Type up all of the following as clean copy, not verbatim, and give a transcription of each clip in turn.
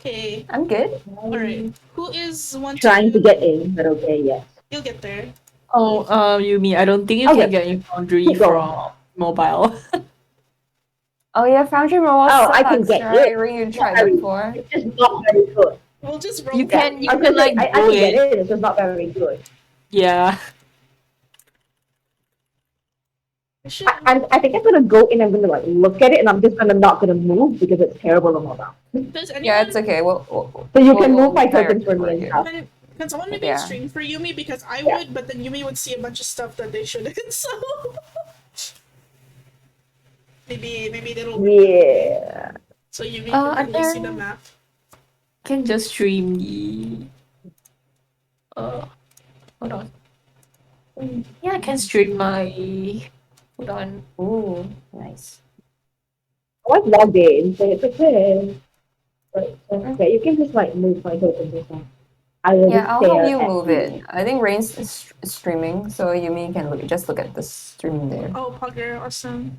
Okay. I'm good. Alright. Who is one Trying to do... get in, but okay, yes. You'll get there. Oh, you mean I don't think you Okay. can get in Foundry Keep going. from mobile. Oh yeah, Foundry Mobile Oh, I can sucks, get right? it. Were you Not tried very- before? It's just not very good. We'll just roll You down. can- you I was gonna say, I do can get it. it, it's just not very good. Yeah. I think I'm gonna go in, I'm gonna like look at it, and I'm just not gonna move because it's terrible on mobile. Does anyone... Yeah, it's okay. So you can move my tokens for me and here. stuff. Can someone maybe Yeah. stream for Yumi? Because I Yeah. would, but then Yumi would see a bunch of stuff that they shouldn't, so... maybe that'll... Yeah. So Yumi can at least see the there- map. Can just stream the hold on. Yeah, I can stream my hold on. Ooh, nice. I was logged in, so it's okay. But okay, you can just like move my tokens and stuff. I will Yeah, just I'll help stare you at move it. I think Rain's streaming, so Yumi can just look at the stream there. Oh, Pugger, awesome.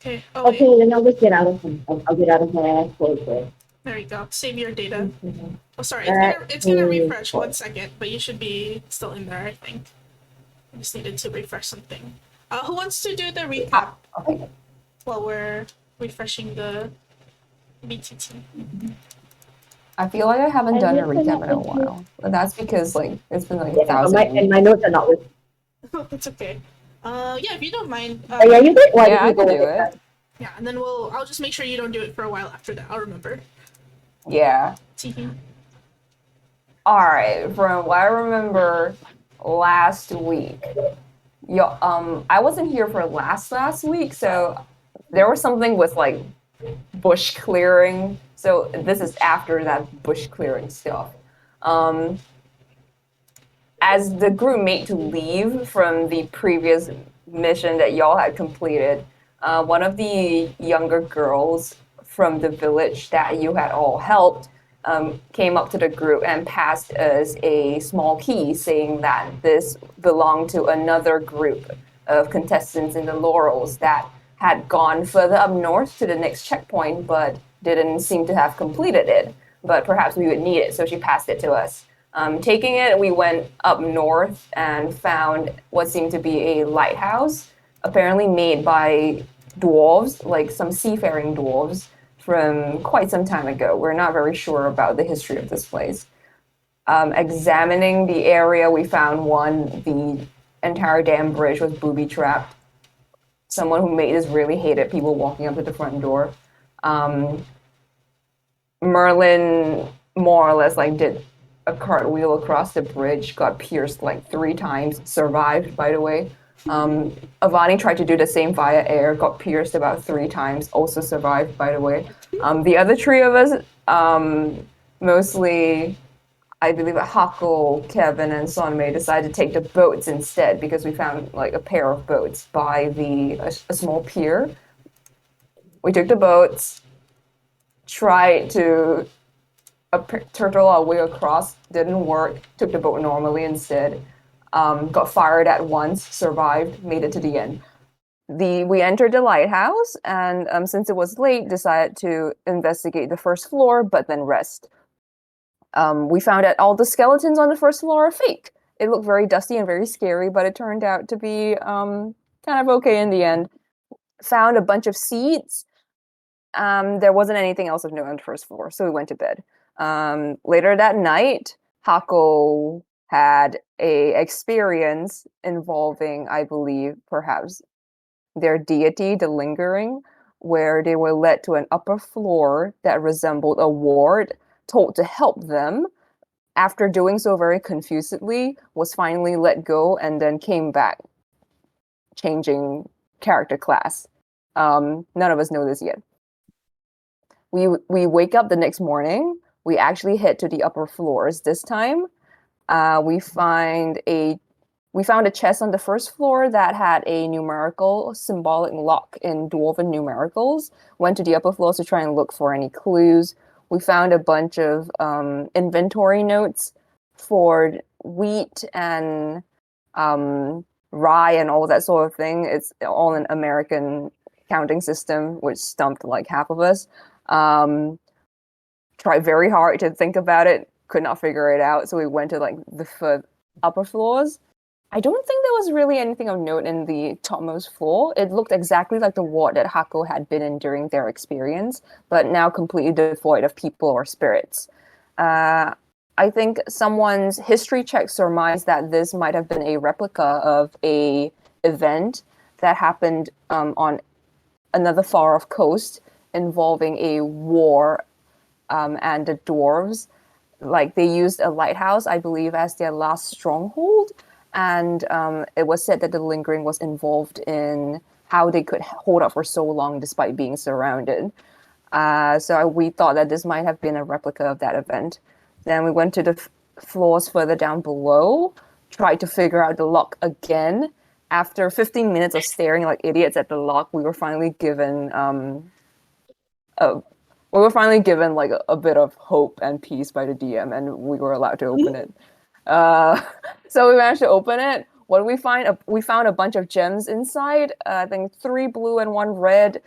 Okay, oh wait, Okay, then I'll just get out of here. I'll get out of there. there you go. Save your data. Mhm. Oh, sorry, it's gonna refresh 1 second, but you should be still in there, I think. I just needed to refresh something. Who wants to do the recap Okay. while we're refreshing the BTT? I feel like I haven't done a recap in a Okay. while, but that's because like it's been like Yeah, 1,000. and my notes are not with. It's okay. Yeah, if you don't mind. Oh, yeah, you did. Why Yeah, I did you can go do with it. that? Yeah, and then I'll just make sure you don't do it for a while after that. I'll remember. Yeah. Teehee. All right. From what I remember, last week, I wasn't here for last week, so there was something with like bush clearing. So this is after that bush clearing stuff. As the group made to leave from the previous mission that y'all had completed, one of the younger girls from the village that you had all helped came up to the group and passed us a small key saying that this belonged to another group of contestants in the Laurels that had gone further up north to the next checkpoint but didn't seem to have completed it. But perhaps we would need it, so she passed it to us. Taking it, we went up north and found what seemed to be a lighthouse, apparently made by dwarves, like some seafaring dwarves, from quite some time ago. We're not very sure about the history of this place. Examining the area, we found the entire damn bridge was booby trapped. Someone who made this really hated people walking up to the front door. Merlin more or less like did a cartwheel across the bridge, got pierced like 3 times, survived, by the way. Avani tried to do the same via air, got pierced about 3 times, also survived, by the way. The other 3 of us, mostly, I believe Hako, Kevin, and Sonmei decided to take the boats instead because we found like a pair of boats by a small pier. We took the boats, tried to turtle our way across, didn't work, took the boat normally instead, got fired at once, survived, made it to the end. We entered the lighthouse, and since it was late, decided to investigate the first floor, but then rest. We found that all the skeletons on the first floor are fake. It looked very dusty and very scary, but it turned out to be kind of okay in the end. Found a bunch of seeds. There wasn't anything else of note on the first floor, so we went to bed. Later that night, Hako had a experience involving, I believe, perhaps their deity, the Lingering, where they were led to an upper floor that resembled a ward, told to help them. After doing so very confusedly, was finally let go and then came back, changing character class. None of us know this yet. We wake up the next morning. We actually head to the upper floors this time. We found a chest on the first floor that had a numerical symbolic lock in dwarven numericals. Went to the upper floors to try and look for any clues. We found a bunch of inventory notes for wheat and rye and all that sort of thing. It's all an American counting system, which stumped like half of us. tried very hard to think about it, could not figure it out. So we went to like the upper floors. I don't think there was really anything of note in the topmost floor. It looked exactly like the ward that Hako had been in during their experience, but now completely devoid of people or spirits. I think someone's history check surmised that this might have been a replica of a event that happened on another far-off coast involving a war and the dwarves. Like they used a lighthouse, I believe, as their last stronghold, and it was said that the lingering was involved in how they could hold up for so long despite being surrounded. So we thought that this might have been a replica of that event. Then we went to the floors further down below, tried to figure out the lock again. After 15 minutes of staring like idiots at the lock, we were finally given like a bit of hope and peace by the DM, and we were allowed to open it. So we managed to open it. What did we find? We found a bunch of gems inside. I think 3 blue and 1 red.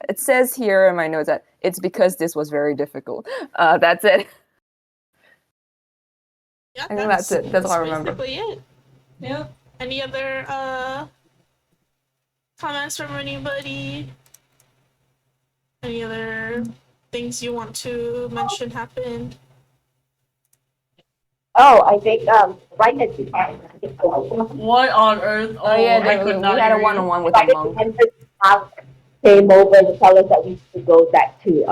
It says here in my notes that it's because this was very difficult. That's it. Yeah, I think that's it. That's all I remember. basically it. Yeah. Any other comments from anybody? Any other things you want to mention happened? Oh, I think right at the end, What on earth? Oh yeah, I could we not had a hear you. one-on-one with right the at the monk. end, came over to tell us that we should go back to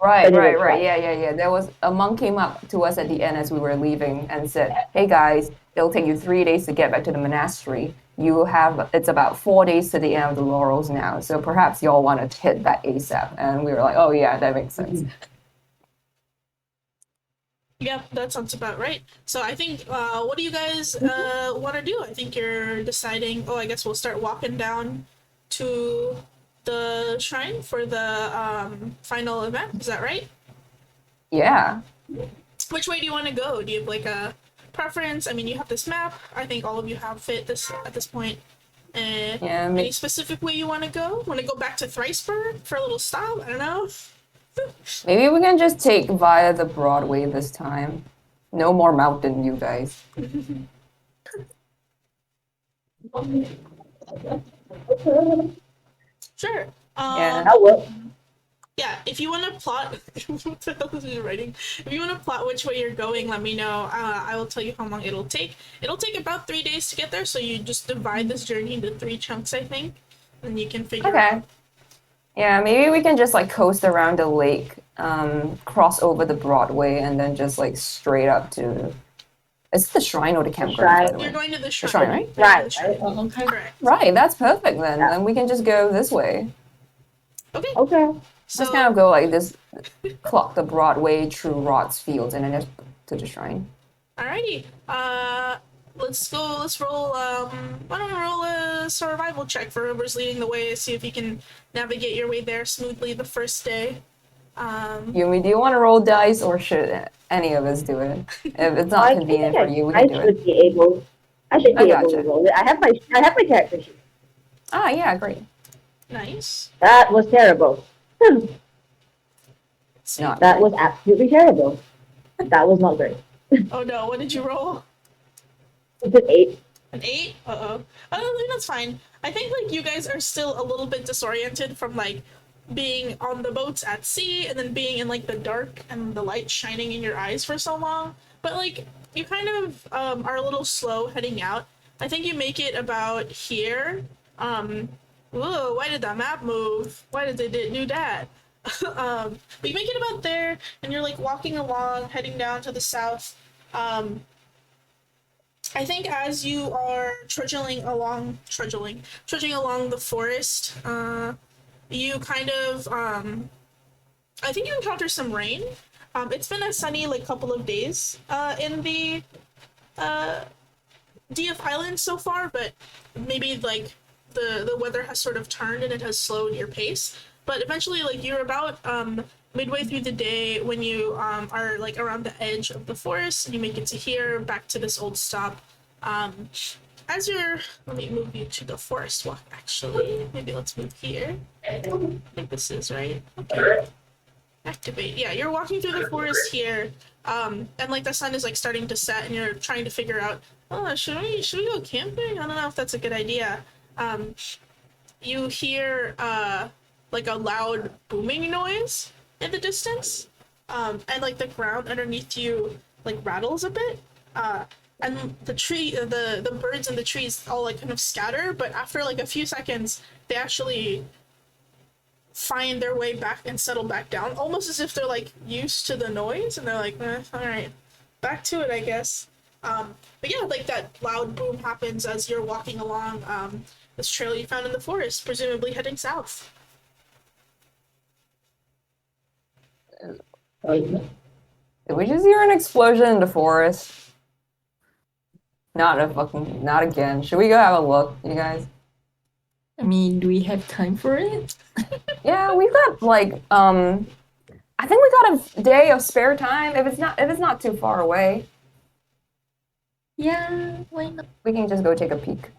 Right. Right. Yeah. There was a monk came up to us at the end as we were leaving and said, "Hey guys, it'll take you 3 days to get back to the monastery. It's about 4 days to the end of the laurels now, so perhaps y'all want to hit that ASAP." And we were like, "Oh yeah, that makes sense." Yeah, that sounds about right. So I think, what do you guys want to do? I think you're deciding. Oh, I guess we'll start walking down to the shrine for the final event. Is that right? Yeah. Which way do you want to go? Do you have like a preference? I mean, you have this map. I think all of you have fit this at this point. Yeah. Any specific way you want to go? Want to go back to Thriceburg for a little stop? I don't know. Maybe we can just take via the Broadway this time. No more mountain, you guys. Sure. Yeah. That works. Yeah, if you want to plot, what the hell is it writing? If you want to plot which way you're going, let me know. I will tell you how long it'll take. It'll take about 3 days to get there, so you just divide this journey into 3 chunks, I think, and you can figure Okay. out. Yeah, maybe we can just like coast around the lake, cross over the Broadway, and then just like straight up to. Is it the shrine or the campground? By the way? You're going to the shrine. shrine, right? You're going to Right, the shrine. Oh, okay. Correct. Right, that's perfect then. Yeah. Then we can just go this way. Okay. Okay. So Just kind of go like this, clock the Broadway through Rod's Fields, and then just to the shrine. alrighty. Let's go. Let's roll. Why don't we roll a survival check for whoever's leading the way? See if you can navigate your way there smoothly the first day. Yumi, do you want to roll dice, or should any of us do it? If it's not convenient for you, we can do it. should be able. I should be able gotcha. to roll it. I have my character sheet. Ah, yeah, great. Nice. That was terrible. Not That great. was absolutely terrible. That was not great. Oh no! What did you roll? It's an 8. An 8? Uh-oh. I think that's fine. I think, like, you guys are still a little bit disoriented from, like, being on the boats at sea and then being in, like, the dark and the light shining in your eyes for so long. But, like, you kind of are a little slow heading out. I think you make it about here. Whoa, why did that map move? Why did they do that? But you make it about there, and you're, like, walking along, heading down to the south. I think as you are trudging along the forest, you kind of, I think you encounter some rain. It's been a sunny, like, couple of days, in the, DF Island so far, but maybe, like, the weather has sort of turned and it has slowed your pace. But eventually, like, you're about, midway through the day when you are like around the edge of the forest and you make it to here, back to this old stop. As you're, let me move you to the forest walk actually. Maybe let's move here. I think this is right. Okay. Activate. Yeah, you're walking through the forest here, and like the sun is like starting to set, and you're trying to figure out, oh, should we go camping? I don't know if that's a good idea. You hear like a loud booming noise in the distance, and like the ground underneath you like rattles a bit, and the birds in the trees all like kind of scatter, but after like a few seconds, they actually find their way back and settle back down, almost as if they're like used to the noise, and they're like, all right, back to it, I guess. But yeah, like that loud boom happens as you're walking along this trail you found in the forest, presumably heading south. Did we just hear an explosion in the forest? Not again. Should we go have a look, you guys? I mean, do we have time for it? Yeah, we've got like I think we got a day of spare time if it's not too far away. Yeah, why not? We can just go take a peek.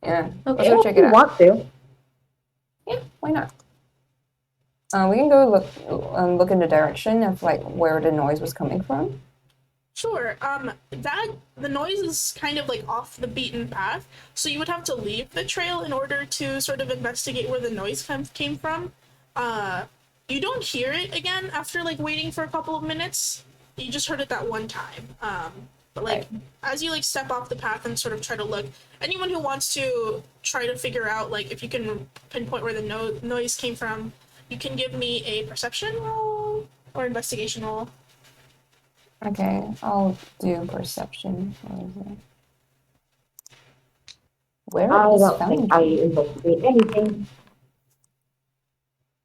Yeah, let's Okay. go If check you it out. want to. Yeah, why not? We can go look in the direction of like where the noise was coming from. Sure. The noise is kind of like off the beaten path, so you would have to leave the trail in order to sort of investigate where the noise came from. You don't hear it again after like waiting for a couple of minutes. You just heard it that one time. But like as you like step off the path and sort of try to look, anyone who wants to try to figure out like if you can pinpoint where the noise came from, you can give me a perception roll or investigation roll. Okay, I'll do perception. Where I is don't think I investigate anything.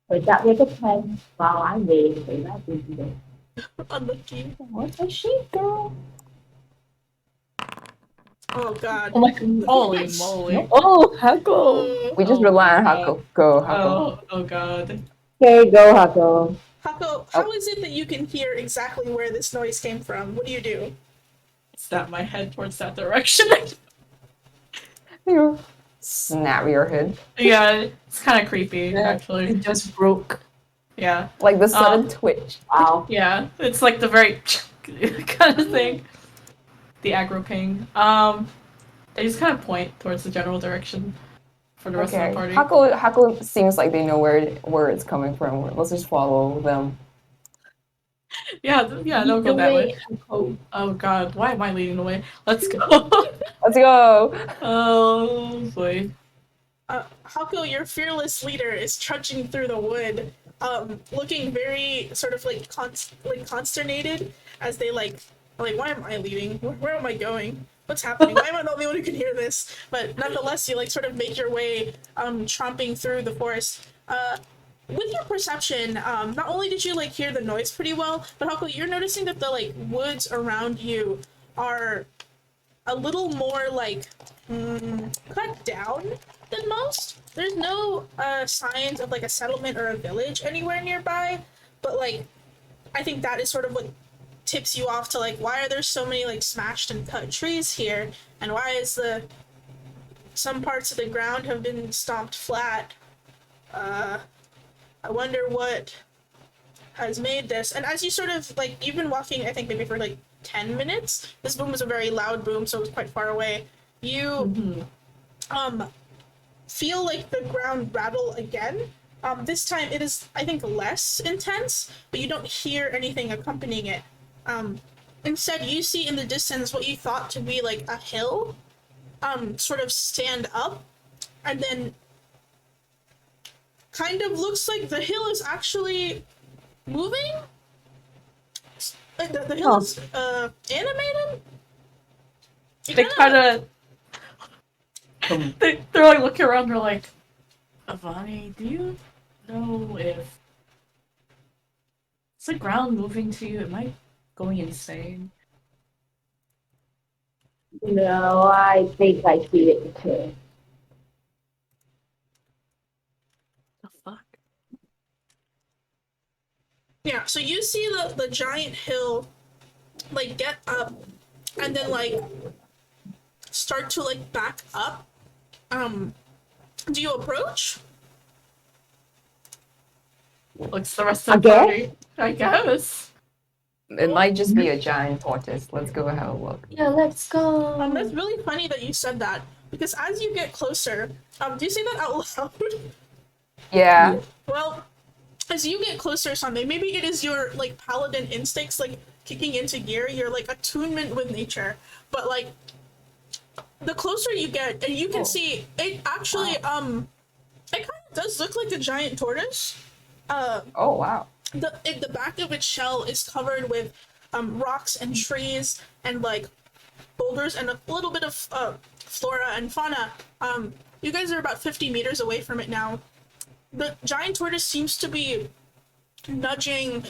But that was a plan while I wait for that to be there. Unlucky. What's a sheep girl? Oh god. Oh my god. Holy moly. Oh, Hako! Uh, We just Oh rely on my Hako. Go, Hako. Oh god. Okay, go, Hako. Hako, how is it that you can hear exactly where this noise came from? What do you do? Snap my head towards that direction. You snap your head. Yeah, it's kind of creepy, actually. It just broke. Yeah. Like the sudden twitch. Wow. Yeah, it's like the very kind of thing. The aggro ping. I just kind of point towards the general direction for the rest of the party. Hako seems like they know where it's coming from. Let's just follow them. Yeah, don't go that way. Oh god, why am I leading the way? Let's go. Let's go! Oh boy. Hako, your fearless leader, is trudging through the wood, looking very sort of like consternated as they like why am I leading? Where am I going? What's happening? Why am I the only one who can hear this? But nonetheless, you like sort of make your way, tromping through the forest. With your perception, not only did you like hear the noise pretty well, but Hako, you're noticing that the like woods around you are a little more like cut down than most. There's no signs of like a settlement or a village anywhere nearby, but like I think that is sort of what tips you off to like why are there so many like smashed and cut trees here, and why is some parts of the ground have been stomped flat. I wonder what has made this. And as you sort of like, you've been walking, I think maybe for like 10 minutes. This boom was a very loud boom, so it was quite far away. You feel like the ground rattle again. This time it is, I think, less intense, but you don't hear anything accompanying it. Instead, you see in the distance what you thought to be like a hill, sort of stand up, and then kind of looks like the hill is actually moving. The hill is animated. They kind of. They're like looking around. They're like, Avani, do you know if is the ground moving to you? Am I going insane? No, I think I see it too. The fuck? Yeah, so you see the giant hill like get up and then like start to like back up. Do you approach? Looks the rest of the Okay. party. I guess. It might just be a giant tortoise. Let's go have a look. Yeah, let's go. That's really funny that you said that because as you get closer, do you say that out loud? Yeah. Well, as you get closer, Sunday, maybe it is your like paladin instincts like kicking into gear, your like attunement with nature. But like the closer you get, and you can see it actually it kind of does look like a giant tortoise. Oh wow. The back of its shell is covered with rocks and trees and like boulders and a little bit of flora and fauna. You guys are about 50 meters away from it now. The giant tortoise seems to be nudging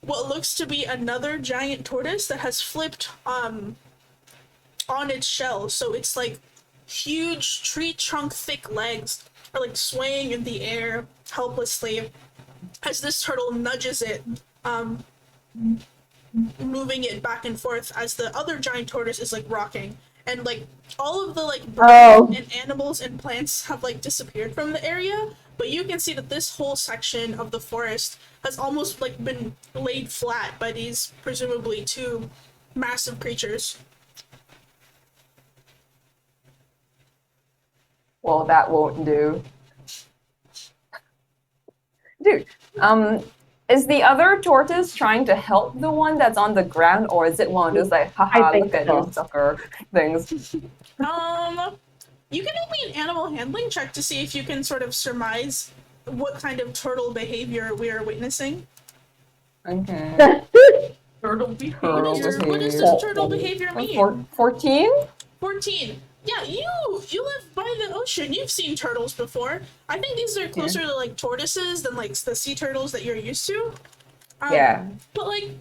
what looks to be another giant tortoise that has flipped on its shell. So it's like huge tree trunk thick legs are like swaying in the air helplessly as this turtle nudges it, moving it back and forth as the other giant tortoise is like rocking. And like all of the like birds and animals and plants have like disappeared from the area, but you can see that this whole section of the forest has almost like been laid flat by these presumably two massive creatures. Well, that won't do. Dude, is the other tortoise trying to help the one that's on the ground, or is it one of those like, haha, think look at so. you sucker things? You can make me an animal handling check to see if you can sort of surmise what kind of turtle behavior we are witnessing. Okay. Turtle What behavior. does this turtle behavior mean? 14? 14. Yeah, you live by the ocean. You've seen turtles before. I think these are closer to like tortoises than like the sea turtles that you're used to. Yeah. But like,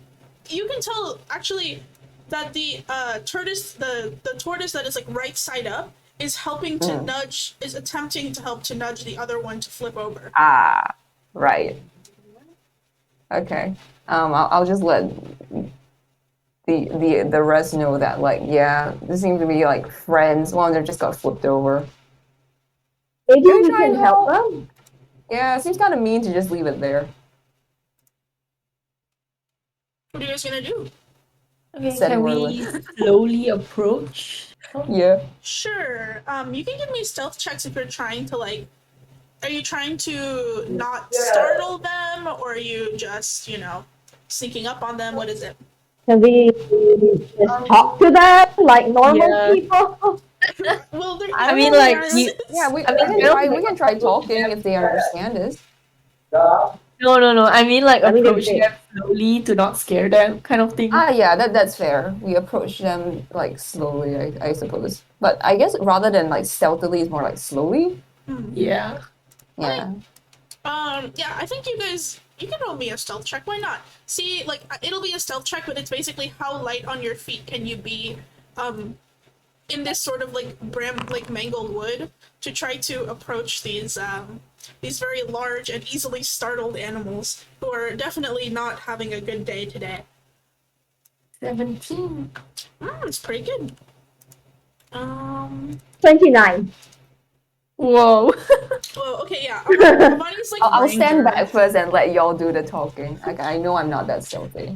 you can tell actually that the tortoise, the tortoise that is like right side up, is helping to nudge, is attempting to help to nudge the other one to flip over. Ah, right. Okay. I'll just let the rest know that like, yeah, they seem to be like friends. One of them just got flipped over. Maybe Can we we try can and help help? them. Yeah, it seems kind of mean to just leave it there. What are you guys gonna do? Okay, Said can we wordless. slowly approach? Yeah. Sure. You can give me stealth checks if you're trying to like. Are you trying to not startle them, or are you just, sneaking up on them? What is it? Can we just talk to them like normal Yeah. people? Well, they're I mean, like, you, Yeah, we I mean, can try. We can try talking if they understand us. no. I mean, like, I mean, approach they- them slowly to not scare them, kind of thing. Ah, yeah, that's fair. We approach them like slowly, I suppose. But I guess rather than like stealthily, it's more like slowly. Yeah. Yeah. Yeah, I think you can roll me a stealth check. Why not? See, like, it'll be a stealth check, but it's basically how light on your feet can you be, in this sort of like mangled wood to try to approach these very large and easily startled animals who are definitely not having a good day today. 17. It's pretty good. 29. Whoa. Well, okay, yeah. Avani's like I'll stand ranger. back first and let y'all do the talking. Like, I know I'm not that stealthy.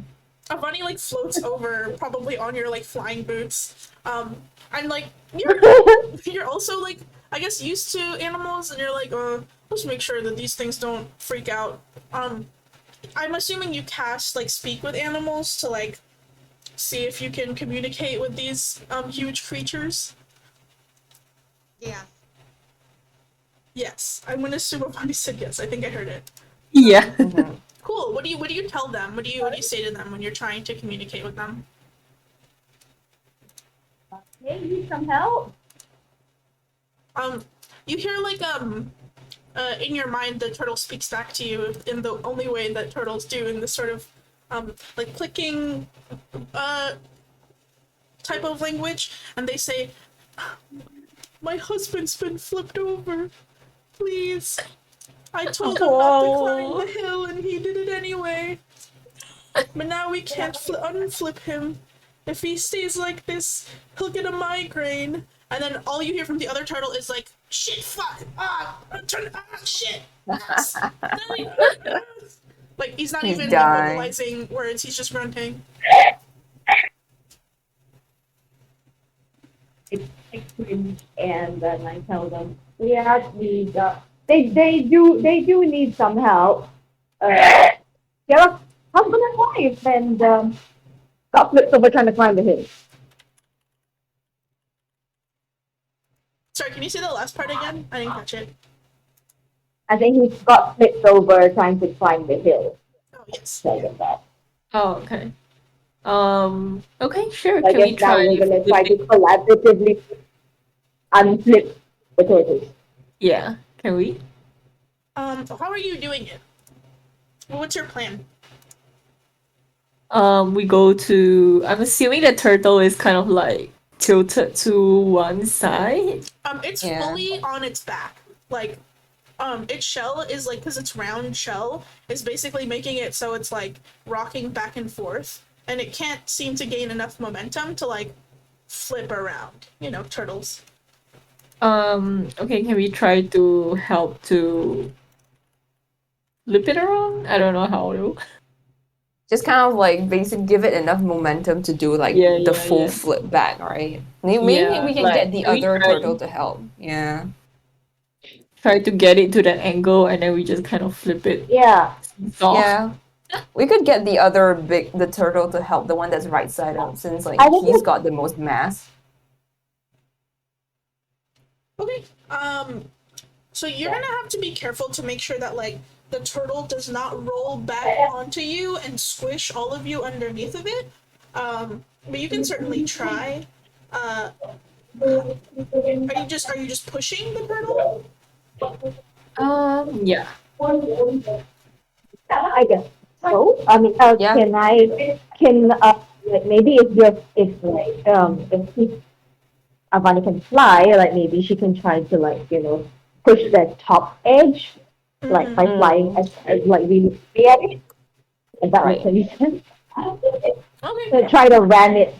Avani like floats over, probably on your like flying boots. And like you're also like I guess used to animals, and you're like, let's make sure that these things don't freak out. I'm assuming you cast like speak with animals to like see if you can communicate with these huge creatures. Yeah. Yes, I'm gonna assume Avani said yes. I think I heard it. Yeah. Cool. What do you tell them? What do you say to them when you're trying to communicate with them? Hey, you need some help? You hear like in your mind the turtle speaks back to you in the only way that turtles do, in this sort of like clicking type of language, and they say, "My husband's been flipped over. Please. I told him not to climb the hill, and he did it anyway. But now we can't unflip him. If he stays like this, he'll get a migraine." And then all you hear from the other turtle is like, "Shit, fuck, shit." Like Like he's not He's even dying. vocalizing words. He's just grunting. I cringe and then I tell them we actually they do need some help. They're a husband and wife and got flipped over trying to climb the hill. Sorry, can you say the last part again? I didn't catch it. I think he got flipped over trying to climb the hill. Oh yes. Tell them that. Oh, okay. Okay, sure. I Can we guess now try? we're gonna try to collaboratively unflip the tortoise. Yeah, can we? How are you doing it? What's your plan? We go to. I'm assuming the turtle is kind of like tilted to one side. It's Yeah. fully on its back. Like, its shell is like, because its round shell is basically making it so it's like rocking back and forth, and it can't seem to gain enough momentum to like flip around. You know, turtles. Okay, can we try to help to flip it around? I don't know how to. Just kind of like basic, give it enough momentum to do like Yeah, the yeah, full yeah. flip back, right? Maybe Yeah, we can like, get the can we other try- turtle to help. Yeah. Try to get it to that angle and then we just kind of flip it Yeah. off. Yeah. We could get the turtle to help, the one that's right side up, since like I think he's it's- got the most mass. Okay. So you're gonna have to be careful to make sure that like the turtle does not roll back onto you and squish all of you underneath of it. But you can certainly try. Are you just pushing the turtle? Yeah. I guess so. I mean, Yeah. like maybe if Avani can fly, like maybe she can try to like push the top edge, like by flying as like we at it. Is that right? Any sense? Okay. To try to ram it.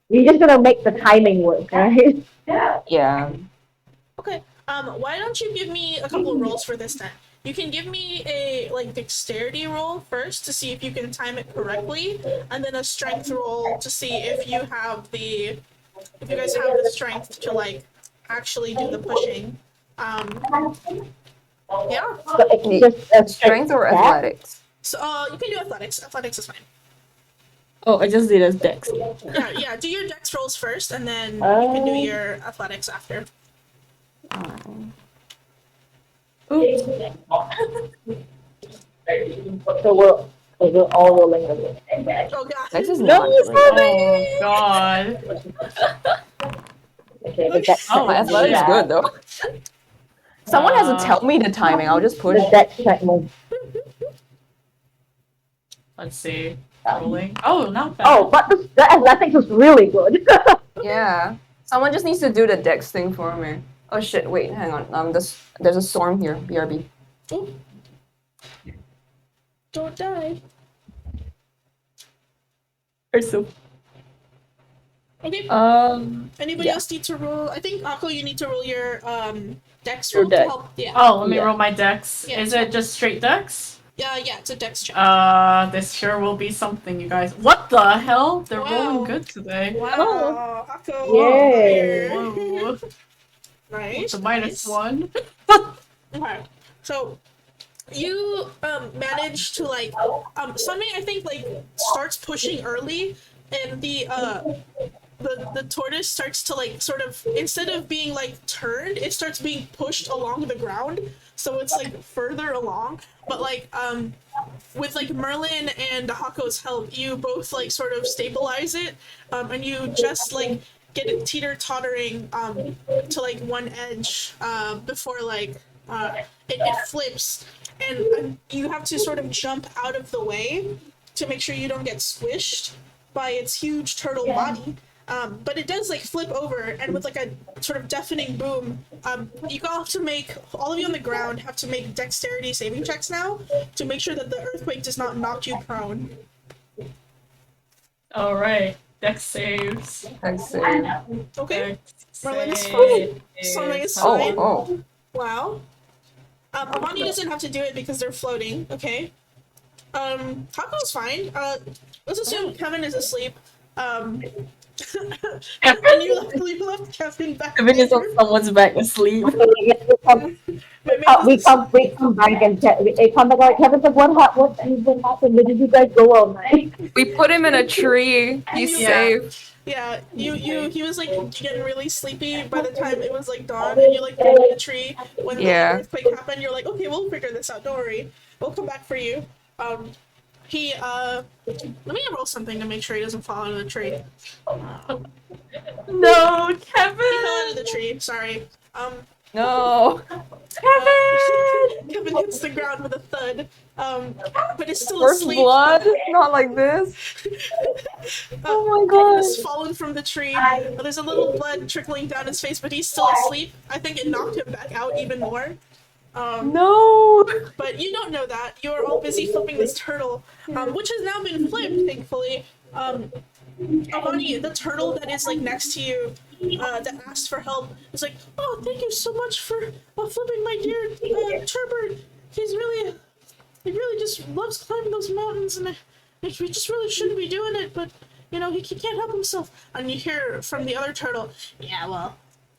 We're just gonna make the timing work, right? Yeah. Okay. Why don't you give me a couple of rolls for this then? You can give me a like dexterity roll first to see if you can time it correctly, and then a strength roll to see if you guys have the strength to like actually do the pushing. Yeah. So it's just a Strength or stat. athletics? So you can do athletics. Athletics is fine. Oh, I just did a dex. Yeah. Do your dex rolls first, and then you can do your athletics after. Oops. So we're all rolling a bit. Oh god. This is No, not it's great. Oh god. Okay, the dex check. Oh, my athletics is good though. Someone has to tell me the timing. I'll just push. The dex check move. Let's see. Rolling. Oh, not bad. Oh, but the athletics was really good. Yeah. Someone just needs to do the dex thing for me. Oh shit! Wait, hang on. There's a storm here. BRB. Oh. Don't die. Also. Okay. Anybody yeah. else need to roll? I think Akko, you need to roll your dex Your roll to dex. help. Yeah. Oh, let me Yeah. roll my dex. Yeah. Is it just straight dex? Yeah, it's a dex check. This sure will be something, you guys. What the hell? They're Wow. rolling good today. Wow, Akko. Yay. Whoa. Nice. It's a minus nice. one. Okay. So you manage to like something I think like starts pushing early, and the tortoise starts to like sort of, instead of being like turned, it starts being pushed along the ground, so it's like further along. But like with like Merlin and Hako's help, you both like sort of stabilize it, and you just like get it teeter-tottering to like one edge before like it flips, and you have to sort of jump out of the way to make sure you don't get squished by its huge turtle body. But it does like flip over, and with like a sort of deafening boom, you all have to make, all of you on the ground have to make dexterity saving checks now to make sure that the earthquake does not knock you prone. Alright. Dex saves. Dex save. Okay? Dex Merlin is saves. fine. Something is Oh, fine. oh. Wow. Amani doesn't have to do it because they're floating. Okay. Hako's fine. Let's assume Kevin is asleep. And you left Kevin back Kevin is on there. someone's back asleep. We come back and we come back like Kevin said, what even happened? Where did you guys go all night? We put him in a tree. He's Yeah. safe. Yeah, he was like getting really sleepy by the time it was like dawn, and you like put him in a tree when the Yeah. earthquake happened. You're like, okay, we'll figure this out. Don't worry, we'll come back for you. Let me roll something to make sure he doesn't fall out of the tree. No, He fell out of Kevin. the tree. Sorry. No. Kevin hits the ground with a thud. But it's still First asleep. blood? Not like this. Oh my Kevin god. has fallen from the tree. There's a little blood trickling down his face, but he's still asleep. I think it knocked him back out even more. No. But you don't know that. You're all busy flipping this turtle, which has now been flipped, thankfully. Amani, the turtle that is like next to you, that asked for help, is like, "Oh, thank you so much for flipping my dear Turbird. He really just loves climbing those mountains, and we just really shouldn't be doing it, but you know he can't help himself." And you hear from the other turtle, "Yeah, well,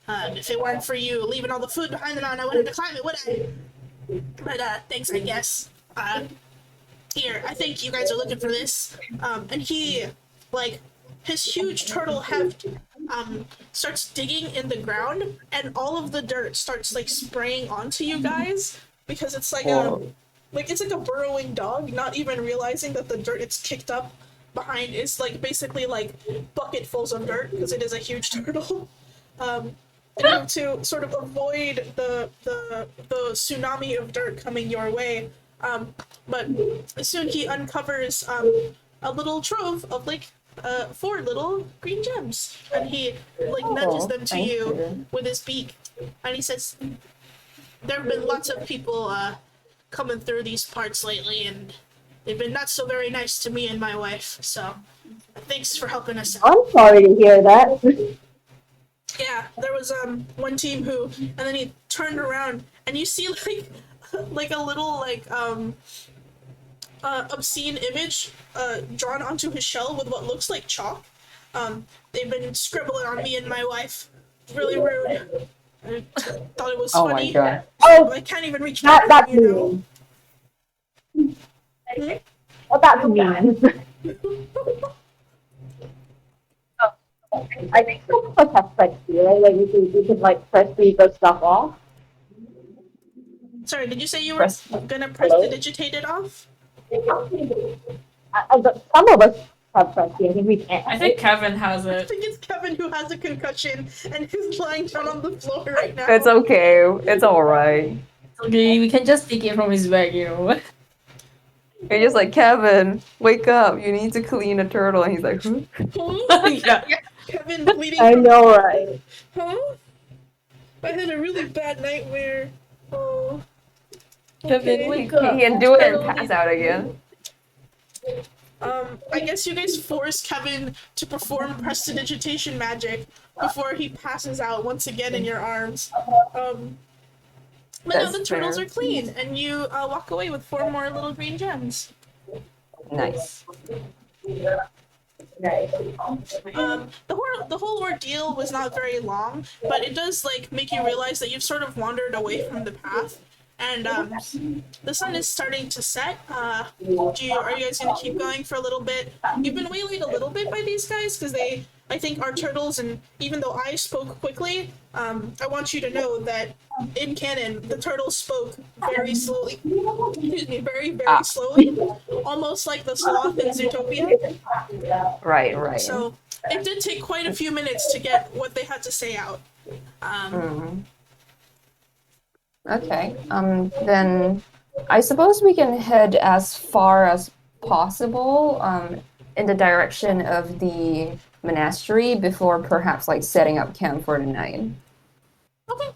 if it weren't for you leaving all the food behind the mountain, I wouldn't have climbed it, would I? But thanks, I guess. Here, I think you guys are looking for this." And he, like, his huge turtle heft, starts digging in the ground, and all of the dirt starts like spraying onto you guys because it's like it's like a burrowing dog, not even realizing that the dirt it's kicked up behind is like basically like bucketfuls of dirt because it is a huge turtle. And to sort of avoid the tsunami of dirt coming your way. But soon he uncovers a little trove of like 4 little green gems, and he like nudges them to thank you with his beak, and he says, "There have been lots of people coming through these parts lately, and they've been not so very nice to me and my wife. So thanks for helping us out." I'm sorry to hear that. Yeah, there was one team who, and then he turned around and you see like a little like obscene image drawn onto his shell with what looks like chalk. They've been scribbling on me and my wife. Really rude. I thought it was Oh my funny. god. Oh, I can't even reach back, that's you know. mean. Well, that's mean. I think some of us have press right? Like you can like press the stuff off. Sorry, did you say you were Press- gonna prestidigitate it off? Some of us have press I think we can't. I think Kevin has I it. think it's Kevin who has a concussion and who's lying down on the floor right now. It's okay. It's alright. Okay, we can just take it from his bag, you know. You're just like, Kevin, wake up. You need to clean a turtle. And he's like, huh? Yeah. Kevin bleeding I from know, right? Huh? I had a really bad nightmare. Oh. Kevin, Okay. wake up. He can do it and pass out again. I guess you guys force Kevin to perform prestidigitation magic before he passes out once again in your arms. But no, That's the turtles fair. are clean, and you walk away with 4 more little green gems. Nice. The whole ordeal was not very long, but it does like make you realize that you've sort of wandered away from the path, and the sun is starting to set. Are you guys gonna keep going for a little bit? You've been waylaid a little bit by these guys because they, I think, are turtles, and even though I spoke quickly, I want you to know that in canon the turtles spoke very slowly. Excuse me, very slowly, almost like the sloth in Zootopia. Right. So it did take quite a few minutes to get what they had to say out. Okay. Then I suppose we can head as far as possible in the direction of the monastery before perhaps like setting up camp for the night. Okay.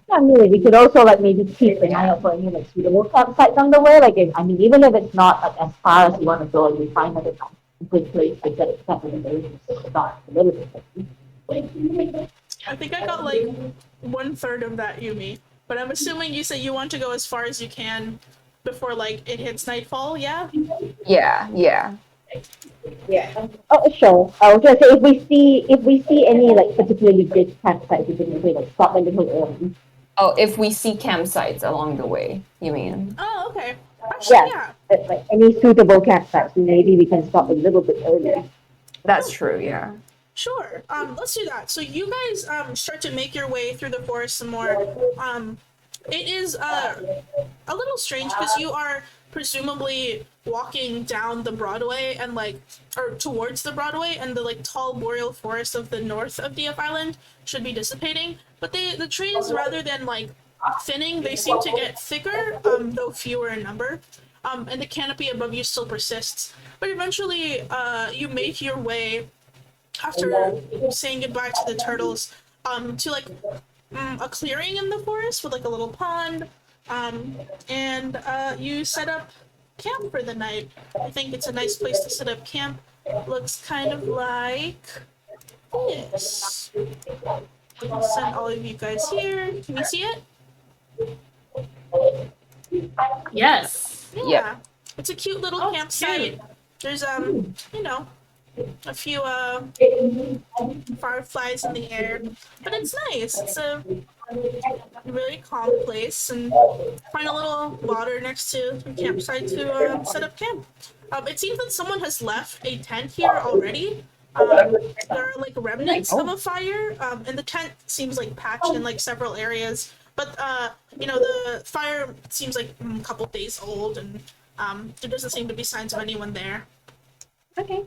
I mean, we could also like maybe keep an eye out for any like suitable campsites on the way. Like, even if it's not like as far as you want to go, you find that it's a good place to get it set in the day. Start a little bit. I think I got like 1/3 of that, Yumi. But I'm assuming you say you want to go as far as you can before like it hits nightfall. Yeah. Yeah, yeah. Yeah. Oh, sure. I was gonna say if we see any like particularly good campsites, we can maybe like stop a little early. Oh, if we see campsites along the way, you mean? Oh, okay. Actually, Yeah. yeah. Like any suitable campsites, maybe we can stop a little bit early. That's true, yeah. Sure. Let's do that. So you guys start to make your way through the forest some more. It is a little strange because you are presumably walking down the Broadway and like or towards the Broadway, and the like tall boreal forest of the north of DF Island should be dissipating. But the trees, rather than like thinning, they seem to get thicker, though fewer in number. And the canopy above you still persists. But eventually, you make your way after saying goodbye to the turtles, to like a clearing in the forest with like a little pond, and you set up camp for the night. I think it's a nice place to set up camp. Looks kind of like this. I'll send all of you guys here. Can you see it? Yes. Yeah. Yep. It's a cute little Oh, it's campsite. cute. There's you know, a few fireflies in the air, but it's nice. It's a really calm place, and find a little water next to the campsite to set up camp. It seems that someone has left a tent here already. There are like remnants of a fire, and the tent seems like patched in like several areas. But you know, the fire seems like a couple days old, and there doesn't seem to be signs of anyone there. Okay.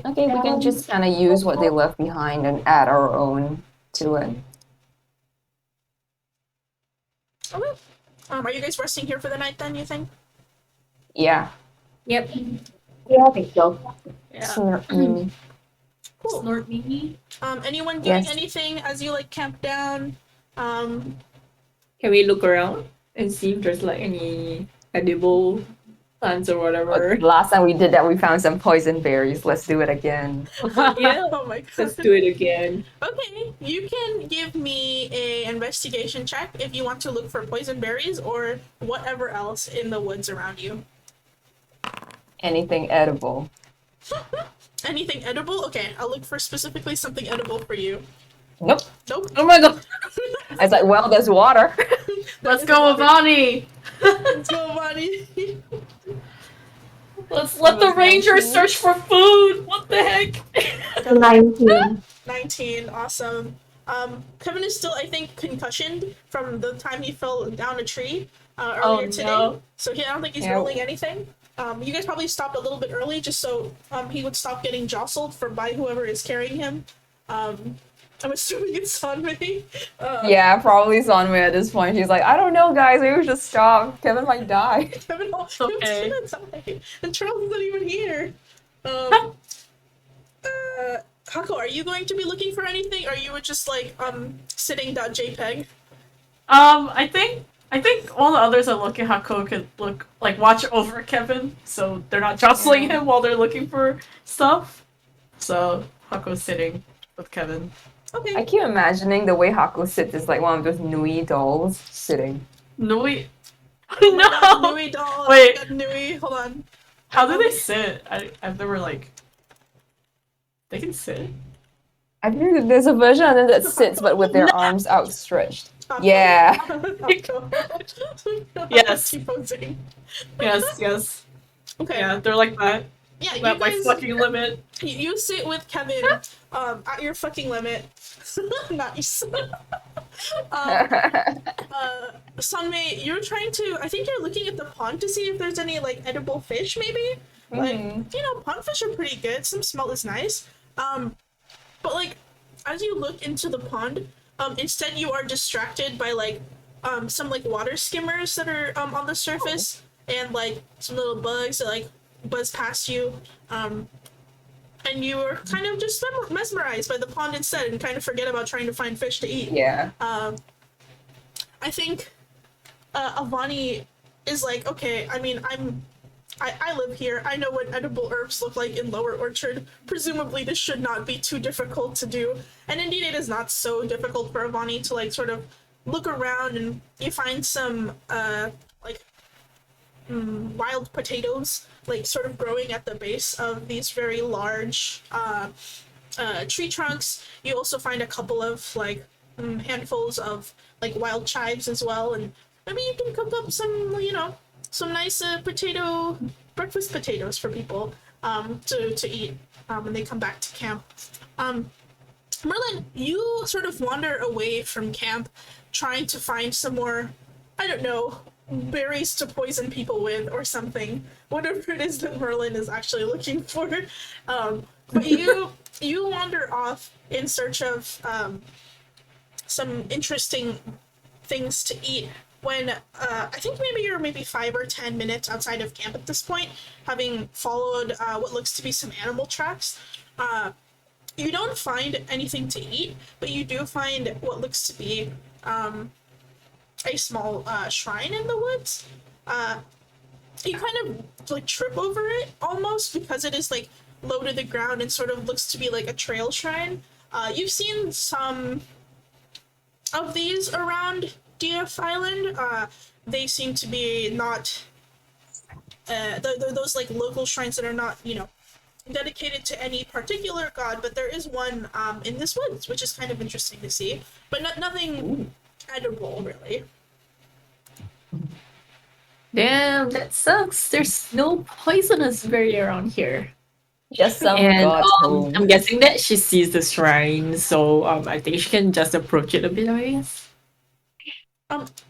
Okay, we can just kind of use what they left behind and add our own to it. Okay. Are you guys resting here for the night then, you think? Yeah. Yep. Yeah, I think so. Yeah. Snort Mimi. Cool. Snort me. Anyone doing Yes. anything as you like camp down? Can we look around and see if there's like any edible plants or whatever? Last time we did that, we found some poison berries. Let's do it again. Yeah. Oh my god. Let's do it again. Okay, you can give me a investigation check if you want to look for poison berries or whatever else in the woods around you. Anything edible. Anything edible? Okay, I'll look for specifically something edible for you. Nope. Nope. Oh my god. I was like, well, there's water. Let's go, Avani. Let's go, buddy. Let's let the rangers search for food. What the heck? 19. 19, awesome. Kevin is still, I think, concussioned from the time he fell down a tree earlier today. No. So I don't think he's Yeah. rolling anything. You guys probably stopped a little bit early just so he would stop getting jostled by whoever is carrying him. I'm assuming it's Sanmei. Yeah, probably Sonway at this point. She's like, I don't know, guys. Maybe we should stop. Kevin might die. Kevin, Okay. Kevin's gonna die. And Charles isn't even here. Hako, are you going to be looking for anything, or you were just like sitting.jpg? I think all the others are looking. Hako could watch over Kevin, so they're not jostling him while they're looking for stuff. So Hako's sitting with Kevin. Okay. I keep imagining the way Haku sits is like one of those Nui dolls sitting. Nui. Oh my God, No. Nui doll. Wait. Oh my God, Nui. Hold on. How do they sit? I've never They can sit. I think there's a version of them that sits but with their arms outstretched. Hako. Yeah. Hako. Yes. Keep posing. Yes. Okay. Yeah, they're like that. Yeah, I'm you at my guys. fucking limit. You sit with Kevin at your fucking limit. Nice. Sunmei, you're trying to. I think you're looking at the pond to see if there's any like edible fish, maybe. Like you know, pondfish are pretty good. Some smell is nice. But like, as you look into the pond, instead you are distracted by like some like water skimmers that are on the surface, and like some little bugs that like buzz past you. And you are kind of just mesmerized by the pond instead, and kind of forget about trying to find fish to eat. Yeah. I think Avani is like, okay, I mean, I live here. I know what edible herbs look like in Lower Orchard. Presumably this should not be too difficult to do. And indeed it is not so difficult for Avani to like sort of look around and you find some like wild potatoes like sort of growing at the base of these very large tree trunks. You also find a couple of like handfuls of like wild chives as well, and maybe you can cook up some, you know, some nice potato breakfast potatoes for people to eat when they come back to camp. Merlin, you sort of wander away from camp trying to find some more, I don't know, berries to poison people with or something. Whatever it is that Merlin is actually looking for. But you wander off in search of some interesting things to eat when I think maybe you're maybe 5 or 10 minutes outside of camp at this point, having followed what looks to be some animal tracks. You don't find anything to eat, but you do find what looks to be a small shrine in the woods. You kind of like trip over it almost because it is like low to the ground and sort of looks to be like a trail shrine. You've seen some of these around DF Island. They seem to be not they're those like local shrines that are not, you know, dedicated to any particular god, but there is one in this woods, which is kind of interesting to see, but nothing edible really. Damn, that sucks. There's no poisonous berry around here. Just some And god's home. I'm guessing that she sees the shrine, so I think she can just approach it a bit, I guess.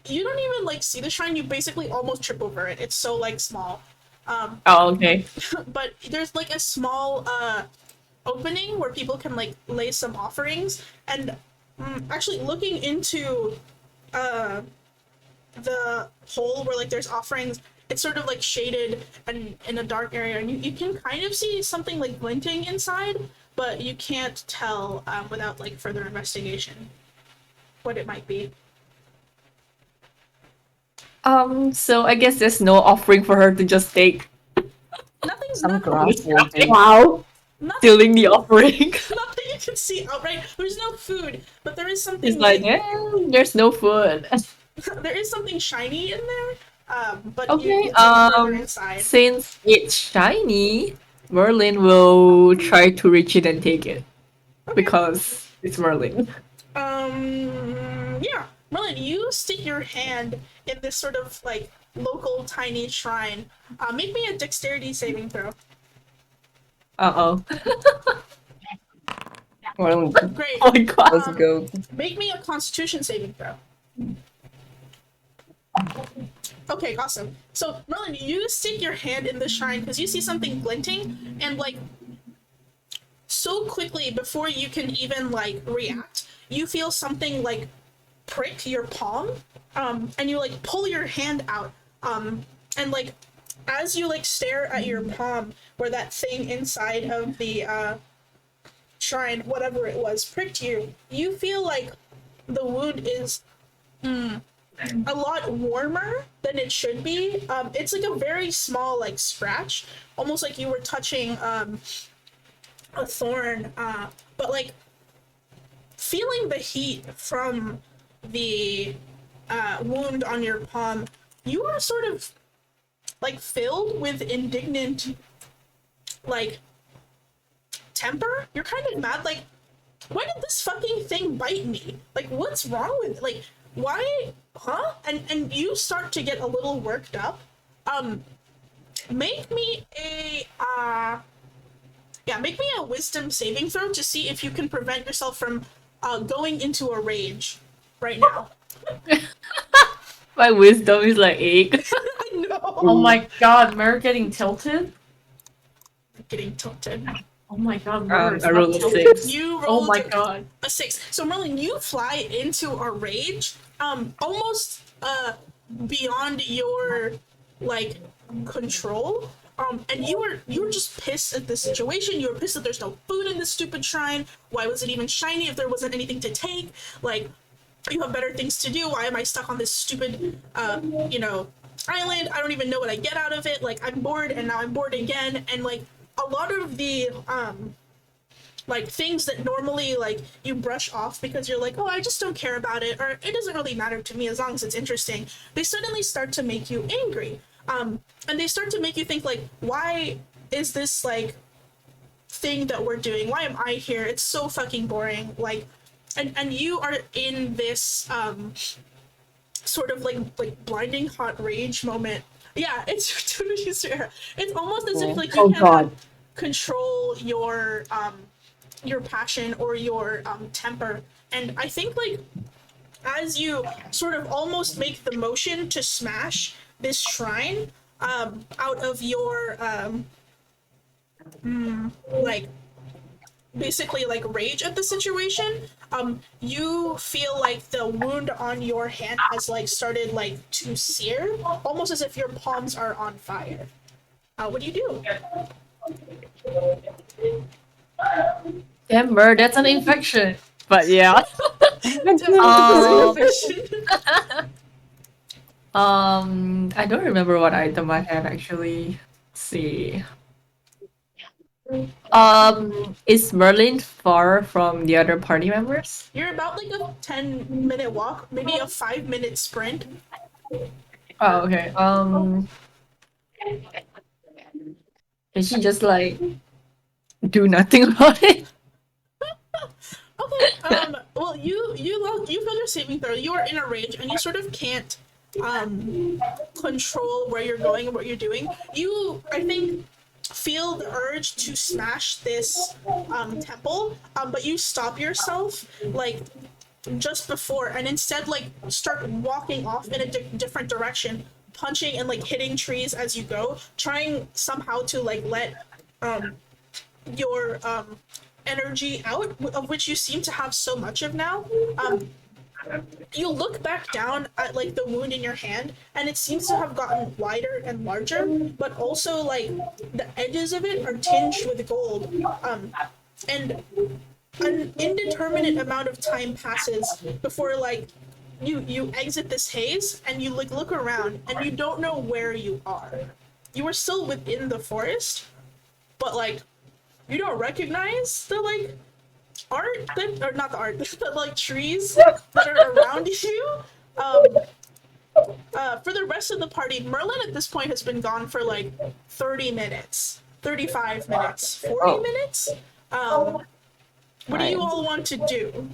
You don't even like see the shrine, you basically almost trip over it. It's so like small. Oh, okay. But there's like a small opening where people can like lay some offerings, and actually looking into the hole where like there's offerings, it's sort of like shaded and in a dark area, and you can kind of see something like glinting inside, but you can't tell without like further investigation what it might be. So I guess there's no offering for her to just take, Nothing's Some not grass wood. Wow. nothing, stealing the offering. nothing you can see outright. There's no food, but there is something It's like, there's no food. there is something shiny in there. But Okay, it's like further inside. Since it's shiny, Merlin will try to reach it and take it. Because it's Merlin. Yeah. Merlin, you stick your hand in this sort of like local tiny shrine. Make me a dexterity saving throw. Uh-oh. Well, Great. Oh my god. let's go. Make me a constitution saving throw. Okay, awesome. So, Merlin, you stick your hand in the shrine because you see something glinting, and like so quickly before you can even like react, you feel something like prick your palm, and you like pull your hand out, and like as you like stare at your palm where that thing inside of the shrine, whatever it was, pricked you, you feel like the wound is a lot warmer than it should be. It's like a very small like scratch, almost like you were touching a thorn, but like feeling the heat from the wound on your palm, you are sort of like filled with indignant like temper. You're kind of mad, like, why did this fucking thing bite me? Like, what's wrong with, like, why, huh? And you start to get a little worked up. Make me a make me a wisdom saving throw to see if you can prevent yourself from going into a rage right now. My wisdom is like 8. I know. Oh my god, Mer getting tilted? Getting tilted. Oh my god, Mer is I not rolled a tilted. 6. You Oh rolled my god. a 6. So Merlin, you fly into a rage, almost beyond your like control. And you were just pissed at the situation. You were pissed that there's no food in this stupid shrine. Why was it even shiny if there wasn't anything to take? Like, you have better things to do. Why am I stuck on this stupid island? I don't even know what I get out of it. Like, I'm bored, and now I'm bored again. And like a lot of the like things that normally like you brush off because you're like, oh, I just don't care about it, or it doesn't really matter to me as long as it's interesting, they suddenly start to make you angry. And they start to make you think like, why is this like thing that we're doing? Why am I here? It's so fucking boring. Like, and you are in this sort of like blinding hot rage moment. Yeah, it's totally fair. It's almost as if like you Oh can't God. control your passion or your temper. And I think like as you sort of almost make the motion to smash this shrine out of your like basically like rage at the situation, you feel like the wound on your hand has like started like to sear, almost as if your palms are on fire. What do you do? Amber, that's an infection. But yeah. I don't remember what item I had actually. Let's see. Is Merlin far from the other party members? You're about like a 10-minute walk, maybe a 5-minute sprint. Oh, okay. Can she just like do nothing about it? Okay. Well, you failed your saving throw. You are in a rage, and you sort of can't control where you're going and what you're doing. You, I think, feel the urge to smash this temple, but you stop yourself like just before, and instead like start walking off in a different direction, punching and like hitting trees as you go, trying somehow to like let your energy out, of which you seem to have so much of now. You look back down at like the wound in your hand, and it seems to have gotten wider and larger, but also like the edges of it are tinged with gold. And an indeterminate amount of time passes before like you exit this haze, and you like look around and you don't know where you are. You are still within the forest, but like you don't recognize the like art that, or not the art, the like trees that are around you. For the rest of the party, Merlin at this point has been gone for like 30 minutes, 35 minutes, 40 minutes. What do you all want to do?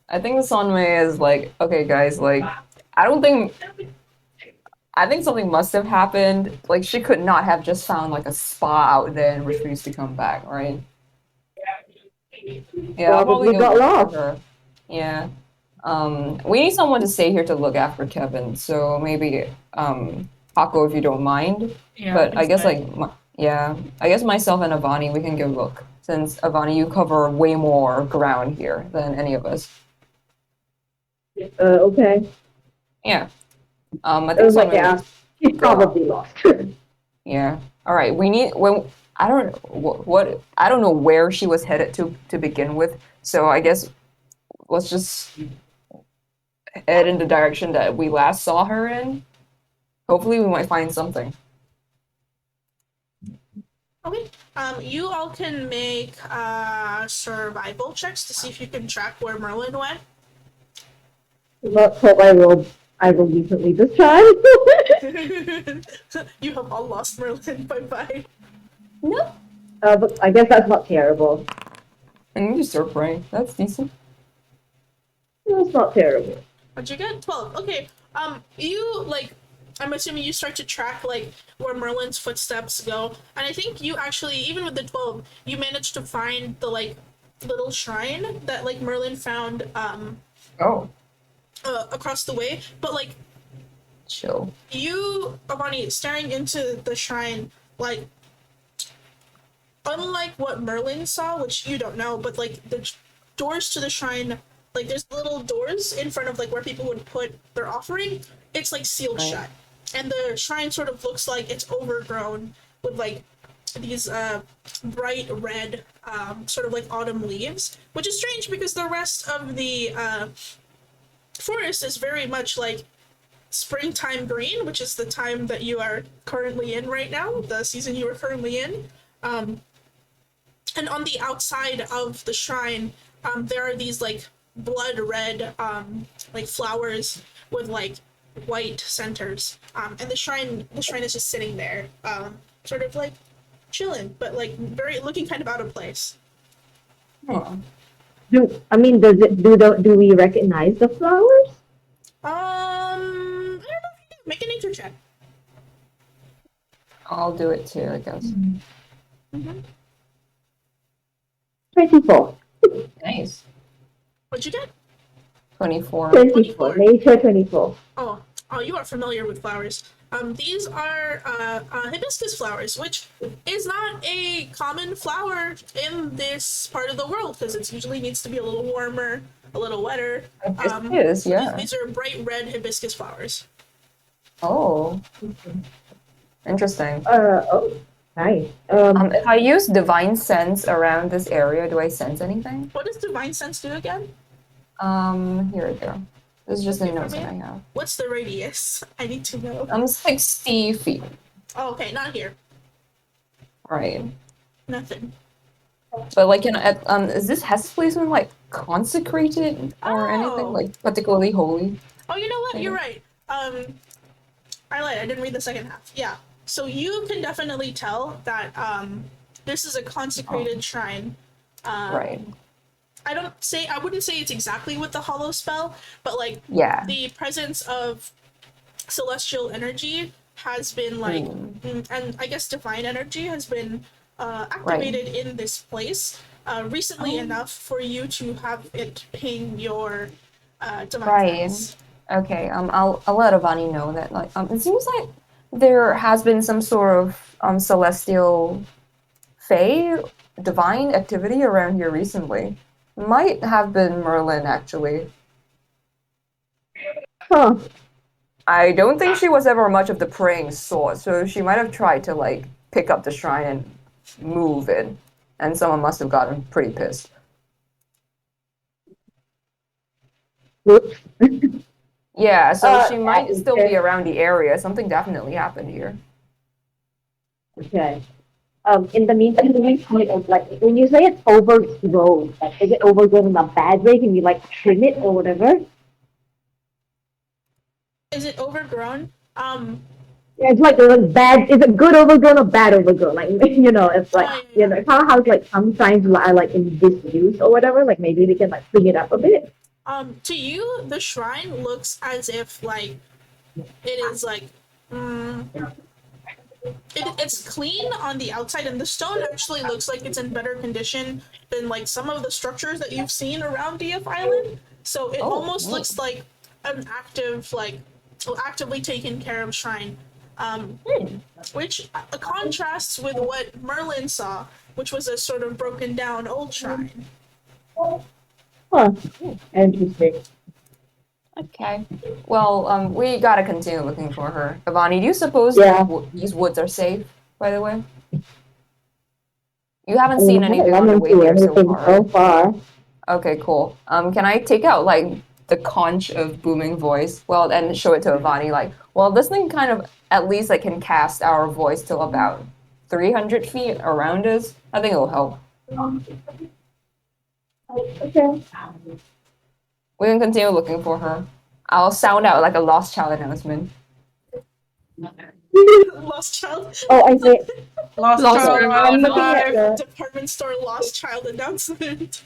I think the Sonmei is like, okay, guys, like, I think something must have happened. Like, she could not have just found like a spa out there and refused to come back, right? Yeah, I'll probably Probably go got look lost. for her. Yeah. We need someone to stay here to look after Kevin. So maybe Hako, if you don't mind. Yeah, But I guess fine. like yeah, I guess myself and Avani we can go look. Since Avani, you cover way more ground here than any of us. Okay. Yeah. I think But Sonmei yeah, will- she's probably lost. Yeah. All right. We need when I don't what I don't know where she was headed to begin with. So I guess let's just head in the direction that we last saw her in. Hopefully, we might find something. Okay. You all can make survival checks to see if you can track where Merlin went. Let's hope I will recently this time. You have all lost Merlin. Bye bye. But I guess that's not terrible. And you just start praying. That's decent. That's not terrible. What'd you get? 12. Okay. You like. I'm assuming you start to track like where Merlin's footsteps go, and I think you actually, even with the 12, you managed to find the like little shrine that like Merlin found Oh, across the way. But like chill. you, Avani, staring into the shrine, like unlike what Merlin saw, which you don't know, but like the doors to the shrine, like there's little doors in front of like where people would put their offering. It's like sealed Right. shut, and the shrine sort of looks like it's overgrown with like these bright red sort of like autumn leaves, which is strange because the rest of the forest is very much like springtime green, which is the time that you are currently in right now, the season you are currently in. and on the outside of the shrine, there are these like blood red like flowers with like white centers, and the shrine is just sitting there, sort of like chilling, but like very looking kind of out of place. Huh. Do we recognize the flowers? I don't know if you do. Make a nature check. I'll do it too, I guess. 24. Nice. What'd you get? 24. 24. Nature 24. Oh, you are familiar with flowers. These are hibiscus flowers, which is not a common flower in this part of the world because it usually needs to be a little warmer, a little wetter. It is, yeah. These are bright red hibiscus flowers. Oh. Interesting. Oh, nice. If I use divine sense around this area, do I sense anything? What does divine sense do again? Here we go. This is just a Okay, note for that me? I have. What's the radius? I need to know. 60 feet. Oh, okay, not here. Right. Nothing. But like, is this Hess placement like consecrated or anything Oh. like particularly holy? Oh, you know what? You're Okay. right. I lied. I didn't read the second half. Yeah. So you can definitely tell that this is a consecrated shrine. Right. I wouldn't say it's exactly with the hollow spell, but like Yeah. the presence of celestial energy has been like, and I guess divine energy has been activated in this place recently enough for you to have it ping your divine Right. sense. Okay. I'll let Avani know that like it seems like there has been some sort of celestial fae divine activity around here recently. Might have been Merlin actually. Huh. I don't think she was ever much of the praying sort, so she might have tried to like pick up the shrine and move it, and someone must have gotten pretty pissed. Whoops. Yeah, so she might okay. still be around the area. Something definitely happened here. Okay. In the meantime, do we kind of like when you say it's overgrown, like is it overgrown in a bad way? Can you like trim it or whatever? Is it overgrown? Yeah, it's like bad. Is it good overgrown or bad overgrown? Like it's like Yeah. it's how like some signs are like in disuse or whatever. Like maybe we can like clean it up a bit. To you, the shrine looks as if like it is like it's clean on the outside, and the stone actually looks like it's in better condition than like some of the structures that you've seen around DF Island. So it almost neat. looks like an actively taken care of shrine, which contrasts with what Merlin saw, which was a sort of broken down old shrine. Huh. Interesting. Okay. Well, we gotta continue looking for her. Avani, do you suppose Yeah. these woods are safe, by the way? You haven't seen I anything on the haven't way seen here so anything far. so far. Okay, cool. Can I take out like the conch of booming voice? Well, and show it to Avani. Like, well, this thing kind of at least like can cast our voice till about 300 feet around us. I think it'll help. Okay. We can continue looking for her. I'll sound out like a lost child announcement. Lost child. Oh, I see. Lost Lost child, child. I'm looking alive. at the. Department store lost child announcement.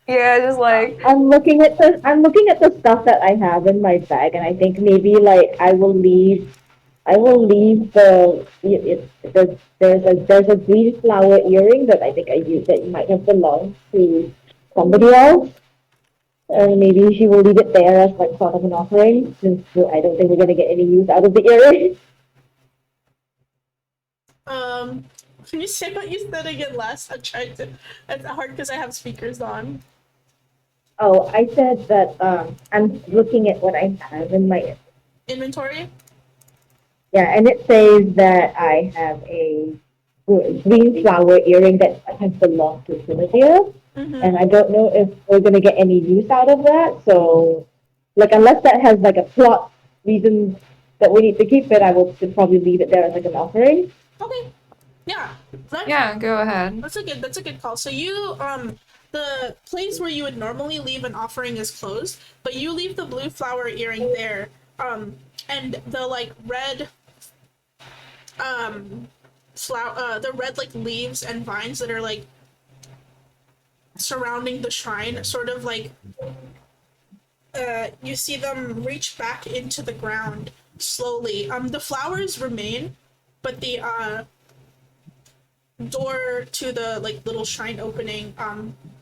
Yeah, just like I'm looking at the stuff that I have in my bag, and I think maybe like I will leave there's a green flower earring that I think I used that might have belonged to somebody else. And maybe she will leave it there as like sort of an offering, since I don't think we're gonna get any use out of the earring. Can you say what you said again last? I'm trying to. It's hard because I have speakers on. Oh, I said that I'm looking at what I have in my Inventory. yeah, and it says that I have a green flower earring that has belonged to Cynthia. Mm-hmm. And I don't know if we're gonna get any use out of that. So, like, unless that has like a plot reason that we need to keep it, I will just probably leave it there as like an offering. Okay. Yeah, that, Yeah, go ahead. that's a good call. So you the place where you would normally leave an offering is closed, but you leave the blue flower earring there. And the like red flower the red like leaves and vines that are like surrounding the shrine sort of like you see them reach back into the ground slowly. The flowers remain, but the door to the like little shrine opening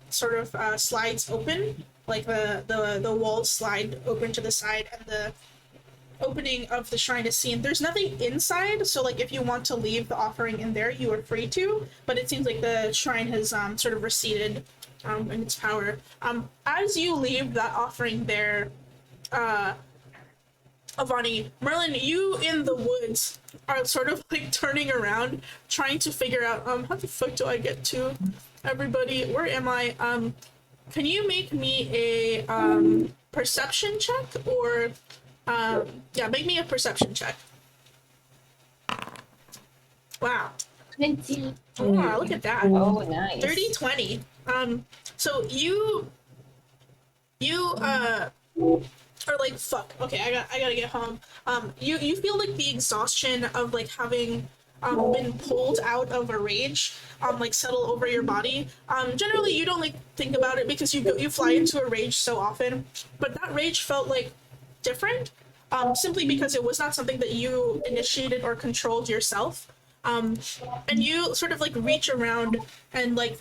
sort of slides open, like the walls slide open to the side, and the opening of the shrine is seen. There's nothing inside, so like if you want to leave the offering in there, you are free to, but it seems like the shrine has sort of receded in its power. As you leave that offering there, Avani, Merlin, you in the woods are sort of like turning around, trying to figure out how the fuck do I get to everybody? Where am I? Can you make me a perception check, or yeah, make me a perception check. Wow. 20. Wow, look at that. Oh, nice. 30-20. So you are like, fuck, okay, I gotta get home. You feel like the exhaustion of like having been pulled out of a rage like settle over your body. Generally you don't like think about it because you fly into a rage so often, but that rage felt like different, simply because it was not something that you initiated or controlled yourself. And you sort of like reach around and like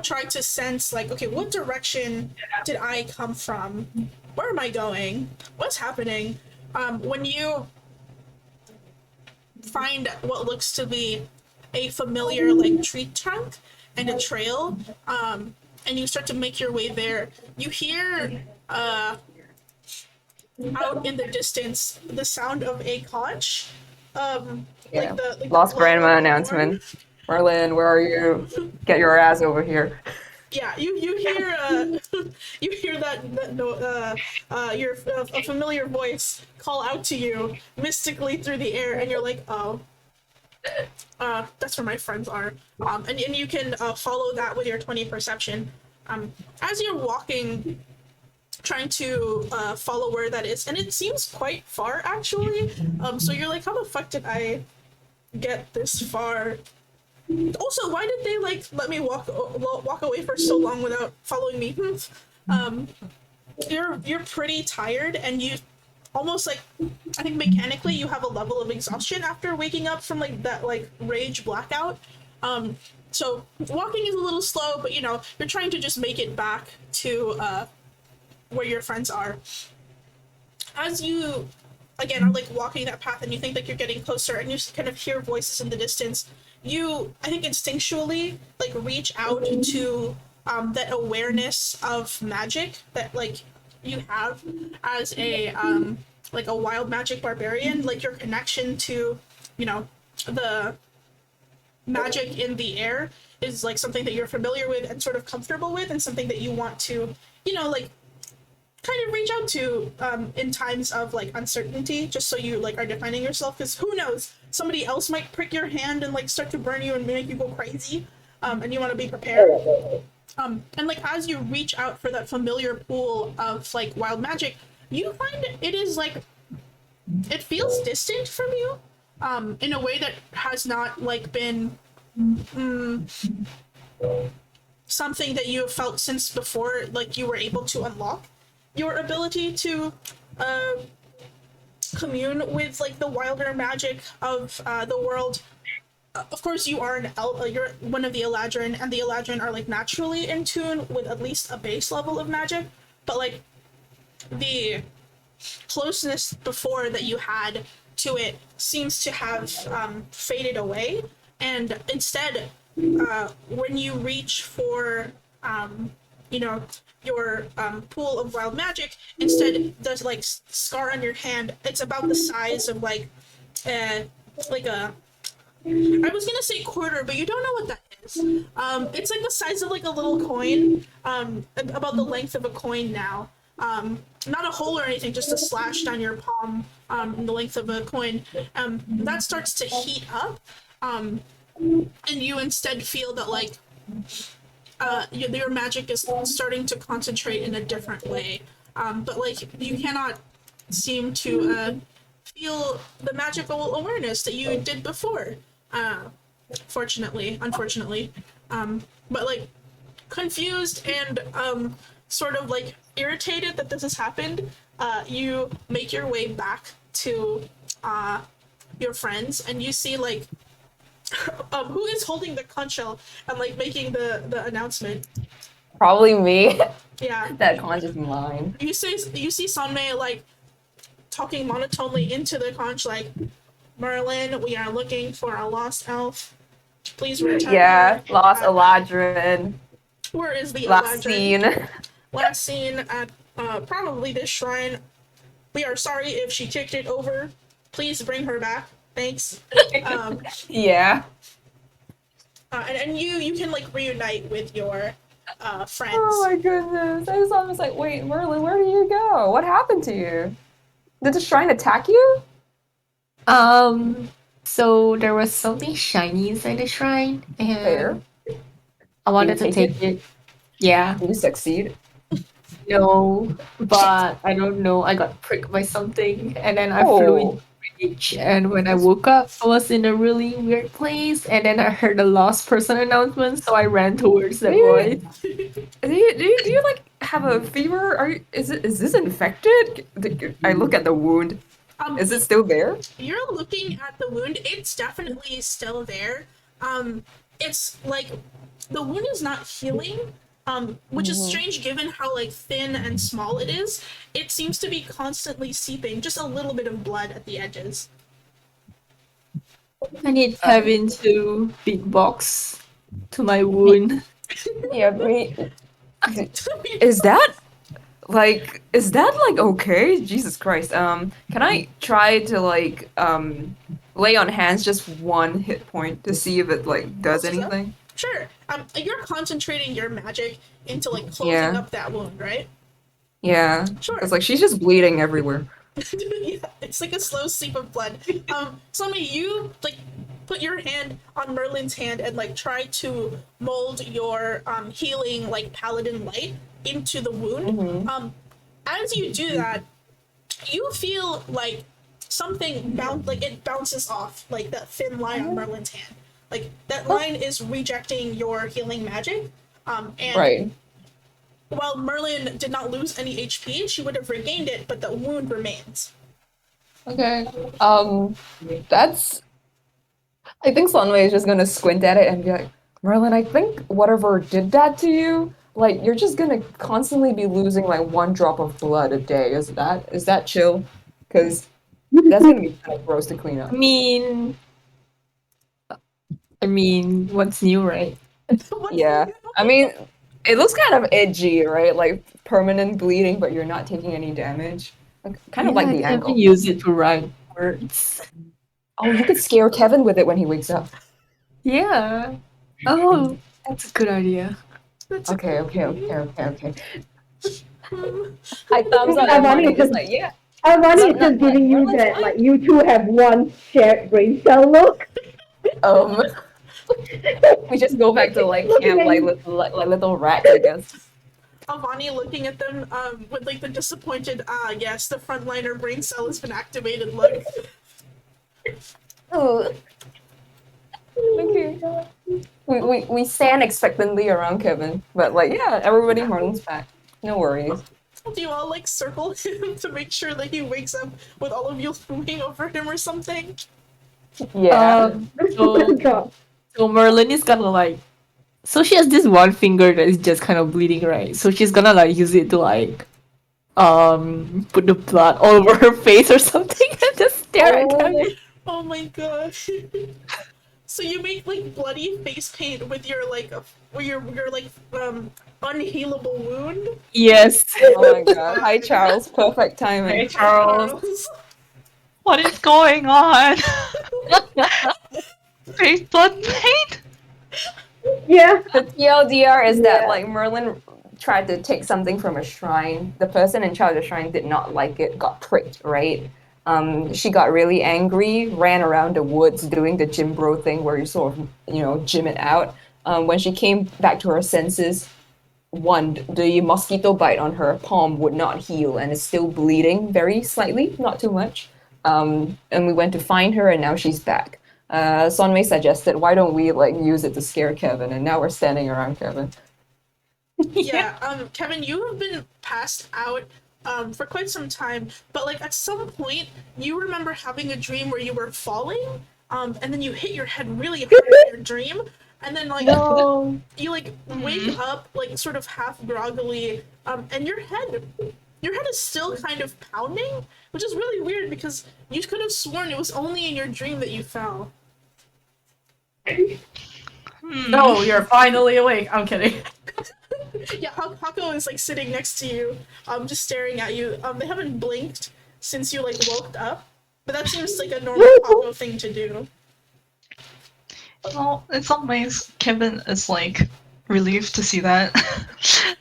try to sense like, okay, what direction did I come from? Where am I going? What's happening? When you find what looks to be a familiar like tree trunk and a trail, and you start to make your way there, you hear out in the distance the sound of a conch. Yeah. Like Lost the grandma horn. announcement. Merlin, where are you? Get your ass over here. Yeah, you hear you hear your a familiar voice call out to you mystically through the air, and you're like, oh, that's where my friends are. And you can follow that with your 20 perception. As you're walking, trying to follow where that is, and it seems quite far actually. So you're like, how the fuck did I get this far? Also, why did they like let me walk away for so long without following me? You're pretty tired, and you almost like, I think mechanically you have a level of exhaustion after waking up from like that like rage blackout. So walking is a little slow, but you know you're trying to just make it back to where your friends are. As you again are like walking that path, and you think like you're getting closer, and you kind of hear voices in the distance. You, I think instinctually, like reach out to that awareness of magic that like you have as a like a wild magic barbarian, like your connection to, you know, the magic in the air is like something that you're familiar with and sort of comfortable with, and something that you want to, you know, like kind of reach out to in times of like uncertainty, just so you like are defining yourself, because who knows, somebody else might prick your hand and like start to burn you and make you go crazy, and you want to be prepared. And like as you reach out for that familiar pool of like wild magic, you find it is like, it feels distant from you, in a way that has not like been something that you have felt since before like you were able to unlock your ability to commune with like the wilder magic of the world. Of course, you are you're one of the eladrin, and the eladrin are like naturally in tune with at least a base level of magic, but like the closeness before that you had to it seems to have faded away, and instead when you reach for you know, your pool of wild magic, instead the like scar on your hand, it's about the size of like a, I was gonna say quarter, but you don't know what that is. It's like the size of like a little coin, about the length of a coin now. Not a hole or anything, just a slash down your palm, the length of a coin. That starts to heat up, and you instead feel that like your magic is starting to concentrate in a different way. But like you cannot seem to feel the magical awareness that you did before. Unfortunately. But like confused and sort of like irritated that this has happened, you make your way back to your friends, and you see like who is holding the conch shell and like making the announcement. Probably me. Yeah. That conch is mine. You see Sonmei like talking monotonely into the conch like, Merlin, we are looking for a lost elf. Please return. Yeah, her. lost Eladrin. Where is the Last Eladrin? scene. Last seen at probably this shrine. We are sorry if she kicked it over. Please bring her back. Thanks. Yeah. And you can like reunite with your friends. Oh my goodness. I was almost like, wait, Merlin, where do you go? What happened to you? Did the shrine attack you? So there was something shiny inside the shrine, and Fair. I wanted to Did you take it. Yeah, Did you succeed? no, but I don't know. I got pricked by something, and then I flew Oh. into rage. And when I woke up, I was in a really weird place, and then I heard a lost person announcement, so I ran towards that Really? voice. Do you like have a fever? Is this infected? I look at the wound. Is it still there? You're looking at the wound. It's definitely still there. It's like the wound is not healing, which is strange given how like thin and small it is. It seems to be constantly seeping, just a little bit of blood at the edges. I need Kevin to beatbox to my wound. Yeah, is that like okay? Jesus Christ. Can I try to like lay on hands just one hit point to see if it like does anything? Sure. You're concentrating your magic into like closing Yeah. up that wound, right? Yeah. Sure. It's like she's just bleeding everywhere. Yeah, it's like a slow seep of blood. Somebody, you like put your hand on Merlin's hand and like try to mold your healing like paladin light into the wound. As you do that, you feel like something it bounces off like that thin line on Merlin's hand. Like that line is rejecting your healing magic. And Right. while Merlin did not lose any HP, she would have regained it, but the wound remains. Okay. That's. I think Sunway is just gonna squint at it and be like, Merlin, I think whatever did that to you, like you're just gonna constantly be losing like one drop of blood a day. Is that chill? Because that's gonna be kind of gross to clean up. I mean, what's new, right? Yeah. I mean, it looks kind of edgy, right? Like permanent bleeding, but you're not taking any damage. Kind of like the I angle. can use it to rhyme words. Oh, you could scare Kevin with it when he wakes up. Yeah. Oh, that's a good idea. Okay. I thumbs up. Money Just like, yeah. Our money is Not just giving you Merlin's that, fine. like, you two have one shared brain cell look. We just go back to like camp like little rats, I guess. Avani looking at them with like the disappointed, yes, the frontliner brain cell has been activated look. Oh. Okay. We stand expectantly around Kevin, but like yeah, everybody Marlon's back. No worries. Do you all like circle him to make sure that he wakes up with all of you looming over him or something? Yeah. So Merlin is gonna like. So she has this one finger that is just kind of bleeding, right? So she's gonna like use it to like, put the blood all over her face or something and just stare at Kevin. Oh my gosh. So you make like bloody face paint with your like your like unhealable wound? Yes. Oh my god. Hi Charles. Perfect timing. Hey Charles. What is going on? Face blood paint? Yeah. The TLDR is that Yeah. like Merlin tried to take something from a shrine. The person in charge of the shrine did not like it, got pricked, right? She got really angry, ran around the woods doing the gym bro thing where you sort of, gym it out. When she came back to her senses, the mosquito bite on her palm would not heal and is still bleeding very slightly, not too much. And we went to find her, and now she's back. Sonmei suggested, why don't we use it to scare Kevin? And now we're standing around Kevin. Yeah, Kevin, you have been passed out for quite some time, but at some point you remember having a dream where you were falling, and then you hit your head really hard in your dream, and then No. you wake up sort of half groggily, and your head is still kind of pounding, which is really weird because you could have sworn it was only in your dream that you fell. No, you're finally awake. I'm kidding. Yeah, Hako is sitting next to you, just staring at you. They haven't blinked since you woke up, but that seems like a normal Hako thing to do. Well, in some ways, Kevin is relieved to see that.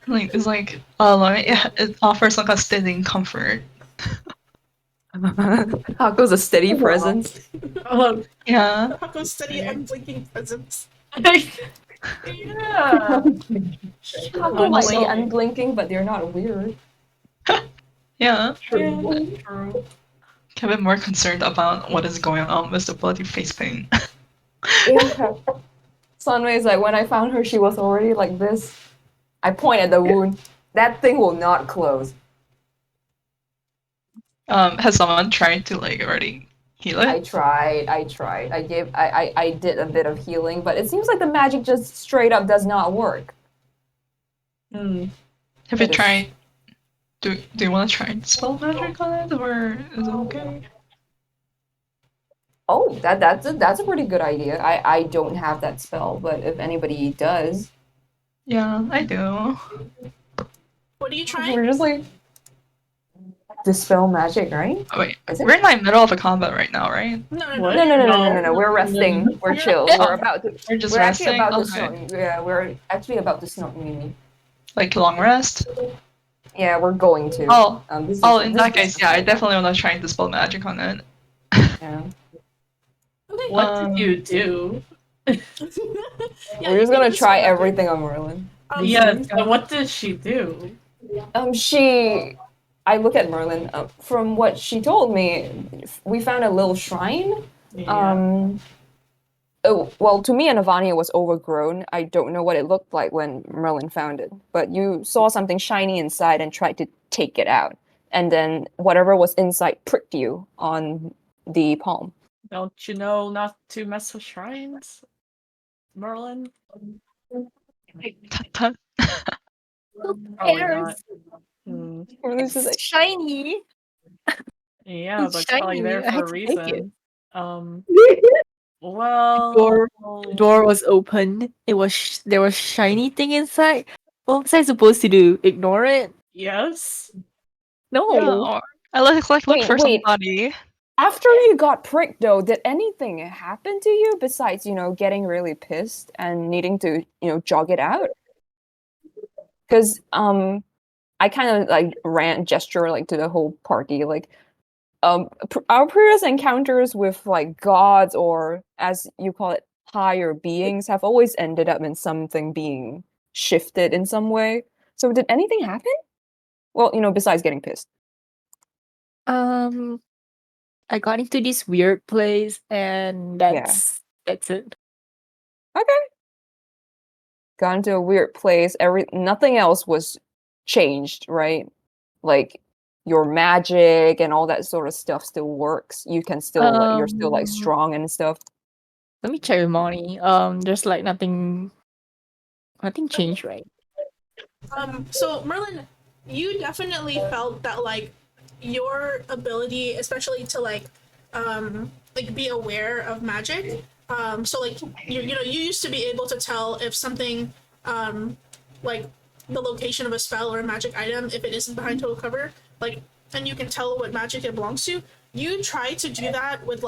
It's it offers a steadying comfort. Hako's a steady presence. Yeah. Hako's steady, unblinking presence. Yeah. Hako might be unblinking, but they're not weird. Yeah. True. Kevin more concerned about what is going on with the bloody face paint. Yeah. Sunway's when I found her, she was already like this. I point at the wound. That thing will not close. Has someone tried to already heal it? I tried. I did a bit of healing, but it seems like the magic just straight up does not work. Have you tried? Do you want to try spell magic on it, or is it okay? Oh, that's a pretty good idea. I don't have that spell, but if anybody does, Yeah, I do. What are you trying? we're just dispel magic, right? Oh, wait, Is it? we're in the middle of a combat right now, right? No. What? No. We're resting. We're chill. Yeah. We're about to. We're just We're actually resting. about to Okay. snort. Yeah, we're actually about to snort Mimi. Long rest. Yeah, we're going to. Oh, This is- in this that is- case, yeah, I definitely want to try and dispel magic on it. Yeah. Okay. What did you do? Yeah, We're just you gonna can try dispel everything on Merlin. magic. Yes, but what did she do? I look at Merlin. From what she told me, we found a little shrine. Well, to me, Anavania was overgrown. I don't know what it looked like when Merlin found it, but you saw something shiny inside and tried to take it out, and then whatever was inside pricked you on the palm. Don't you know not to mess with shrines, Merlin? Tut, tut. Probably not. Merlin's just Shiny. Yeah, It's but probably shiny. there I for a had to take reason. Well, Door was open. There was shiny thing inside. What was I supposed to do? Ignore it? yes. No. Yeah, or I look Wait, for wait. somebody. After you got pricked, though, did anything happen to you besides, getting really pissed and needing to, jog it out? Because I kind of gesture to the whole party, our previous encounters with gods or as you call it higher beings have always ended up in something being shifted in some way. So did anything happen? Well, besides getting pissed. I got into this weird place and that's it. Got into a weird place. Nothing else was changed, right? Your magic and all that sort of stuff still works. You can still you're still strong and stuff. Let me check with Monty. There's nothing changed, right? So Merlin, you definitely felt that your ability, especially to be aware of magic. So you used to be able to tell if something the location of a spell or a magic item if it isn't behind total cover, and you can tell what magic it belongs to. You try to do that with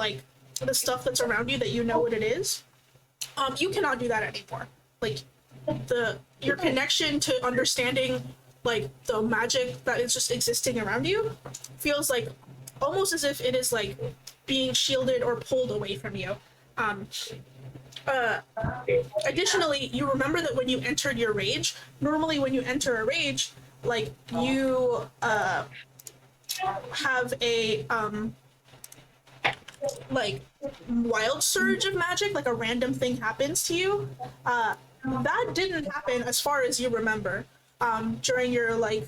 the stuff that's around you that you know what it is. You cannot do that anymore. Your connection to understanding the magic that is just existing around you feels almost as if it is like being shielded or pulled away from you. Um, uh, Additionally, you remember that when you entered your rage, normally when you enter a rage, like you have a like wild surge of magic, like a random thing happens to you. That didn't happen as far as you remember during your like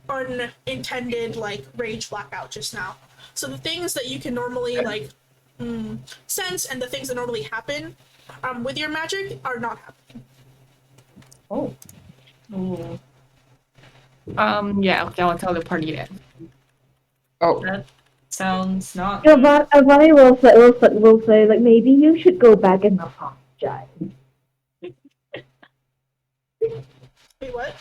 unintended like rage blackout just now. So the things that you can normally like sense and the things that normally happen with your magic are not happening. Oh. Ooh. Yeah, okay, I'll tell the party then. Oh. That sounds not. Avani will say, like, maybe you should go back and apologize. Wait, what?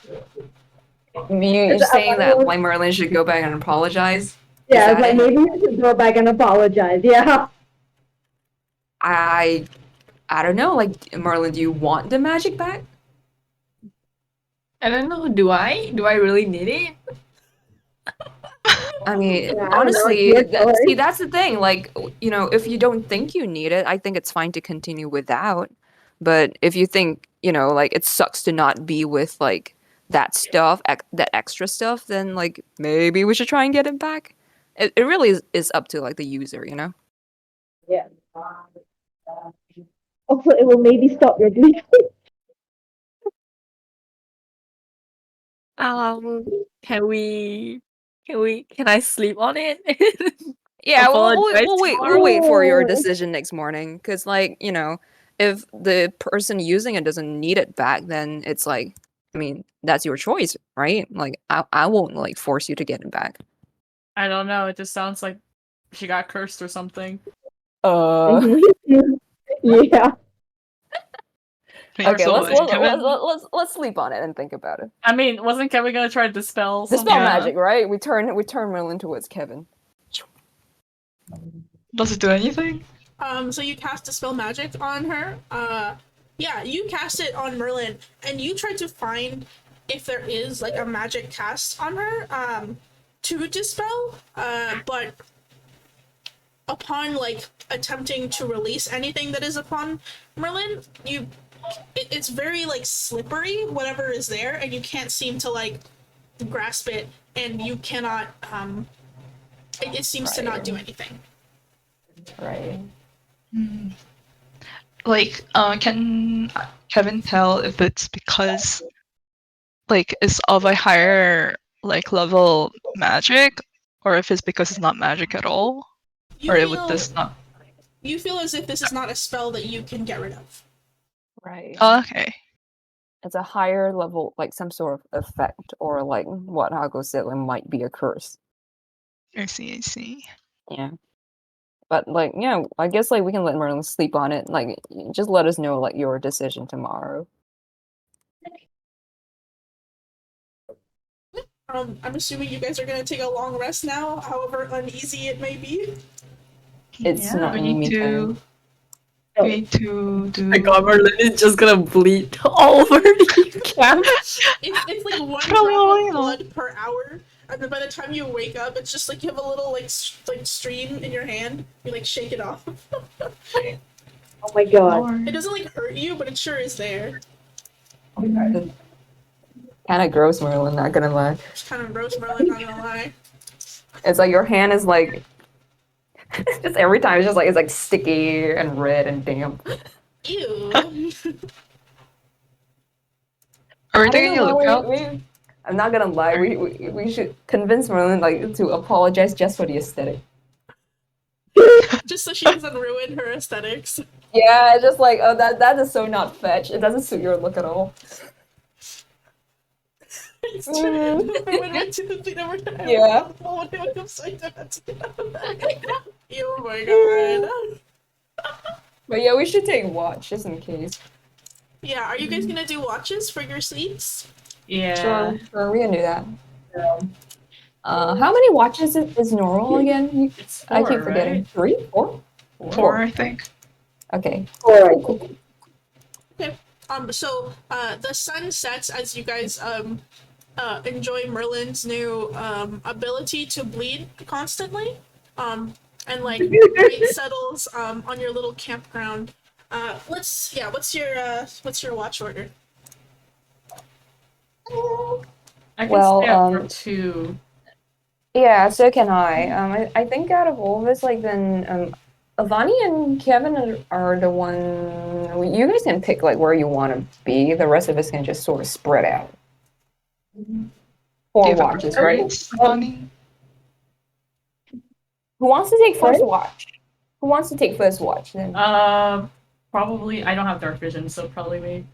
You're saying that like Merlin should go back and apologize? Yeah, Is that like, it? maybe you should go back and apologize. Yeah. I don't know. Like Merlin, do you want the magic back? I don't know, do I? Do I really need it? I mean, Yeah, I don't know, honestly, it's your choice. see, that's the thing. Like, you know, if you don't think you need it, I think it's fine to continue without. But if you think, you know, like it sucks to not be with like that stuff, that extra stuff, then like maybe we should try and get it back. It really is up to like the user, you know. Yeah. Also, it will maybe stop your bleeding. Can I sleep on it? Yeah, Apologize we'll wait for your Oh. decision next morning. Cause like, you know, if the person using it doesn't need it back, then it's like, I mean, that's your choice, right? Like, I won't like force you to get it back. I don't know. It just sounds like she got cursed or something. Yeah. Wait, Okay, so Kevin? let's sleep on it and think about it. I mean, wasn't Kevin gonna try to dispel something? Dispel Yeah. magic, right? We turn Merlin towards Kevin. Does it do anything? So you cast Dispel Magic on her. Yeah, you cast it on Merlin, and you try to find if there is like a magic cast on her to dispel. But upon like attempting to release anything that is upon Merlin, it's very like slippery, whatever is there, and you can't seem to like grasp it, and you cannot. It seems to not do anything. Right. Like, can Kevin tell if it's because, like, it's of a higher, like, level magic, or if it's because it's not magic at all? Or it would just not. You feel as if this is not a spell that you can get rid of. Right. Oh, okay. It's a higher level, like some sort of effect, or like what Hago said, it might be a curse. I see. Yeah. But like, yeah, I guess like we can let Merlin sleep on it. Like, just let us know like your decision tomorrow. I'm assuming you guys are gonna take a long rest now, however uneasy it may be. It's Yeah, not we me need to. We need to do. My god, Merlin is just gonna bleed all over the camp. It's like one Probably drop all, of you know. blood per hour, and then by the time you wake up, it's just like you have a little like like stream in your hand. You like shake it off. Oh my god. It doesn't like hurt you, but it sure is there. Kind of gross, Merlin. Not gonna lie. It's kind of gross, Merlin. Not gonna lie. It's like your hand is like, just every time it's just like it's like sticky and red and damp. Ew. Are we I taking a don't know, lookout? I'm not gonna lie. We should convince Merlin like to apologize just for the aesthetic. Just so she doesn't ruin her aesthetics. Yeah, just like oh that is so not fetch. It doesn't suit your look at all. It's true. I went right to the thing over there. Yeah. Oh, no, I'm so dead. Oh my god. But yeah, we should take watch just in case. Yeah, are you guys gonna do watches for your sleeps? Yeah. Sure, we can do that. How many watches is normal again? I keep four, forgetting. right? 3? 4? 4, I think. Okay. Alright. So the sun sets as you guys enjoy Merlin's new ability to bleed constantly. and like night settles on your little campground. What's your watch order? I can Well, stay up for 2. Yeah, so can I. I think out of all of us, like then Avani and Kevin are the one. You guys can pick like where you want to be. The rest of us can just sort of spread out. Do 4 you have a watches, right? preference, Bonnie? Who wants to take first Sorry? watch? Who wants to take first watch then? Probably I don't have dark vision, so probably me.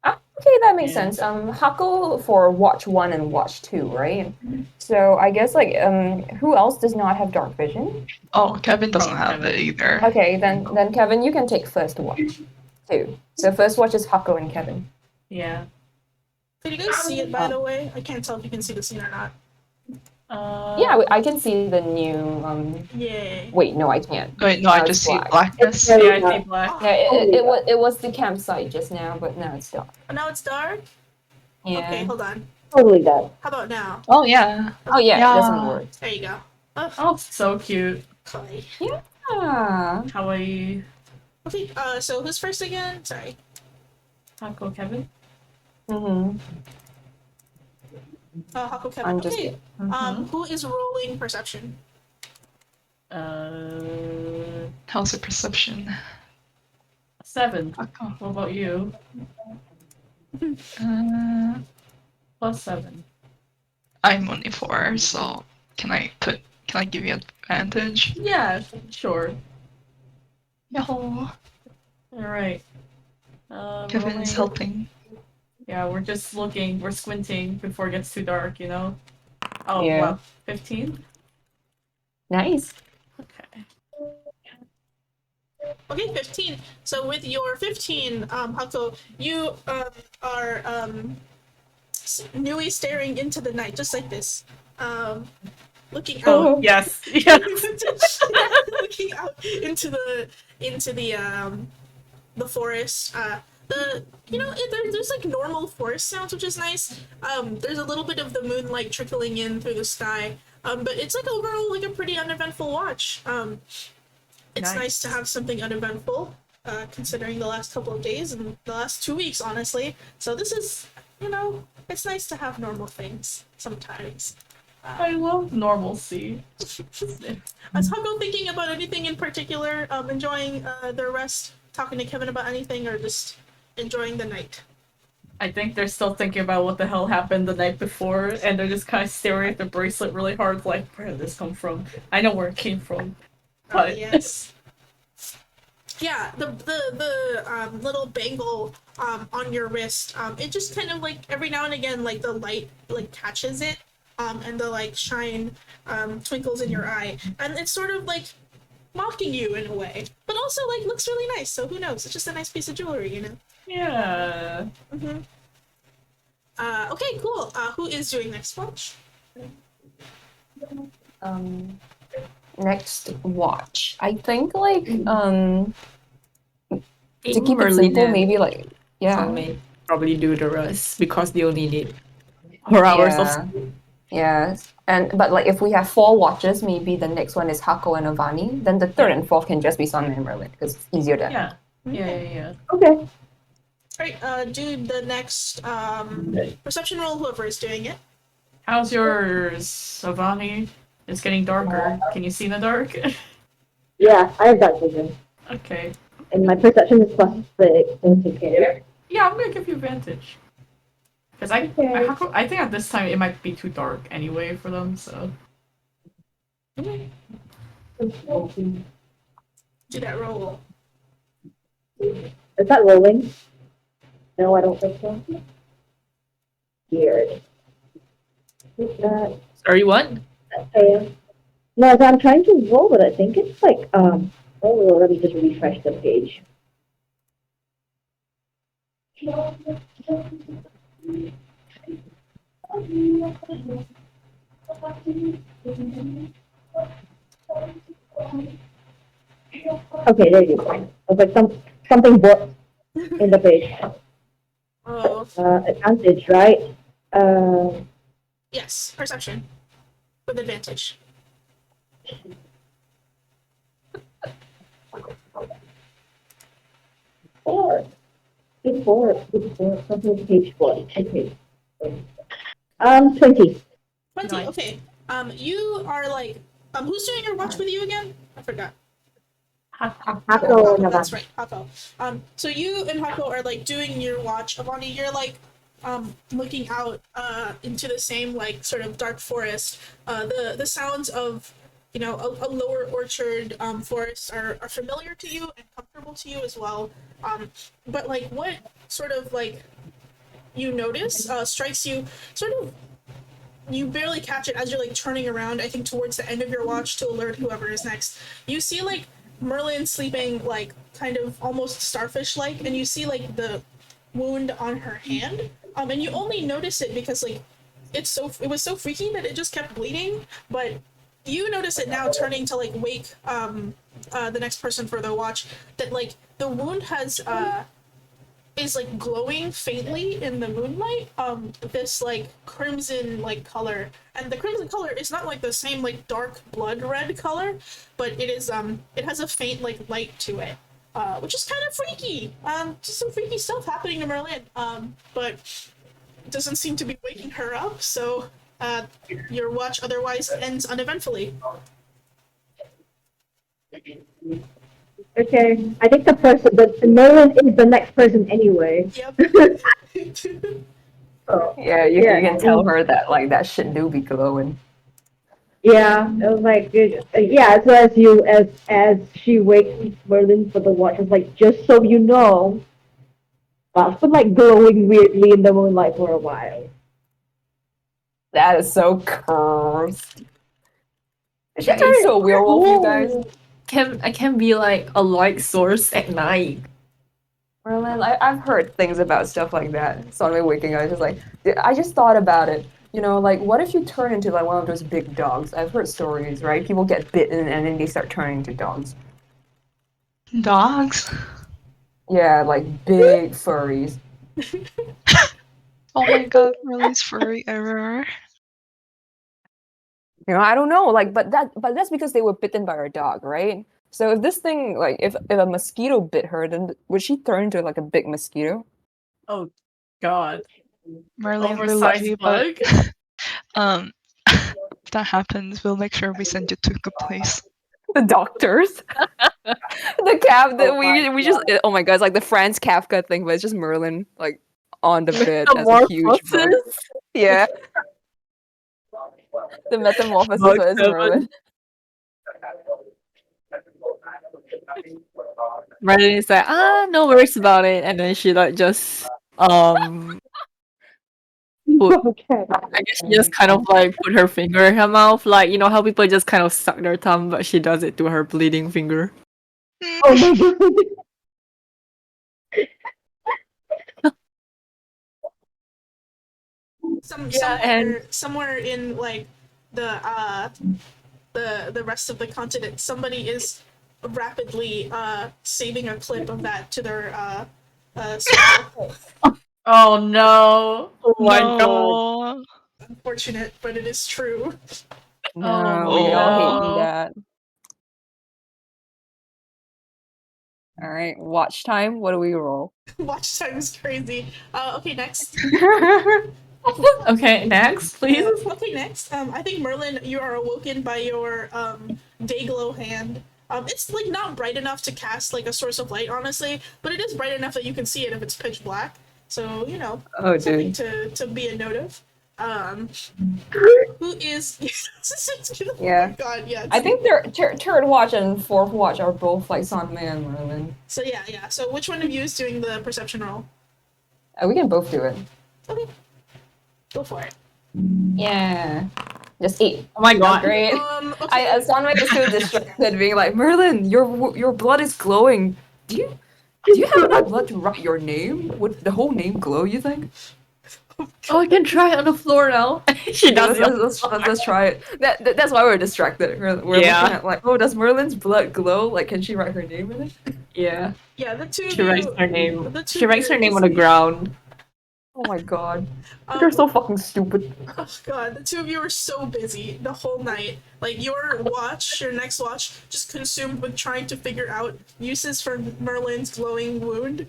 Okay, that makes Yeah. sense. Hako for watch 1 and watch 2, right? So I guess like who else does not have dark vision? Oh, Kevin doesn't Oh, have Kevin. it either. Okay, then Kevin, you can take first watch too. So first watch is Hako and Kevin. Yeah. Can you guys see it, by the way? I can't tell if you can see the scene or not. Yeah, I can see the new. Yay. Wait, no, I can't. Wait, no, I Now just it's see black. blackness. It's Yeah, I see black. Yeah, it was the campsite just now, but now it's dark. Oh, now it's dark? Yeah. Okay, hold on. totally that. How about now? Oh yeah. Oh yeah, it doesn't Yeah. work. There you go. Oh, Oh, so cute. kawaii. Ah. Kawaii. Okay, so who's first again? Sorry. Hako Kevin. Mm-hmm. Hako Kevin. I'm just. Okay. Who is rolling perception? How's your perception? 7. Hako. What about you? +7. I'm only 4, so can I give you advantage? Yeah, sure. Yahoo! Alright. Kevin's helping. Yeah, we're just looking, we're squinting before it gets too dark, you know? Oh, Yeah. wow. 15? Nice. Okay. Okay, 15. So with your 15, Hako, you are newly staring into the night, just like this. Looking out. Oh, yes. Yes. Looking out into the forest. There's like normal forest sounds, which is nice. There's a little bit of the moonlight trickling in through the sky. But it's like overall like a pretty uneventful watch. It's nice to have something uneventful, considering the last couple of days and the last 2 weeks, honestly. So this is, it's nice to have normal things sometimes. I love normalcy. Is Hako thinking about anything in particular? Enjoying their rest, talking to Kevin about anything, or just enjoying the night? I think they're still thinking about what the hell happened the night before, and they're just kind of staring at the bracelet really hard, like, where did this come from? I know where it came from, but Yes. Yeah, the little bangle on your wrist, it just kind of like every now and again, like the light like catches it, and the like shine twinkles in your eye, and it's sort of like mocking you in a way, but also like looks really nice. So who knows? It's just a nice piece of jewelry, you know. yeah. Okay, cool. Who is doing next watch? Next watch. I think like to keep it Merlin simple, and maybe like May probably do the rest because they only need 4 hours of sleep. Yes. But like if we have 4 watches, maybe the next one is Hako and Avani. Then the third and fourth can just be Sun and Merlin because it's easier to. Yeah. Okay. Alright, do the next perception roll, whoever is doing it. How's yours, Savani? It's getting darker. Can you see in the dark? Yeah, I have that vision. Okay. And my perception is +6, okay. Yeah, I'm gonna give you advantage. Because I think at this time it might be too dark anyway for them, so. Do that roll. Is that rolling? No, I don't think so. Weird. Is that Sorry, what? okay? No, so I'm trying to roll, but I think it's like, oh, let me just refresh the page. Okay, there you go. I was like, something broke in the page. Oh, Advantage, right? yes, perception with advantage. Before, something page 1. Okay. 20. 20. Nice. Okay. You are like, who's doing your watch with you again? I forgot. Hako Hako, naman. that's right, Hako. So you and Hako are like doing your watch. Avani, you're like, looking out, into the same like sort of dark forest. The sounds of, a lower orchard, forest are familiar to you and comfortable to you as well. But like, what sort of like you notice strikes you sort of. You barely catch it as you're like turning around, I think towards the end of your watch to alert whoever is next. You see like Merlin sleeping like kind of almost starfish like, and you see like the wound on her hand. And you only notice it because like it was so freaky that it just kept bleeding, but you notice it now turning to like wake the next person for the watch, that like the wound has is like glowing faintly in the moonlight, this like crimson like color, and the crimson color is not like the same like dark blood red color, but it is it has a faint like light to it, which is kind of freaky. Just some freaky stuff happening to Merlin, but it doesn't seem to be waking her up, so your watch otherwise ends uneventfully. Okay, I think the Merlin is the next person anyway. Yep. Oh, Yeah, you Yeah. can tell her that like that shit do be glowing. yeah, it was like, yeah. So as she wakes Merlin for the watch, it's like, just so you know, Bob's been like glowing weirdly in the moonlight for a while. That is so cursed. Is she turning into a werewolf, you guys? I can be like a light source at night. Merlin, I've heard things about stuff like that. So I'm waking up, just like, I just thought about it. You know, like, what if you turn into like one of those big dogs? I've heard stories, right? People get bitten and then they start turning into dogs. Dogs? Yeah, like big furries. Oh my god, release furry error. You know, I don't know, like, but that's because they were bitten by a dog, right? So if this thing, like, if a mosquito bit her, then would she turn into like a big mosquito? Oh god. Merlin, we love Oversized you, but bug? if that happens, we'll make sure we send you to a good place. The doctors, the cab that we just, oh my god, it's like the Franz Kafka thing, but it's just Merlin like on the bed as a huge bug. Metamorphosis? Yeah, the metamorphosis Bug is Merlin. Merlin is like, no worries about it, and then she like just Okay. I guess she just kind of like put her finger in her mouth, like you know how people just kind of suck their thumb, but she does it to her bleeding finger. Oh my god. Somewhere in like the rest of the continent, somebody is rapidly saving a clip of that to their server. Oh no. Oh my god. No. Unfortunate, but it is true. No, Oh, we all hating no. that. All right, watch time. What do we roll? Watch time is crazy. Okay, next. Okay, next, please. Okay, next. I think Merlin, you are awoken by your day glow hand. It's like not bright enough to cast like a source of light, honestly, but it is bright enough that you can see it if it's pitch black. So you know, Oh, something dude. to be a note of. Who is? Yeah. Oh my god, yeah. I think third watch and fourth watch are both like Sanmei and Merlin. So yeah. So which one of you is doing the perception roll? We can both do it. Okay, go for it. Yeah. Just 8. Oh my god. Great. Okay. Sanmei is too distracted, being like, Merlin, your blood is glowing. Do you have enough blood to write your name? Would the whole name glow, you think? Oh, I can try it on the floor now. She does it. Let's try it. That's why we're distracted. We're Yeah. looking at like, oh, does Merlin's blood glow? Like, can she write her name in it? Yeah. Yeah, the two. She writes her name. The two She writes her name on the is- ground. Oh my god. Um, They're so fucking stupid. Oh god, the two of you were so busy the whole night. Like your next watch, just consumed with trying to figure out uses for Merlin's glowing wound.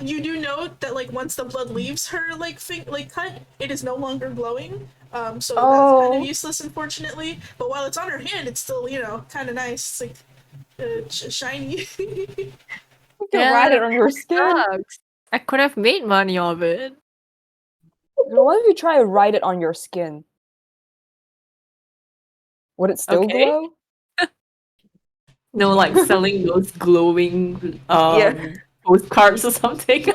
You do note that like once the blood leaves her cut, it is no longer glowing. So that's kind of useless, unfortunately. But while it's on her hand, it's still kind of nice. It's like shiny. You can ride it on your skin. Sucks. I could have made money of it. Why don't you try to write it on your skin? Would it still Okay. glow? No, like selling those glowing Yeah. postcards or something.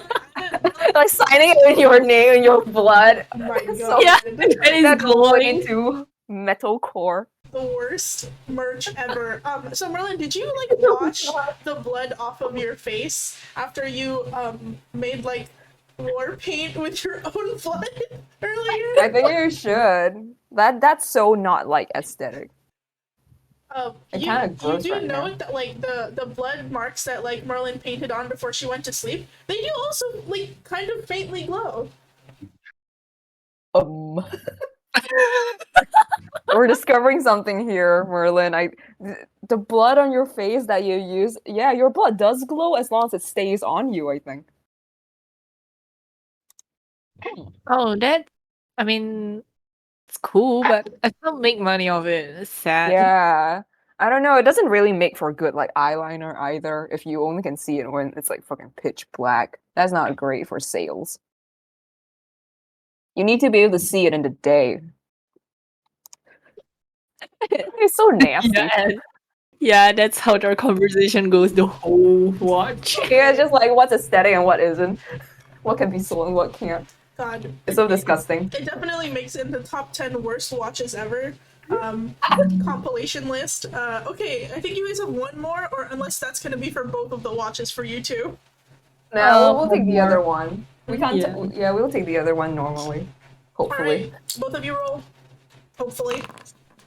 Like signing it with your name and your blood. Oh my god. So Yeah, and it's that's going glowing. into metal core. The worst merch ever. So Merlin, did you like wash the blood off of your face after you made like war paint with your own blood earlier? I think you should. That's so not like aesthetic. It kinda You gross do right now. note that like the blood marks that like Merlin painted on before she went to sleep, they do also like kind of faintly glow. We're discovering something here, Merlin. The blood on your face that you use, yeah, your blood does glow as long as it stays on you, I think. Oh, I mean, it's cool, but I can't make money of it. It's sad. Yeah. I don't know, it doesn't really make for good like eyeliner either if you only can see it when it's like fucking pitch black. That's not great for sales. You need to be able to see it in the day. It's so nasty. Yeah, that's how our conversation goes the whole watch. Yeah, it's just like what's aesthetic and what isn't. What can be sold and what can't. God, It's so disgusting. it definitely makes it in the top 10 worst watches ever. Compilation list. Okay, I think you guys have one more, or unless that's gonna be for both of the watches for you two. No, we'll take one the more. other one. We can't. Yeah. Yeah, we'll take the other one normally. Hopefully. Alright, both of you roll. Hopefully.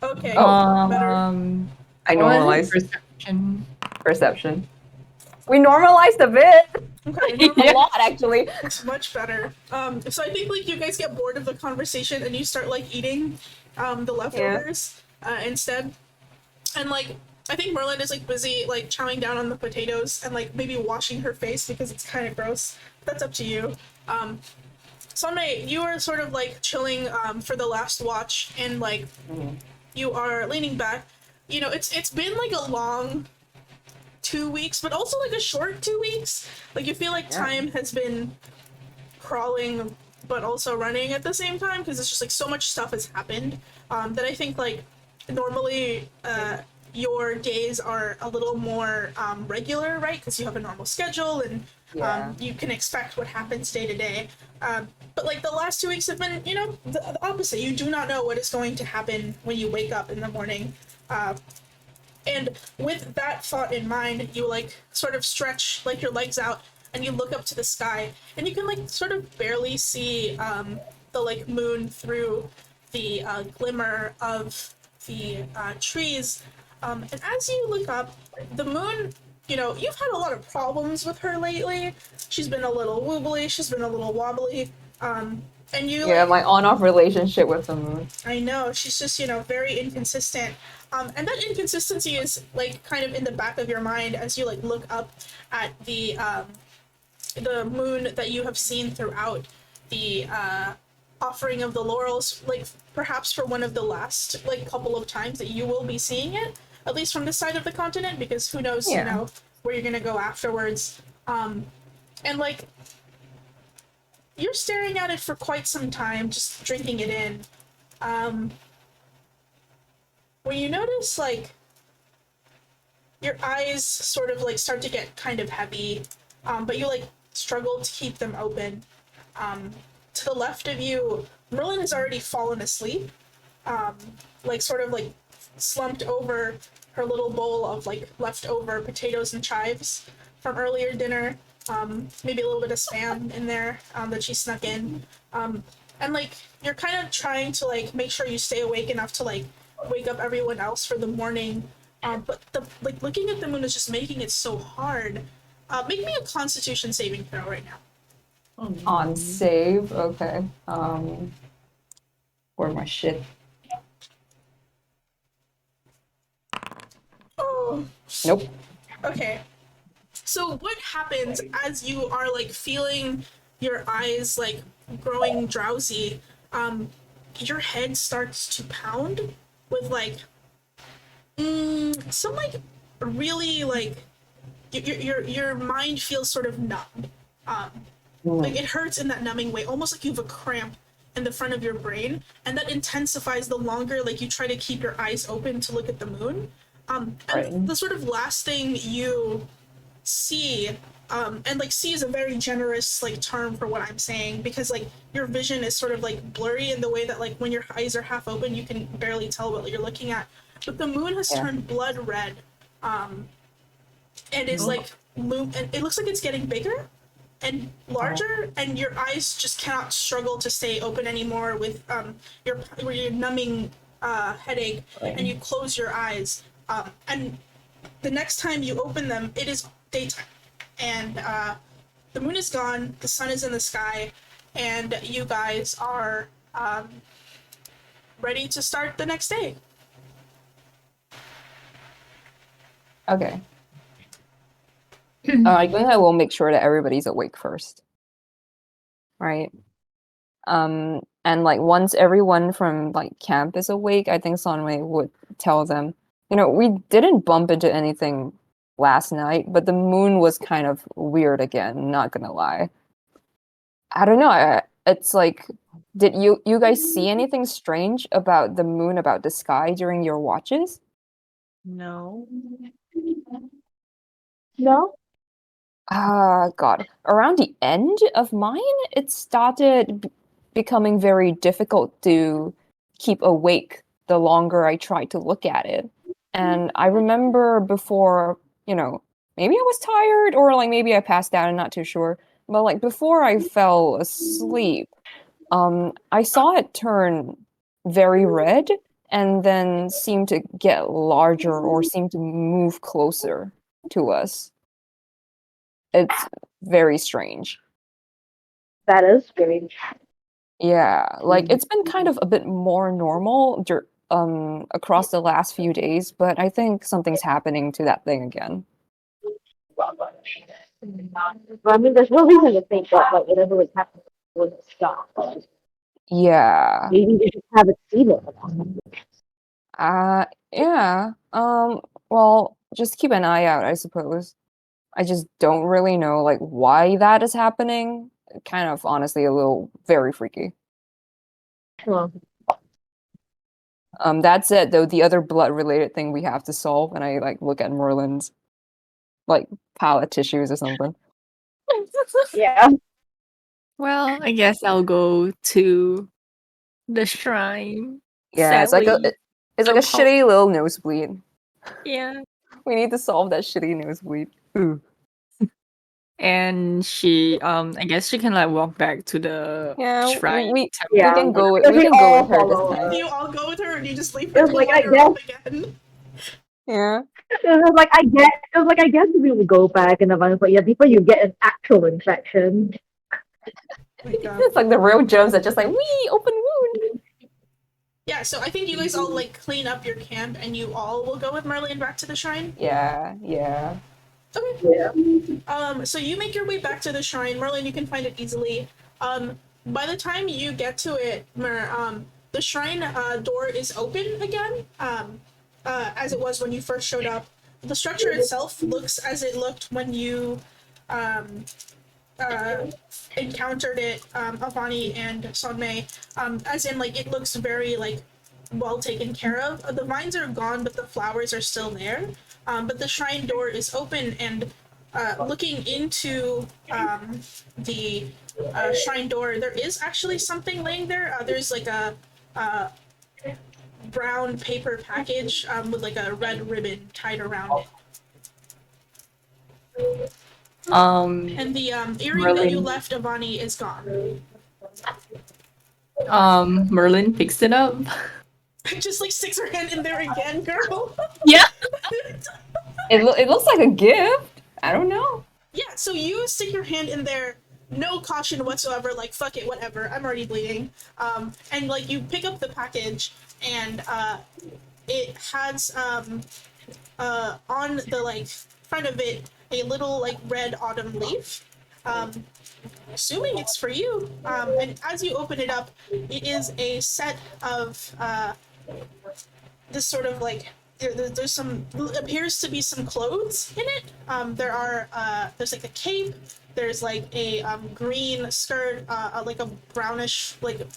Okay, Oh. better. I What was it? normalized Perception. perception. We normalized a bit. Okay, A lot actually. it's much better. So I think like you guys get bored of the conversation and you start like eating the leftovers instead. And like I think Merlin is like busy like chowing down on the potatoes and like maybe washing her face because it's kind of gross. That's up to you. Sunmei, you are sort of like chilling for the last watch and like you are leaning back. You know, it's been like a long 2 weeks, but also like a short 2 weeks. Like you feel like time has been crawling but also running at the same time because it's just like so much stuff has happened that I think like normally your days are a little more regular, right? Because you have a normal schedule and you can expect what happens day to day. But like the last 2 weeks have been, you know, the opposite. You do not know what is going to happen when you wake up in the morning. And with that thought in mind, you like sort of stretch like your legs out and you look up to the sky and you can like sort of barely see the like moon through the glimmer of the trees. And as you look up, the moon, you know, you've had a lot of problems with her lately. She's been a little wobbly, she's been a little wobbly. And you my on-off relationship with the moon. I know, she's just, you know, very inconsistent. And that inconsistency is like kind of in the back of your mind as you like look up at the moon that you have seen throughout the offering of the laurels, like perhaps for one of the last like couple of times that you will be seeing it, at least from this side of the continent, because who knows, you know, where you're gonna go afterwards. And like you're staring at it for quite some time, just drinking it in. When you notice, like, your eyes sort of, like, start to get kind of heavy, but you, like, struggle to keep them open. To the left of you, Merlin has already fallen asleep, like, sort of, like, slumped over her little bowl of, like, leftover potatoes and chives from earlier dinner. Maybe a little bit of spam in there that she snuck in. And, like, you're kind of trying to, like, make sure you stay awake enough to, like, wake up everyone else for the morning, but looking at the moon is just making it so hard. Make me a Constitution saving throw right now. Oh, On save, okay. Where my shit? Oh. Nope. Okay. So what happens as you are like feeling your eyes like growing drowsy? Your head starts to pound with like some like really like your mind feels sort of numb. Like it hurts in that numbing way, almost like you have a cramp in the front of your brain, and that intensifies the longer like you try to keep your eyes open to look at the moon. And Right. the sort of last thing you see, and like see is a very generous like term for what I'm saying, because like your vision is sort of like blurry in the way that like when your eyes are half open you can barely tell what you're looking at, but the moon has turned blood red, and is like and it looks like it's getting bigger and larger, and your eyes just cannot struggle to stay open anymore with your numbing headache, and you close your eyes, and the next time you open them it is daytime, and the moon is gone, the sun is in the sky, and you guys are ready to start the next day. Okay. I think I will make sure that everybody's awake first. Right. And like once everyone from like camp is awake, I think Sonway would tell them, you know, we didn't bump into anything last night, but the moon was kind of weird again, not gonna lie. I don't know, it's like, did you guys see anything strange about the moon, about the sky during your watches? No. No? God. Around the end of mine, it started becoming very difficult to keep awake the longer I tried to look at it. And I remember before, you know, maybe I was tired or like maybe I passed out, I'm not too sure. But like before I fell asleep, I saw it turn very red and then seem to get larger or seem to move closer to us. It's very strange. That is strange. Yeah, like it's been kind of a bit more normal across the last few days, but I think something's happening to that thing again. But I mean, there's no reason to think that like whatever was happening was stop. Yeah. Maybe they just haven't seen it. Yeah. Well, just keep an eye out, I suppose. I just don't really know like why that is happening. Kind of honestly a little very freaky. Well, That's it though, the other blood related thing we have to solve, and I like look at Merlin's like palate tissues or something. yeah. Well, I guess I'll go to the shrine. Yeah, it's like Sadly, it's like no a shitty little nosebleed. Yeah. We need to solve that shitty nosebleed. Ooh. And she I guess she can like walk back to the Yeah, shrine we Yeah. can go Because we we can go all with her this follow time. Do her. you all go with her, or do you just leave It her was to like, I wander guess- off again? Yeah. It was like I guess we will go back and then but yeah, before you get an actual infection. It's like the real germs are just like, wee, open wound. Yeah, so I think you guys all like clean up your camp, and you all will go with Merlin back to the shrine. Yeah, yeah. Okay. Yeah. So you make your way back to the shrine, Merlin. You can find it easily. By the time you get to it, the shrine door is open again. As it was when you first showed up. The structure itself looks as it looked when you encountered it, Avani and Sonmei, as in like it looks very like well taken care of. The vines are gone, but the flowers are still there. But the shrine door is open, and looking into the shrine door, there is actually something laying there. There's like a brown paper package with like a red ribbon tied around it. And the earring that you Merlin. left Avani is gone. Merlin picks it up. Just like sticks her hand in there again, girl. Yeah. It looks like a gift. I don't know. Yeah, so you stick your hand in there, no caution whatsoever, like fuck it, whatever, I'm already bleeding. And like you pick up the package, and it has on the like front of it a little like red autumn leaf. Assuming it's for you. And as you open it up, it is a set of this sort of like there's some appears to be some clothes in it. There's like a cape. There's like a green skirt, like a brownish like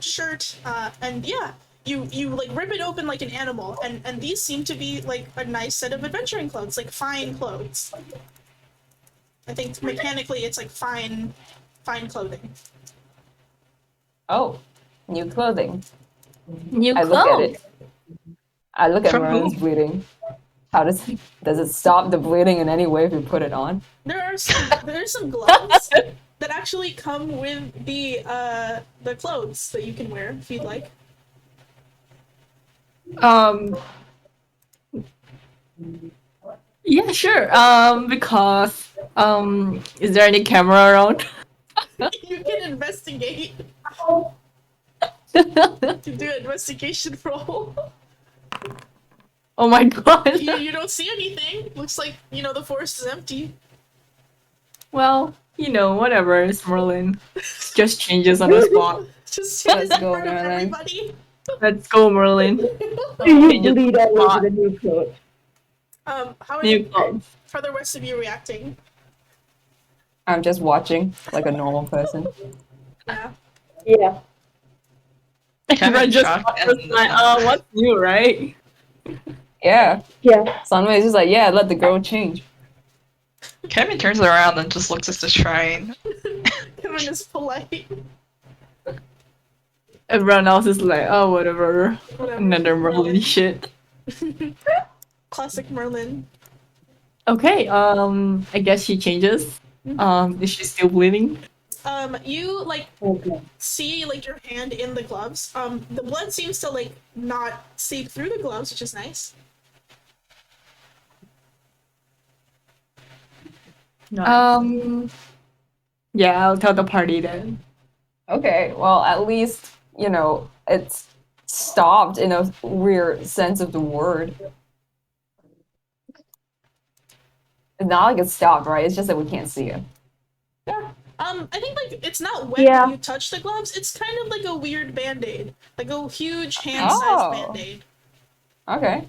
shirt, and yeah, you like rip it open like an animal, and these seem to be like a nice set of adventuring clothes, like fine clothes. I think mechanically it's like fine clothing. Oh, new clothing. New I look at clothes. it. I look at From Merlin's whom? bleeding. How does it stop the bleeding in any way if you put it on? There's some gloves that actually come with the clothes that you can wear if you'd like. Um. Yeah, sure. Because is there any camera around? You can investigate. To do an investigation roll. Oh my god. You don't see anything. Looks like, the forest is empty. Well, whatever. It's Merlin. Just changes on the spot. Just Let's in go, front of Merlin. everybody. Let's go, Merlin. You Changes bleed on all the over spot. the new clothes. How are New clothes. how are the rest of you reacting? I'm just watching like a normal person. Yeah. Yeah. Kevin Everyone just shocked was and like, what's new, right? Yeah. Yeah. Sunway's just like, yeah, let the girl change. Kevin turns around and just looks at the shrine. Kevin is polite. Everyone else is like, oh, whatever. Whatever. Another Merlin shit. Classic Merlin. Okay, I guess she changes. Is she still bleeding? You like Okay. see like your hand in the gloves. The blood seems to like not seep through the gloves, which is nice. Yeah, I'll tell the party then. Okay, well, at least, it's stopped in a weird sense of the word. It's not like it's stopped, right? It's just that we can't see it. Yeah. I think like it's not wet Yeah. when you touch the gloves. It's kind of like a weird band-aid. Like a huge hand-sized Oh. band-aid. Okay.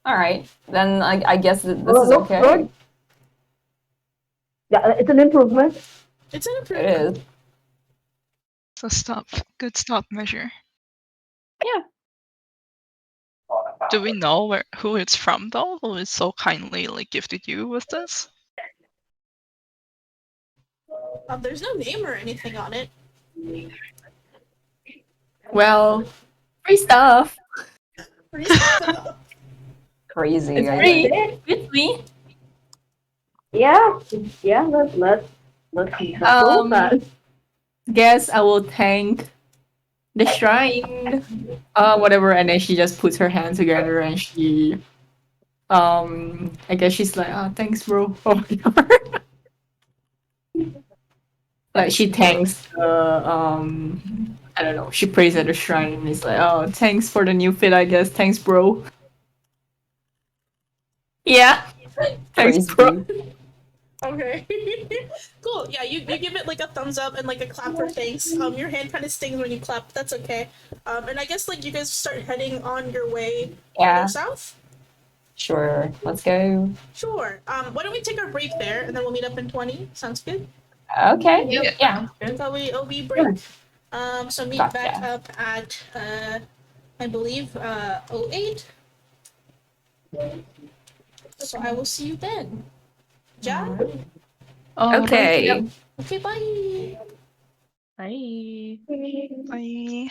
All right, then I guess this Well, is looks okay. good. Yeah, it's an improvement. It's an It improvement. is. It's a good stop measure. Yeah. Do we know who it's from though? Who is so kindly like gifted you with this? There's no name or anything on it. Well, free stuff. Free stuff. Crazy. It's I free. think. It's me. Yeah. Yeah. Let's go that. Guess I will thank the shrine. Whatever, and then she just puts her hands together and she I guess she's like, thanks bro, or whatever. Like she thanks I don't know, she prays at the shrine and is like, oh, thanks for the new fit, I guess. Thanks bro. Yeah. Thanks Crazy. bro. Okay. Cool. Yeah, you give it like a thumbs up and like a clap for thanks. Your hand kind of stings when you clap. That's okay. And I guess like you guys start heading on your way Yeah. further south. Sure. Let's go. Sure. Why don't we take our break there and then we'll meet up in 20? Sounds good. Okay. Yep. Yeah. So we'll be break. So meet back Gotcha. up at I believe 08. So I will see you then. Ja? Okay. Okay, bye. Bye. Bye.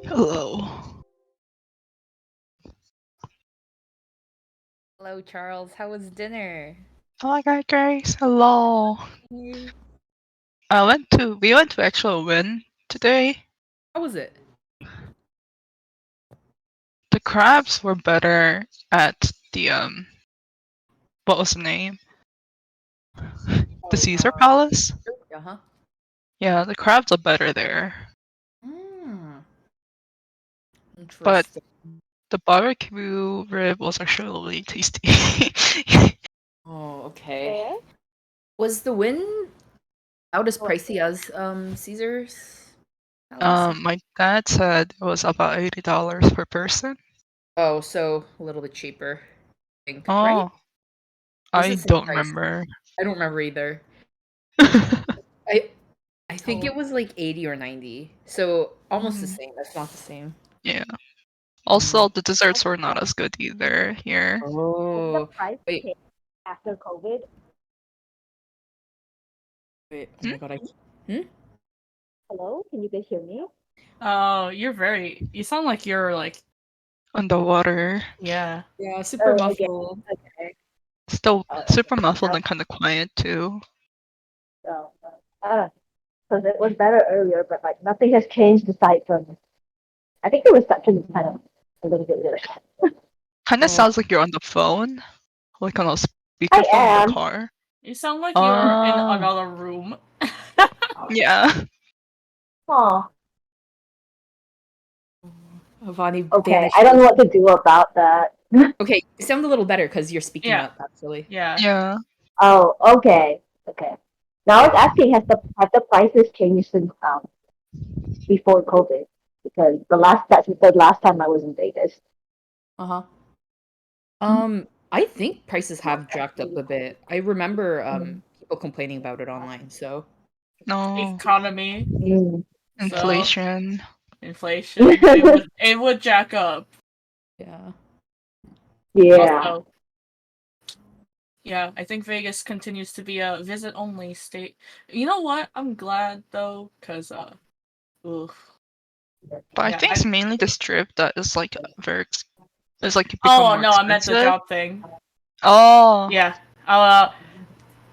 Hello. Hello, Charles. How was dinner? Oh my god, Grace. Hello. Hey. We went to actual win today. How was it? The crabs were better at the what was the name? The Caesar Palace? Uh-huh. Yeah, the crabs are better there. Hmm. But Interesting. the barbecue rib was actually really tasty. Oh, okay. Was the win about as pricey as Caesar's Palace? My dad said it was about $80 per person. Oh, so a little bit cheaper, I think, right? Oh, Or was I it same don't price? remember. I don't remember either. I I think it was like 80 or 90. So almost the Mm, same. That's not the same. yeah. Mm. Also, the desserts were not as good either here. Has the Oh, price wait, changed after COVID? wait. Oh Hmm? my god, Hmm? Hello, can you guys hear me? Oh, you sound like you're like, Underwater. yeah. Yeah, super Oh, again. muffled. Okay. Still super muffled Now, and kind of quiet too. so, because it was better earlier, but like nothing has changed aside from. I think the reception is kind of a little bit weird. Kind of Oh, sounds like you're on the phone, like on a I speakerphone in the am. car. You sound like you're in Oh, another room. yeah. Oh, Vani okay. vanished. I don't know what to do about that. Okay, you sound a little better because you're speaking Yeah. up, actually. Yeah. Yeah. Oh, okay. Okay. Now I was asking, have the prices changed since before COVID? Because the last that you said last time I was in Vegas. Uh-huh. I think prices have jacked up a bit. I remember people complaining about it online, so No. Economy. Mm. So Inflation. inflation. It would jack up. yeah. Yeah. Also, yeah, I think Vegas continues to be a visit only state. You know what? I'm glad though, cause oof. But I Yeah. think it's mainly the strip that is like is like become Oh more no, I meant the expensive. job thing. Oh. Yeah.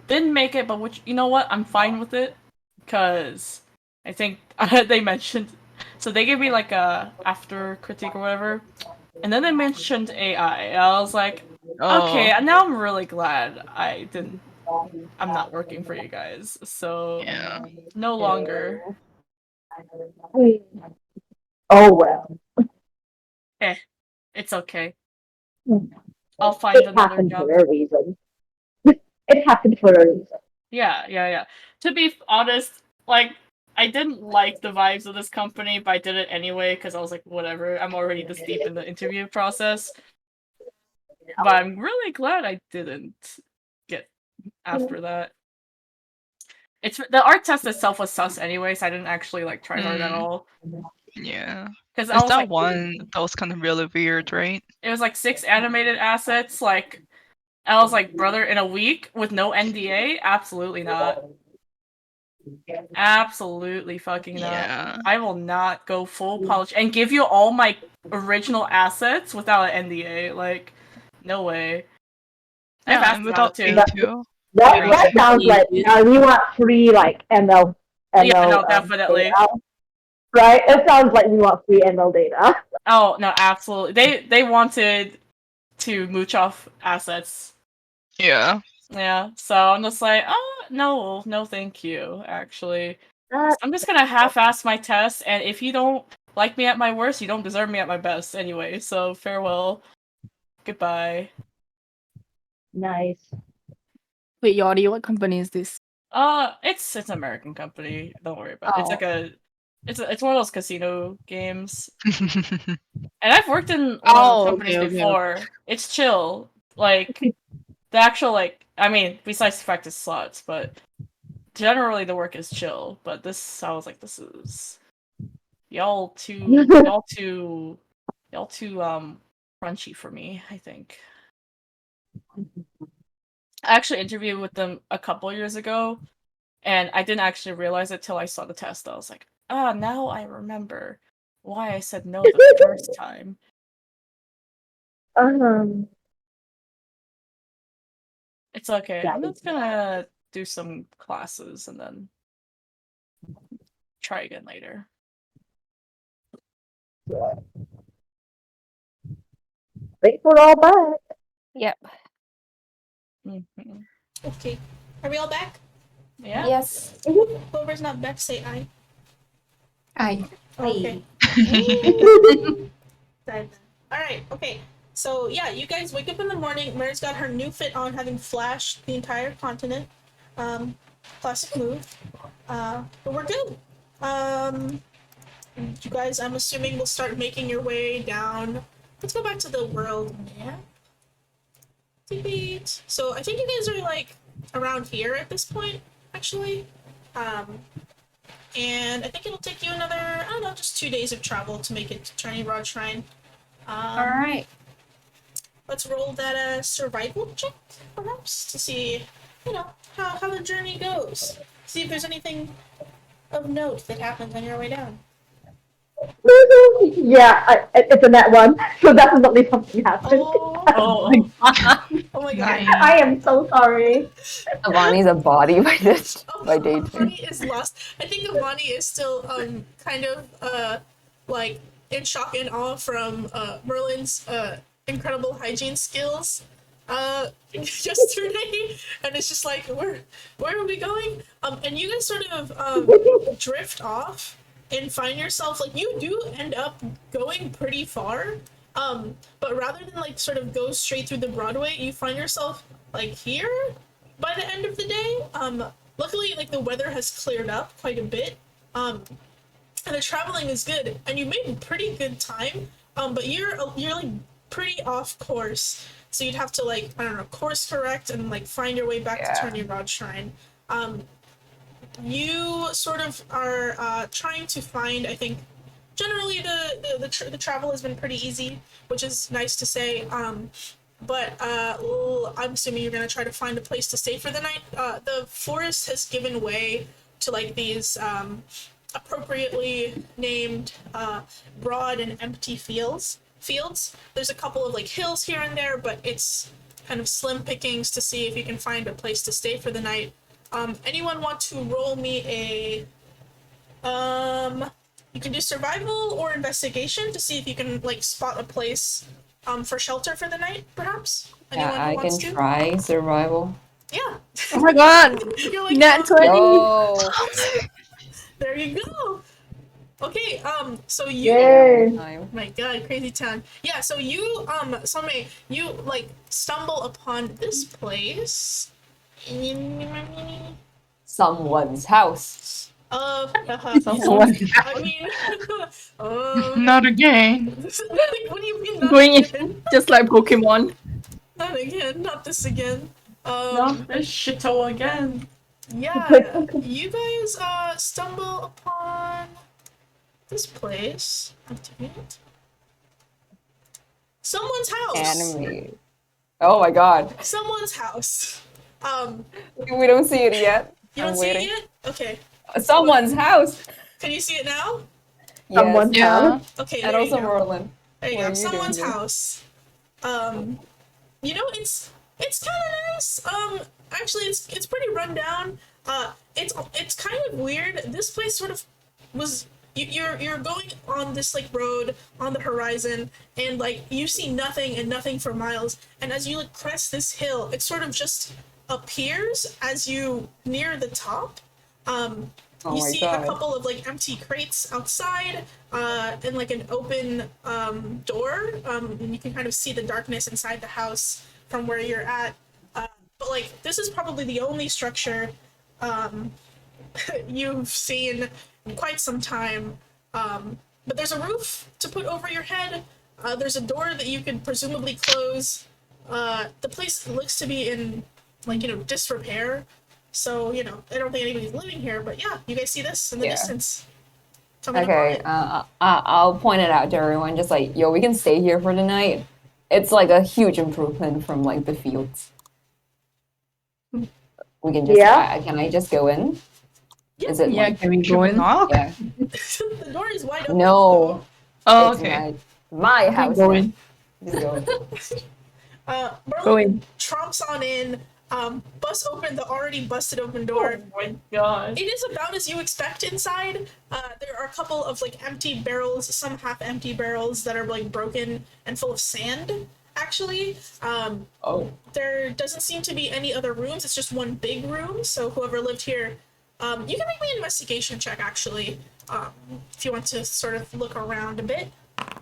Didn't make it, but which you know what? I'm fine with it, cause I think they mentioned. So they gave me like a after critique or whatever, and then they mentioned AI. And I was like, Oh. okay, now I'm really glad I didn't. I'm not working for you guys, so Yeah. no longer. Oh well. Eh, it's okay. Mm. I'll find It another happened job. for a reason. It happened for a reason. Yeah. To be honest, like I didn't like the vibes of this company, but I did it anyway because I was like, whatever. I'm already this deep in the interview process, but I'm really glad I didn't get after that. It's the art test itself was sus anyway, so I didn't actually like try hard at Mm, all yeah. because I Is was that like, one that was kind of really weird, right? it was like 6 animated assets. Like I was like, brother, in a week with no NDA, absolutely not. Absolutely fucking not. Yeah. I will not go full polish and give you all my original assets without an NDA. Like, no way. I've Yeah, asked and about it without too. That A2. that sounds like we want free like Yeah, no, data, definitely. right? It sounds like we want free ML data. Oh no, absolutely. They wanted to mooch off assets. Yeah. Yeah, so I'm just like, oh no, thank you. Actually, That, I'm just gonna half-ass my test, and if you don't like me at my worst, you don't deserve me at my best anyway. So farewell, goodbye. nice. Wait, Yori, what company is this? It's an American company. Don't worry about it. It's Oh. like it's one of those casino games. And I've worked in one of those companies Okay. before. It's chill. Like the actual like I mean, besides the fact it's slots, but generally the work is chill. But this I was like, this is y'all too crunchy for me, I think. I actually interviewed with them a couple years ago, and I didn't actually realize it till I saw the test. I was like, ah, now I remember. why I said no the first time. It's okay. I'm just gonna do some classes and then try again later. Wait for all back. Yep. Mhm. Okay. Are we all back? Yeah. Yes. Whoever's not back, say aye. Aye. Okay. Dive in. Alright, okay. So yeah, you guys wake up in the morning. Mary's got her new fit on, having flashed the entire continent. Classic move. But we're good. You guys, I'm assuming, will start making your way down. Let's go back to the world map. Beat. So I think you guys are like around here at this point, actually. And I think it'll take you another, I don't know, just 2 days of travel to make it to Tiny Rod Shrine. Alright. Let's roll that survival check, perhaps, to see, how the journey goes. See if there's anything of note that happens on your way down. Yeah, it's a net one, so definitely something happened. Oh, oh my god. Nice. I am so sorry. Avani's a body by this Oh, by day 2. Avani is lost. I think Avani is still kind of like in shock and awe from Merlin's incredible hygiene skills yesterday, and it's just like where are we going? And you guys sort of drift off and find yourself like you do end up going pretty far. But rather than like sort of go straight through the Broadway, you find yourself like here by the end of the day. Luckily, like the weather has cleared up quite a bit, and the traveling is good, and you made pretty good time. But you're like pretty off course, so you'd have to like I don't know course correct and like find your way back to Tiny Rod Shrine. You sort of are trying to find. I think generally the travel has been pretty easy, which is nice to say. But I'm assuming you're gonna try to find a place to stay for the night. The forest has given way to like these appropriately named broad and empty fields. There's a couple of like hills here and there, but it's kind of slim pickings to see if you can find a place to stay for the night. Anyone want to roll me a you can do survival or investigation to see if you can like spot a place for shelter for the night, perhaps? Anyone Yeah, who I wants can to? try survival. Yeah. Oh my god! You're like, Nat 20! Oh, there you go. Okay, so you Yay. time. my god, crazy town. Yeah, so you Some you like stumble upon this place. Someone's house. Someone- I mean, Not again. what do you mean? Not Going in again? just like Pokemon. Not again. Not this again. Not this shito again. Yeah, you guys stumble upon this place. Activate. Someone's house. Anime. Oh my god. Someone's house. We don't see it yet. You don't I'm see waiting. it yet? Okay. Someone's house. Can you see it now? Yes. Someone's Yeah. house. Okay. And There also you go. Merlin. There you What go. are you Someone's doing here? house. It's kind of nice. Actually, it's pretty run down. It's kind of weird. This place sort of was. You're going on this like road on the horizon, and like you see nothing and nothing for miles. And as you like crest this hill, it sort of just appears as you near the top. Oh You my see god. a couple of like empty crates outside, and like an open door. And you can kind of see the darkness inside the house from where you're at. But like this is probably the only structure you've seen in quite some time. But there's a roof to put over your head. There's a door that you could presumably close. The place looks to be in like disrepair. So, I don't think anybody's living here, but yeah, you guys see this in the Yeah. distance. Coming Okay, upon it. I'll point it out to everyone. Just like, yo, we can stay here for the night. It's like a huge improvement from like the fields. We can just. Yeah. Can I just go in? Yeah. Is it? Yeah, like, can we Can go we in? knock? yeah. The door is wide open. No. Oh, It's okay. my house. Go now. in. Just go. Go Merlin in. tromps on in, busts open the already busted open Oh door. my god. It is about as you expect inside. There are a couple of like empty barrels, some half-empty barrels that are like broken and full of sand. Actually, Oh. there doesn't seem to be any other rooms. It's just one big room. So whoever lived here, you can make me an investigation check actually, if you want to sort of look around a bit.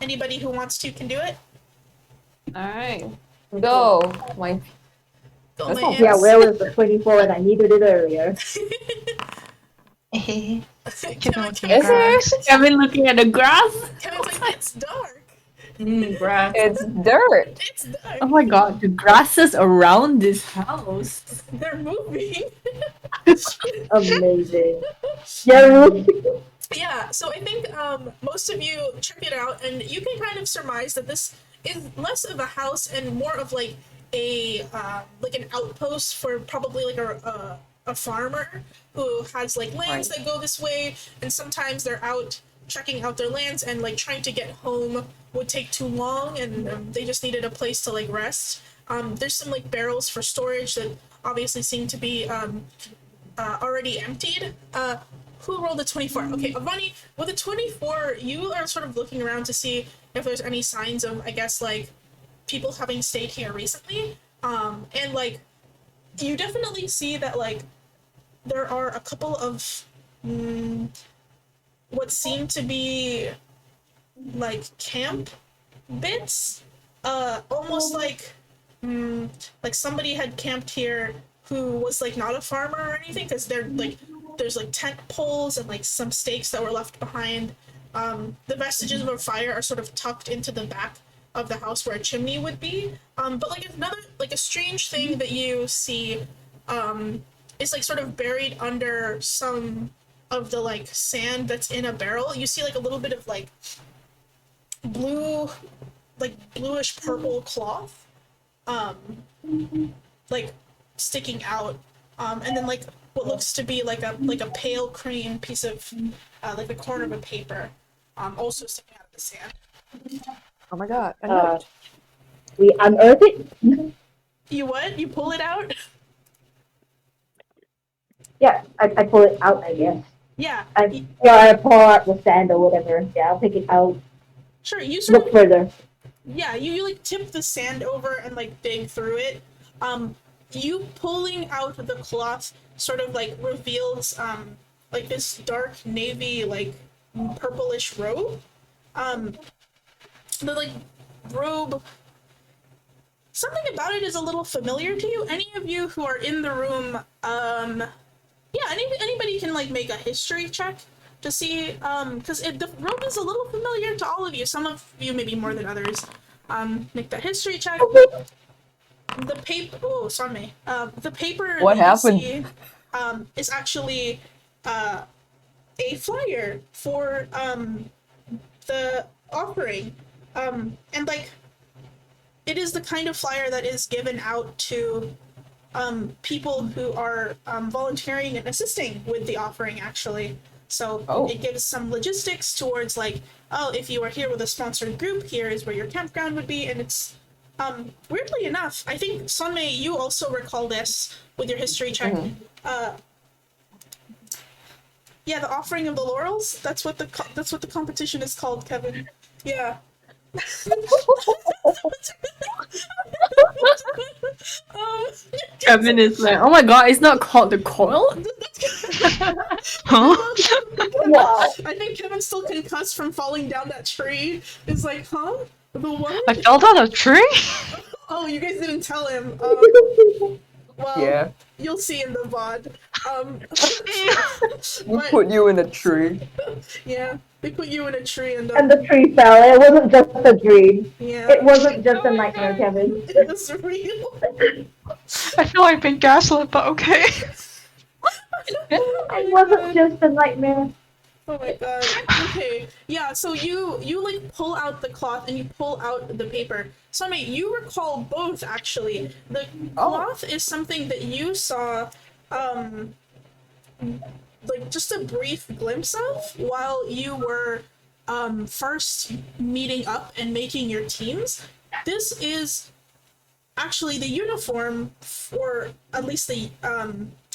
Anybody who wants to can do it. All right. Go. My Go That's my not- Yeah, ass. where was the 24 and I needed it earlier? Kevin Kevin, looking Is there? grass. Kevin looking at the grass. Kevin's like, it's dark. Grass. It's dirt. It's dark. Oh my god, the grasses around this house. They're moving. Amazing. Yeah, Yeah, so I think most of you check it out, and you can kind of surmise that this is less of a house and more of like a like an outpost for probably like a farmer who has like lands that go this way, and sometimes they're out checking out their lands and like trying to get home would take too long, and they just needed a place to like rest. There's some like barrels for storage that obviously seem to be already emptied. Who rolled a 24? Okay, Avani, with a 24, you are sort of looking around to see if there's any signs of, I guess, like, people having stayed here recently. And, like, you definitely see that, like, there are a couple of what seem to be, like, camp bits. Almost like somebody had camped here who was, like, not a farmer or anything, because they're, like, there's like tent poles and like some stakes that were left behind. The vestiges of a fire are sort of tucked into the back of the house where a chimney would be. But like another, like a strange thing that you see is like sort of buried under some of the like sand that's in a barrel. You see like a little bit of like blue, like bluish purple cloth, like sticking out. And then like what looks to be like a pale cream piece of like the corner of a paper, also sticking out of the sand. Oh my god. A Uh, note. we unearth it? You what? You pull it out? Yeah, I pull it out, I guess. Yeah. I pull out the sand or whatever. Yeah, I'll take it out. Sure. You sort Look of further. yeah. You like tip the sand over and like dig through it. You pulling out the cloth sort of like reveals like this dark navy like purplish robe. The like robe, something about it is a little familiar to you. Any of you who are in the room, yeah, anybody can like make a history check to see, because the robe is a little familiar to all of you. Some of you maybe more than others. Make that history check. The paper. Oh, sorry. The paper. What that you happened? see, is actually a flyer for the offering, and like it is the kind of flyer that is given out to people who are volunteering and assisting with the offering actually. So it gives some logistics towards like, oh, if you are here with a sponsored group, here is where your campground would be, and it's weirdly enough, I think Sunmei, you also recall this with your history check. Yeah, the offering of the laurels. That's what the competition is called, Kevin. Yeah. Kevin is like, oh my god, it's not called the coil? Huh? Wow. I think Kevin's still concussed from falling down that tree. It's like, huh? The what? I fell down a tree? Oh, you guys didn't tell him. Well, Yeah. you'll see in the VOD. We but, put you in a tree. yeah, they put you in a tree and And the tree fell. It wasn't just a dream. yeah, It wasn't just a nightmare, Kevin. it was real. I feel like being gaslit, but okay. It wasn't just a nightmare. Oh my god. Okay. Yeah, so you like pull out the cloth and you pull out the paper. So mate, you recall both actually. The cloth is something that you saw like just a brief glimpse of while you were first meeting up and making your teams, this is actually the uniform, or at least the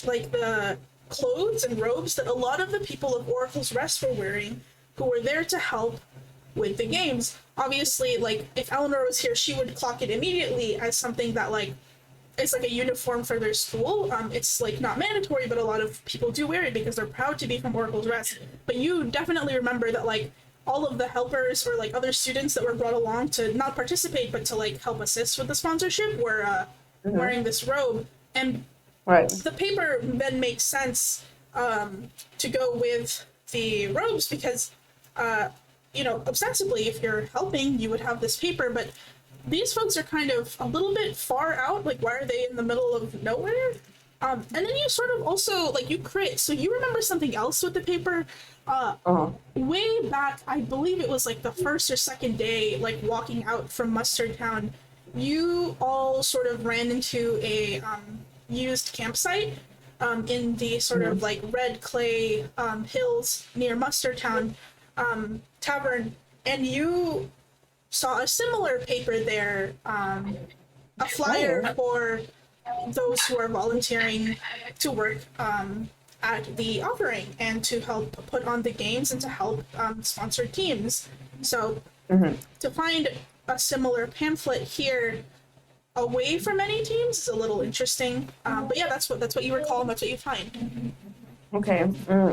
like the clothes and robes that a lot of the people of Oracle's Rest were wearing, who were there to help with the games. Obviously, like, if Eleanor was here, she would clock it immediately as something that, like, it's like a uniform for their school. It's like not mandatory, but a lot of people do wear it because they're proud to be from Oracle's Rest. But you definitely remember that, like, all of the helpers or like other students that were brought along to not participate but to like help assist with the sponsorship were wearing this robe, and Right. the paper then makes sense to go with the robes because ostensibly if you're helping you would have this paper, but these folks are kind of a little bit far out. Like, why are they in the middle of nowhere? And then you sort of also, like, you crit, so you remember something else with the paper. Way back, I believe it was like the first or second day, like walking out from Mustard Town, you all sort of ran into a used campsite in the sort of like red clay hills near Mustard Town tavern, and you saw a similar paper there, a flyer for those who are volunteering to work at the offering and to help put on the games and to help sponsor teams. So to find a similar pamphlet here away from any teams is a little interesting. But yeah, that's what you recall and that's what you find. Okay.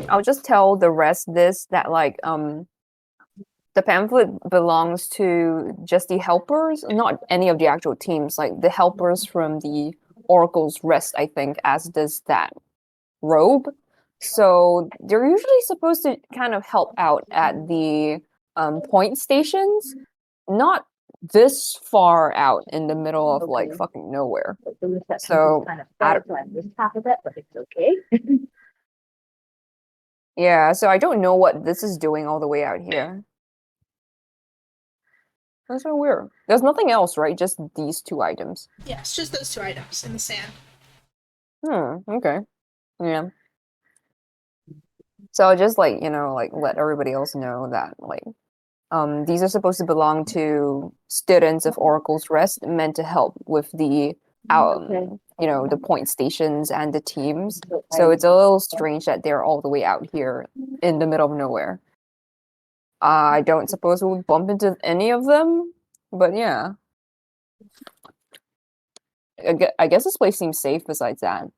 I'll just tell the rest this, that like the pamphlet belongs to just the helpers, not any of the actual teams, like the helpers from the Oracle's Rest, I think, as does that robe. So they're usually supposed to kind of help out at the point stations, not this far out in the middle of like fucking nowhere. The reception So, is kind of I bad, so I missed half of it, but it's okay. Yeah, so I don't know what this is doing all the way out here. That's so weird. There's nothing else, right? Just these two items. Yeah, it's just those two items in the sand. Okay. Yeah. So I'll just like, like let everybody else know that like these are supposed to belong to students of Oracle's Rest, meant to help with the Okay. the point stations and the teams. So it's a little strange that they're all the way out here in the middle of nowhere. I don't suppose we'll bump into any of them, but yeah. I guess this place seems safe besides that.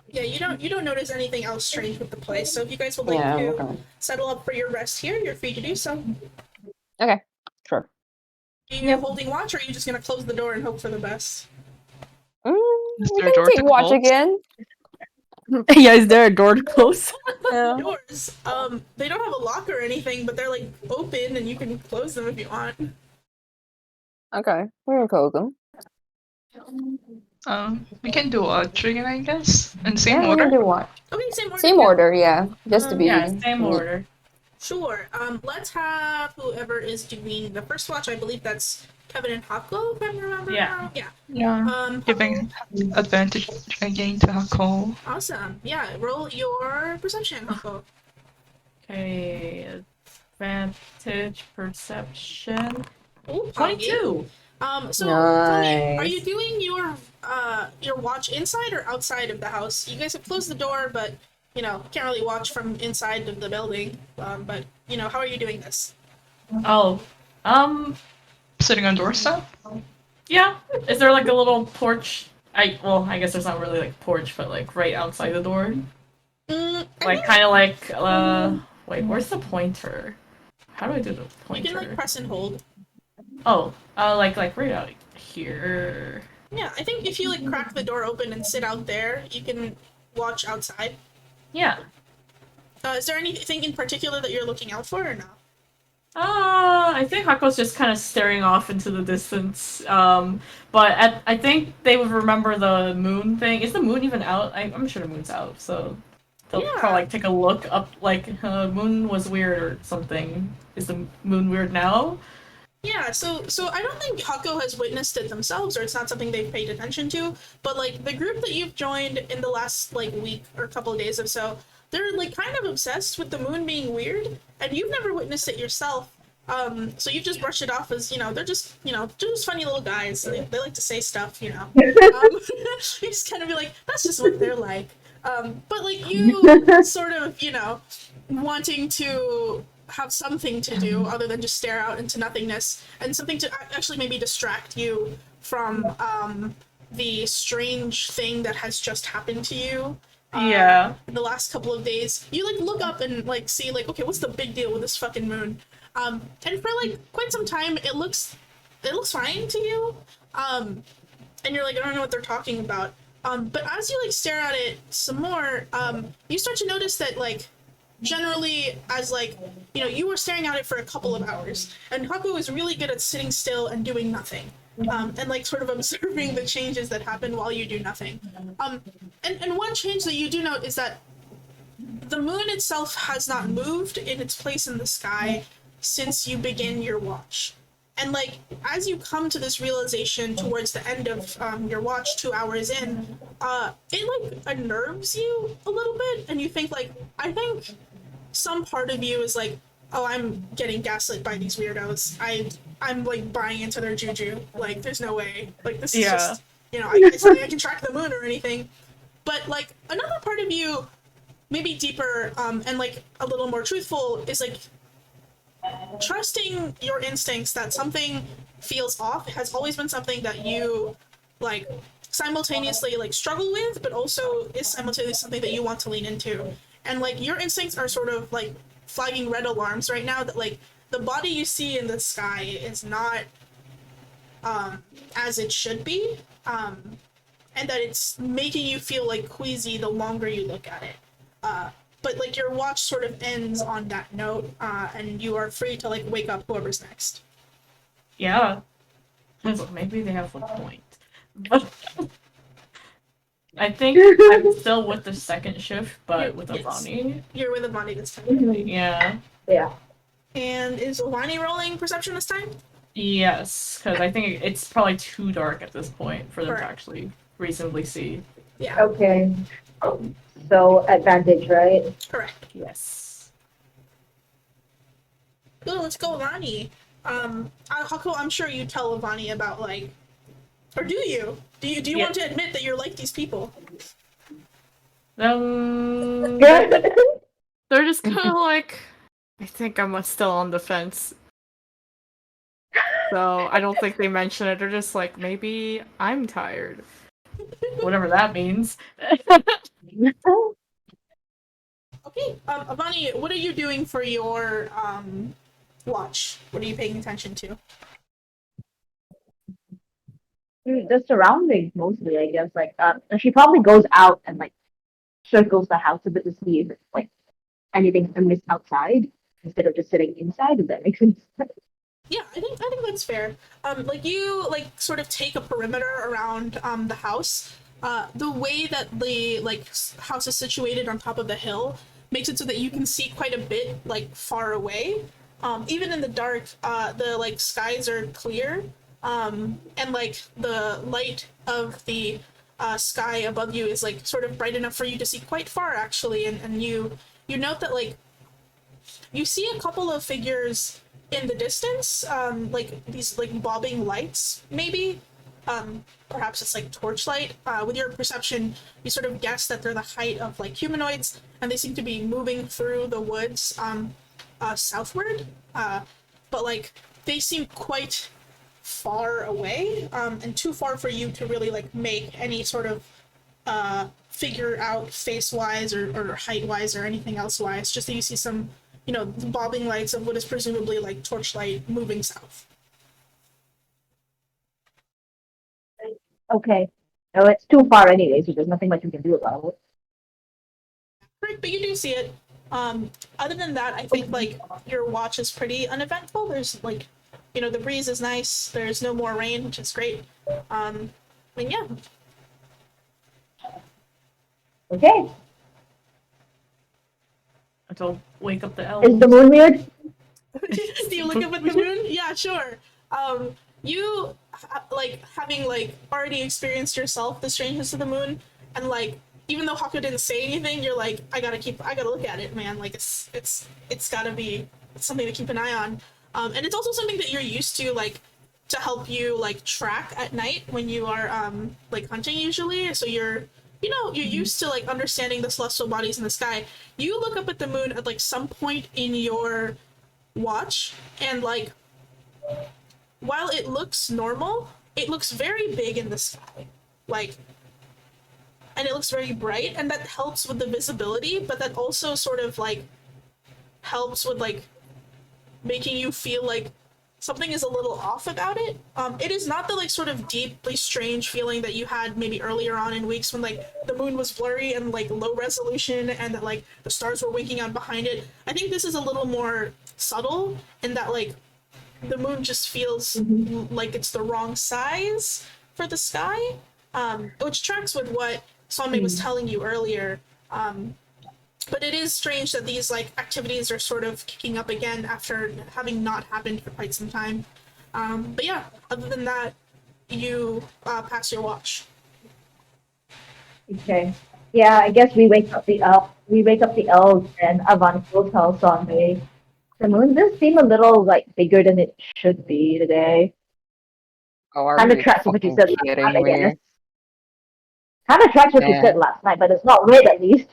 Yeah, you don't notice anything else strange with the place. So if you guys would like Yeah, to okay. settle up for your rest here, you're free to do so. Okay, sure. Are you holding watch, or are you just gonna close the door and hope for the best? Is We there a can door take to watch close? again. Yeah, is there a door to close? Yeah. Doors, they don't have a lock or anything, but they're like open, and you can close them if you want. Okay, we're gonna close them. We can do a again, I guess, in the same Yeah, we order. can do watch. Okay, same order. Same order, yeah. Just to be. Yeah, same order. Sure. Let's have whoever is doing the first watch. I believe that's Kevin and Hako, if I remember. Yeah. Yeah. Yeah. Giving advantage again to Hako. Awesome. Yeah. Roll your perception, Hako. Okay, advantage perception. Ooh, 22. So tell me, are Nice. you doing your watch inside or outside of the house? You guys have closed the door, but can't really watch from inside of the building. But how are you doing this? Oh, Sitting on doorstep. yeah. Is there like a little porch? I guess there's not really like porch, but like right outside the door. Like kind of like wait, where's the pointer? How do I do the You pointer? can like press and hold. Oh, like right out here. Yeah, I think if you like crack the door open and sit out there, you can watch outside. Yeah. Is there anything in particular that you're looking out for or no? I think Hako's just kind of staring off into the distance. But I think they would remember the moon thing. Is the moon even out? I'm sure the moon's out, so they'll Yeah. probably like take a look up. Like moon was weird or something. Is the moon weird now? Yeah, so I don't think Hako has witnessed it themselves, or it's not something they've paid attention to. But like the group that you've joined in the last like week or couple of days or so, they're like kind of obsessed with the moon being weird, and you've never witnessed it yourself. So you just brush it off as they're just just funny little guys. They like to say stuff, you just kind of be like, that's just what they're like. But like you sort of wanting to have something to do other than just stare out into nothingness, and something to actually maybe distract you from the strange thing that has just happened to you in the last couple of days. You like look up and like see like, okay, what's the big deal with this fucking moon? And for like quite some time it looks fine to you, and you're like, I don't know what they're talking about. But as you like stare at it some more, you start to notice that like generally, as like you were staring at it for a couple of hours, and Haku is really good at sitting still and doing nothing, and like sort of observing the changes that happen while you do nothing. And one change that you do note is that the moon itself has not moved in its place in the sky since you begin your watch. And like as you come to this realization towards the end of your watch, 2 hours in, it like unnerves you a little bit, and you think like, I think some part of you is like, oh, I'm getting gaslit by these weirdos. I'm like buying into their juju. Like, there's no way. Like, this is just, it's not like I can track the moon or anything. But like another part of you, maybe deeper and like a little more truthful, is like trusting your instincts that something feels off. It has always been something that you like simultaneously like struggle with, but also is simultaneously something that you want to lean into. And like your instincts are sort of like flagging red alarms right now that like the body you see in the sky is not as it should be, and that it's making you feel like queasy the longer you look at it. But like your watch sort of ends on that note, and you are free to like wake up whoever's next. Yeah. Maybe they have a point. But I think I'm still with the second shift, but with Avani. You're with Avani this time. Mhm. Yeah. Yeah. And is Avani rolling perception this time? Yes, because I think it's probably too dark at this point for them to Correct. actually reasonably see. Yeah, Okay. So advantage, right? correct. Yes. Good, let's go, Avani. Hako, I'm sure you tell Avani about like, or do you? Do you Yeah. want to admit that you're like these people? They're just kind of like, I think I'm still on the fence. So I don't think they mention it. They're just like, maybe I'm tired. Whatever that means. Okay, Avani, what are you doing for your watch? What are you paying attention to? The surroundings mostly, I guess. Like, she probably goes out and like circles the house a bit to see if like anything amiss outside instead of just sitting inside. If that makes sense. Yeah, I think that's fair. Like you like sort of take a perimeter around the house. The way that the like house is situated on top of the hill makes it so that you can see quite a bit like far away. Even in the dark, the like skies are clear, and like the light of the sky above you is like sort of bright enough for you to see quite far actually, and you note that like you see a couple of figures in the distance, like these like bobbing lights maybe. Perhaps it's like torchlight. With your perception, you sort of guess that they're the height of like humanoids, and they seem to be moving through the woods southward. But like they seem quite far away, and too far for you to really like make any sort of figure out face wise or height wise or anything else wise. Just that you see some, bobbing lights of what is presumably like torchlight moving south. Okay. No, it's too far anyway, so there's nothing much we can do about it. Right, but you do see it. Other than that, I think like your watch is pretty uneventful. There's like, the breeze is nice. There's no more rain, which is great. I mean, yeah. Okay. Until wake up the Is elves. the moon weird? Do you look up at the moon? Yeah, sure. You like having like already experienced yourself the strangeness of the moon, and like even though Haku didn't say anything, you're like, I gotta look at it, man. Like it's gotta be something to keep an eye on. And it's also something that you're used to, like to help you like track at night when you are like hunting usually. So you're you're used to like understanding the celestial bodies in the sky. You look up at the moon at like some point in your watch, and like while it looks normal, it looks very big in the sky. Like, and it looks very bright, and that helps with the visibility, but that also sort of like helps with like making you feel like something is a little off about it. It is not the like sort of deeply strange feeling that you had maybe earlier on in weeks when like the moon was blurry and like low resolution and that like the stars were winking out behind it. I think this is a little more subtle in that like the moon just feels like it's the wrong size for the sky, which tracks with what Sonmei was telling you earlier. But it is strange that these like activities are sort of kicking up again after having not happened for quite some time. But yeah, other than that, you pass your watch. Okay. Yeah, I guess we wake up the elves, and Avant will tell Sunday. The moon does seem a little like bigger than it should be today. Oh, are Kind of you tracks with what you fucking said last kidding night, I me? guess. Kind of tracks what you said Man. last night, but it's not red at least.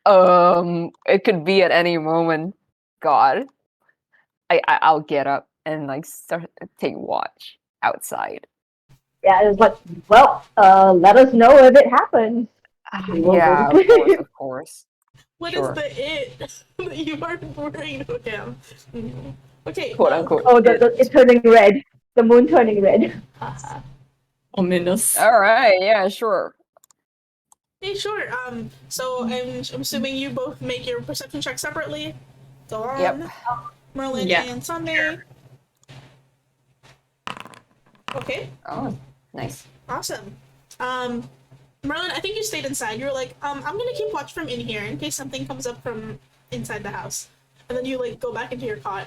It could be at any moment. God, I'll get up and like start take watch outside. Yeah, it was like, well, let us know if it happens. We will Yeah, go. of course, of course. What is Sure. the it that you are worrying about him? Okay. Quote unquote. Oh, it's turning red. The moon turning red. Ominous. All right, yeah, sure. Okay, sure. So I'm assuming you both make your perception check separately. Go on. Yep. Merlin Yeah. and Sunday. Okay, Oh, nice. awesome. Merlin, I think you stayed inside. You were like, I'm gonna keep watch from in here in case something comes up from inside the house. And then you like go back into your cot.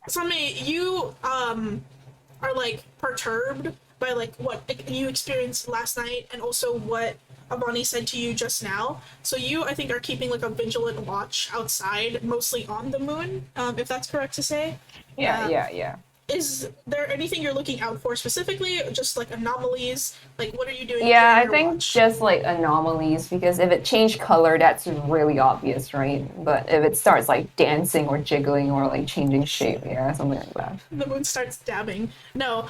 Sunmei, you are like perturbed by like what you experienced last night and also what Avani said to you just now. So you, I think, are keeping like a vigilant watch outside, mostly on the moon, if that's correct to say. Yeah, yeah. Is there anything you're looking out for specifically, or just like anomalies? Like, what are you doing? Yeah, during I your think watch? just like anomalies, because if it changed color, that's really obvious, right? But if it starts like dancing or jiggling or like changing shape, yeah, something like that. The moon starts dabbing. No,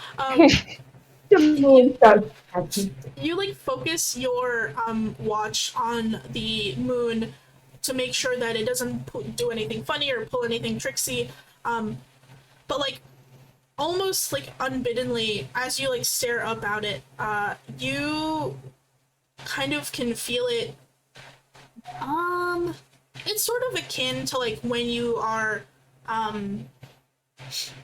The moon starts dancing. you like focus your watch on the moon to make sure that it doesn't do anything funny or pull anything tricksy. But like almost like unbiddenly, as you like stare up at it, you kind of can feel it. It's sort of akin to like when you are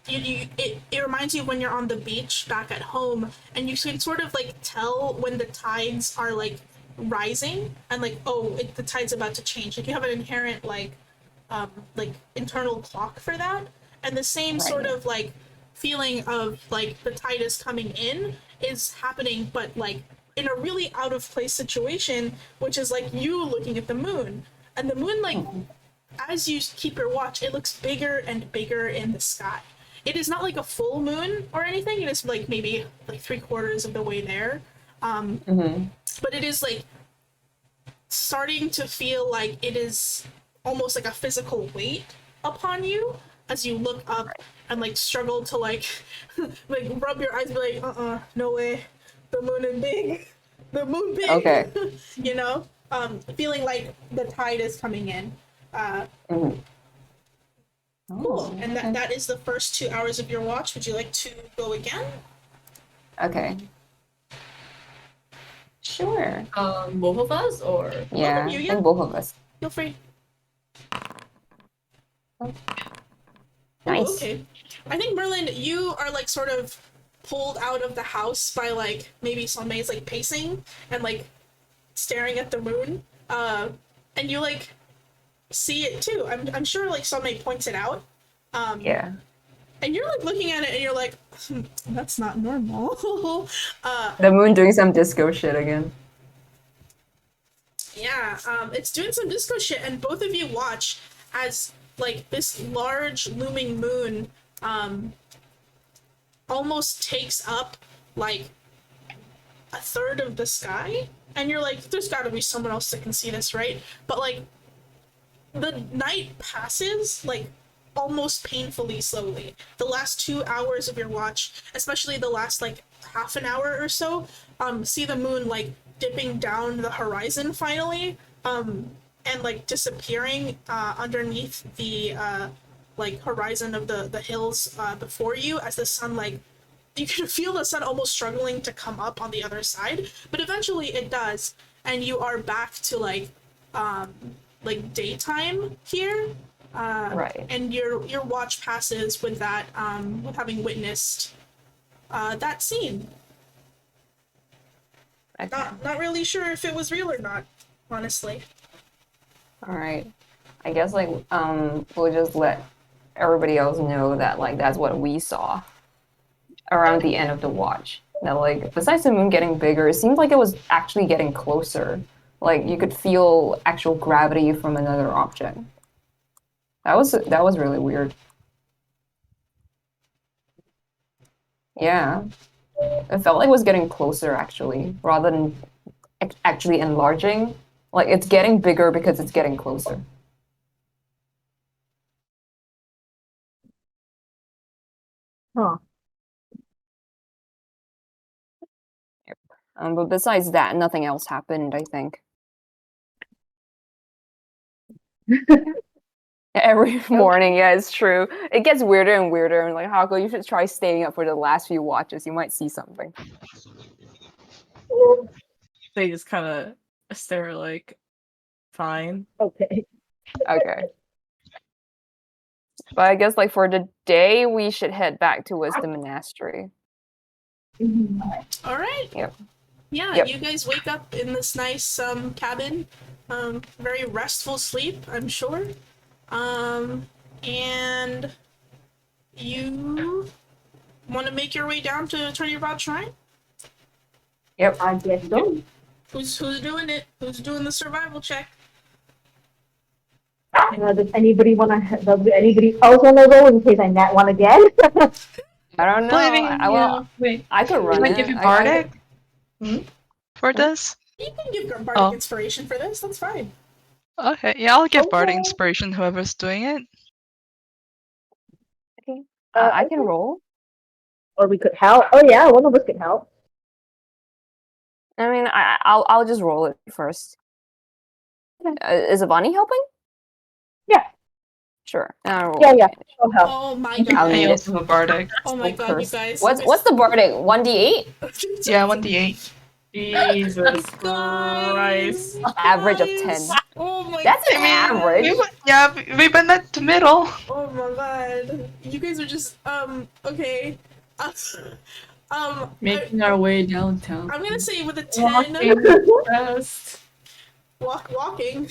it reminds you of when you're on the beach back at home, and you can sort of like tell when the tides are like rising and like, oh, the tide's about to change. Like you have an inherent like internal clock for that, and the same sort of like feeling of like the tide is coming in is happening, but like in a really out of place situation, which is like you looking at the moon, and the moon like as you keep your watch, it looks bigger and bigger in the sky. It is not like a full moon or anything. It is like maybe like 3/4 of the way there. But it is like starting to feel like it is almost like a physical weight upon you as you look up and like struggle to like like rub your eyes and be like, no way. The moon is big. The moon big. Okay. You know? Feeling like the tide is coming in. Cool. And that is the first 2 hours of your watch. Would you like to go again? Okay. Sure. Both of us or Yeah, you, I yeah. think both of us. Feel free. Nice. Oh, okay. I think Merlin, you are like sort of pulled out of the house by like maybe Sonmei's like pacing and like staring at the moon. And you like see it too. I'm sure like somebody points it out. Yeah. And you're like looking at it and you're like, that's not normal. The moon doing some disco shit again. Yeah, it's doing some disco shit, and both of you watch as like this large looming moon almost takes up like a third of the sky, and you're like, there's got to be someone else that can see this, right? But like the night passes like almost painfully slowly. The last 2 hours of your watch, especially the last like half an hour or so, see the moon like dipping down the horizon finally, and like disappearing underneath the like horizon of the hills before you, as the sun like you can feel the sun almost struggling to come up on the other side, but eventually it does, and you are back to like daytime here. Right. And your watch passes with that, with having witnessed that scene. Okay. Not really sure if it was real or not, honestly. All right. I guess like we'll just let everybody else know that like that's what we saw around the end of the watch. That like besides the moon getting bigger, it seemed like it was actually getting closer. Like you could feel actual gravity from another object. That was really weird. Yeah. It felt like it was getting closer actually, rather than actually enlarging. Like it's getting bigger because it's getting closer. Huh. But besides that, nothing else happened, I think. Every morning, yeah, it's true. It gets weirder and weirder. And like, Hako, you should try staying up for the last few watches. You might see something. They just kind of stare like, fine. Okay. Okay. But I guess like for the day, we should head back towards the monastery. All right. Yep. Yeah, Yep. you guys wake up in this nice cabin, very restful sleep, I'm sure. And you want to make your way down to Attorney Rod Shrine? Yep. I guess so. Who's doing it? Who's doing the survival check? Does anybody else wanna go in case I nat one again? I don't know. Blaming Wait. I could run Can I it. give you I bardic could- for this? You can give bardic Oh. inspiration for this. That's fine. Okay, yeah, I'll give bardic Okay. inspiration whoever's doing it. I can roll. Or we could help. Oh yeah, one of us could help. I mean, I'll just roll it first. Is Avani helping? Yeah. Sure. I'll roll Yeah. advantage. I'll help. Oh my I'll god. I need it. also have a bardic. Oh my god, you Curse. guys. What's the bardic? 1d8? Yeah, 1d8. Jesus Guys. Christ. Average of 10. Guys. Oh my That's an I mean, average. we went at the middle. Oh my god. You guys are just okay. Making our way downtown. I'm gonna say with a 10 Walking fast. walking.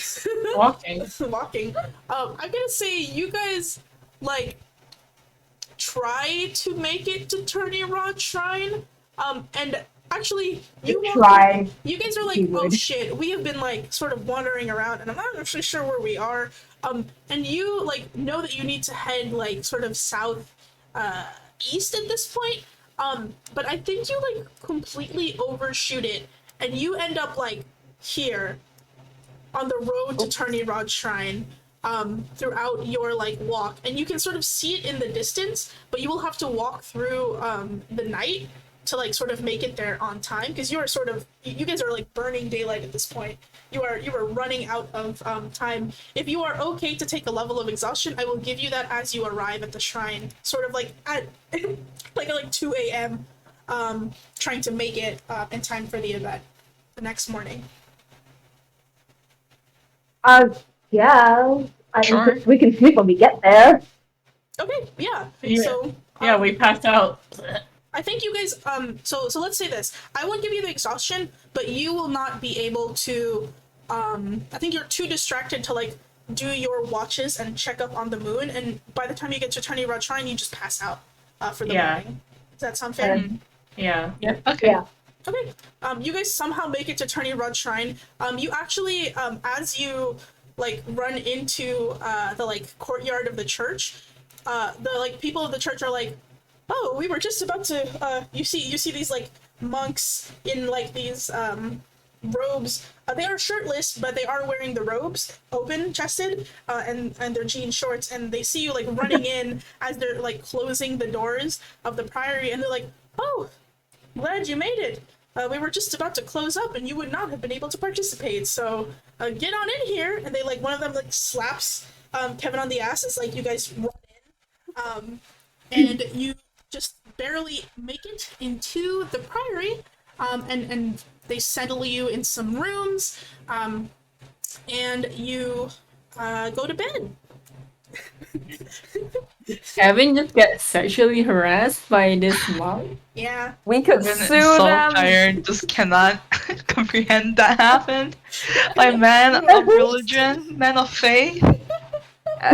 Walking. Walking. I'm gonna say you guys like try to make it to Tourney Rod Shrine. And actually you Try. You guys are like, You oh would. shit, we have been like sort of wandering around and I'm not actually sure where we are. And you like know that you need to head like sort of south east at this point. But I think you like completely overshoot it and you end up like here on the road to Tourney Rod Shrine throughout your like walk, and you can sort of see it in the distance, but you will have to walk through the night to like sort of make it there on time, because you are sort of you guys are like burning daylight at this point. You are running out of time. If you are okay to take a level of exhaustion, I will give you that as you arrive at the shrine, sort of like at like 2 a.m. Trying to make it in time for the event the next morning. Yeah. Sure. We can sleep when we get there. Okay, yeah. Yeah. So Yeah, we passed out. I think you guys so let's say this. I won't give you the exhaustion, but you will not be able to I think you're too distracted to like do your watches and check up on the moon, and by the time you get to Turning Red Shrine, you just pass out for the Yeah. morning. Does that sound fair? Yeah. Okay. Yeah. Okay. You guys somehow make it to Turning Red Shrine. You actually, as you like run into the like courtyard of the church, the like people of the church are like, "Oh, we were just about to." You see these like monks in like these robes. They are shirtless, but they are wearing the robes, open chested, and their jean shorts. And they see you like running in as they're like closing the doors of the priory, and they're like, "Oh, glad you made it. We were just about to close up, and you would not have been able to participate. So get on in here." And they like one of them like slaps Kevin on the ass as like you guys run in, and you just barely make it into the priory, and they settle you in some rooms, and you go to bed. Kevin just gets sexually harassed by this monk. Yeah. We could Kevin is sue so them. tired, just cannot comprehend that happened. By man of religion, man of faith.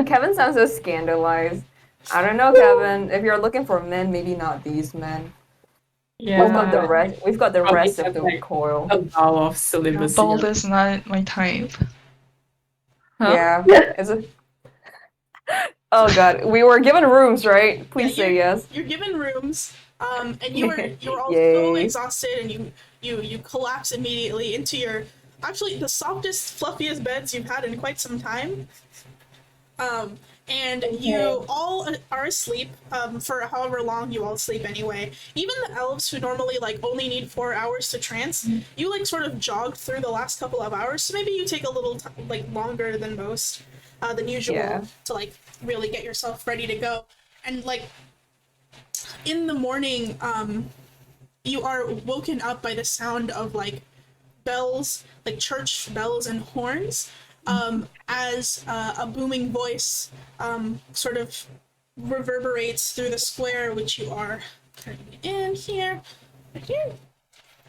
Kevin sounds so scandalized. I don't know, Kevin. If you're looking for men, maybe not these men. Yeah. We've got the rest. We've got the Probably rest of have, the like, coil. A vow of celibacy. Bold is not my type. Huh? Yeah. Is it? Oh God, we were given rooms, right? Please say yes. You're given rooms, and you're all so Yay. exhausted, and you collapse immediately into your actually the softest, fluffiest beds you've had in quite some time. And you all are asleep for however long you all sleep anyway. Even the elves who normally like only need 4 hours to trance, you like sort of jogged through the last couple of hours, so maybe you take a little like longer than most than usual Yeah. to like really get yourself ready to go. And like in the morning, you are woken up by the sound of like bells, like church bells and horns, as a booming voice sort of reverberates through the square, which you are currently in here.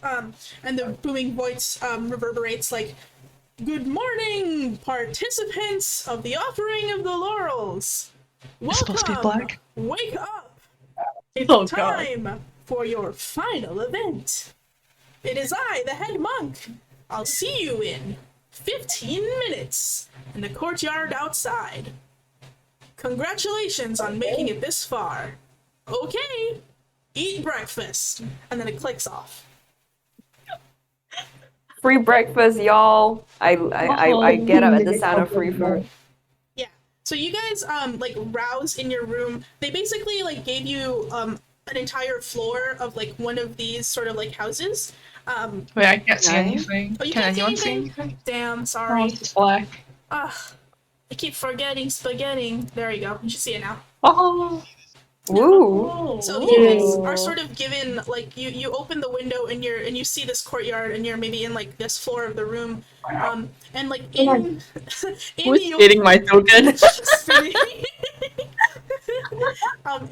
And the booming voice reverberates like, "Good morning, participants of the offering of the laurels. It's supposed to be black. Wake up. It's Oh, God. time for your final event. It is I, the head monk. I'll see you in 15 minutes in the courtyard outside. Congratulations on making it this far. Okay, eat breakfast." And then it clicks off. Free breakfast, y'all. I get up at the sound of free food. Yeah. So you guys like rouse in your room. They basically like gave you an entire floor of like one of these sort of like houses. Wait, I can't see Nice. anything. Oh, you Can can't see anyone see anything? anything? Damn, Oh, sorry. it's black. Ugh. I keep forgetting spaghetti. There you go. You should see it now. Oh, Ooh. So you guys Ooh. are sort of given like you open the window and you see this courtyard and you're maybe in like this floor of the room, and like in Who's your getting my token?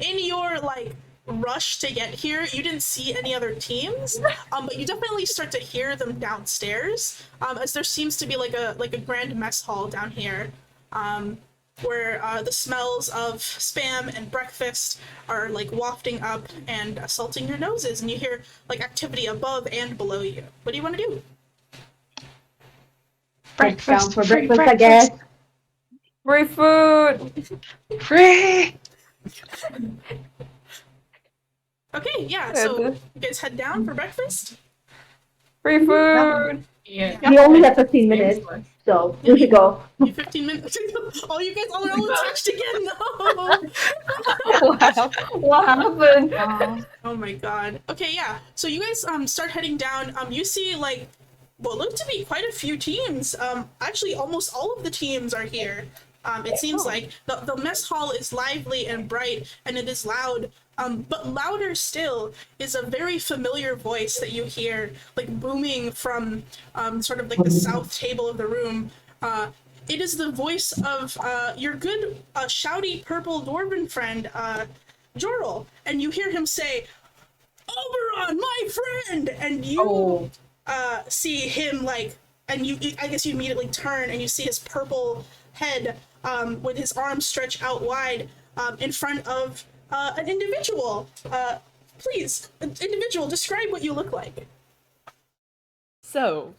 in your like rush to get here, you didn't see any other teams, but you definitely start to hear them downstairs, as there seems to be like a grand mess hall down here, where the smells of spam and breakfast are like wafting up and assaulting your noses, and you hear like activity above and below you. What do you want to do? Breakfast, down for free breakfast, I guess. Free food. free! Okay, yeah. So you guys head down for breakfast. Free food. Yeah. We only have 15 minutes, so we should go. You 15 minutes. Oh, you guys all are all attached again. No. Wow. What happened? Oh my god. Okay, yeah. So you guys start heading down. You see like what look to be quite a few teams. Actually almost all of the teams are here. It seems like the mess hall is lively and bright and it is loud. But louder still is a very familiar voice that you hear like booming from sort of like the south table of the room. It is the voice of your good shouty purple dwarven friend, Jorl, and you hear him say, "Oberon, my friend!" And you see him like, and I guess you immediately turn and you see his purple head with his arms stretched out wide in front of an individual. Please, individual, describe what you look like. So,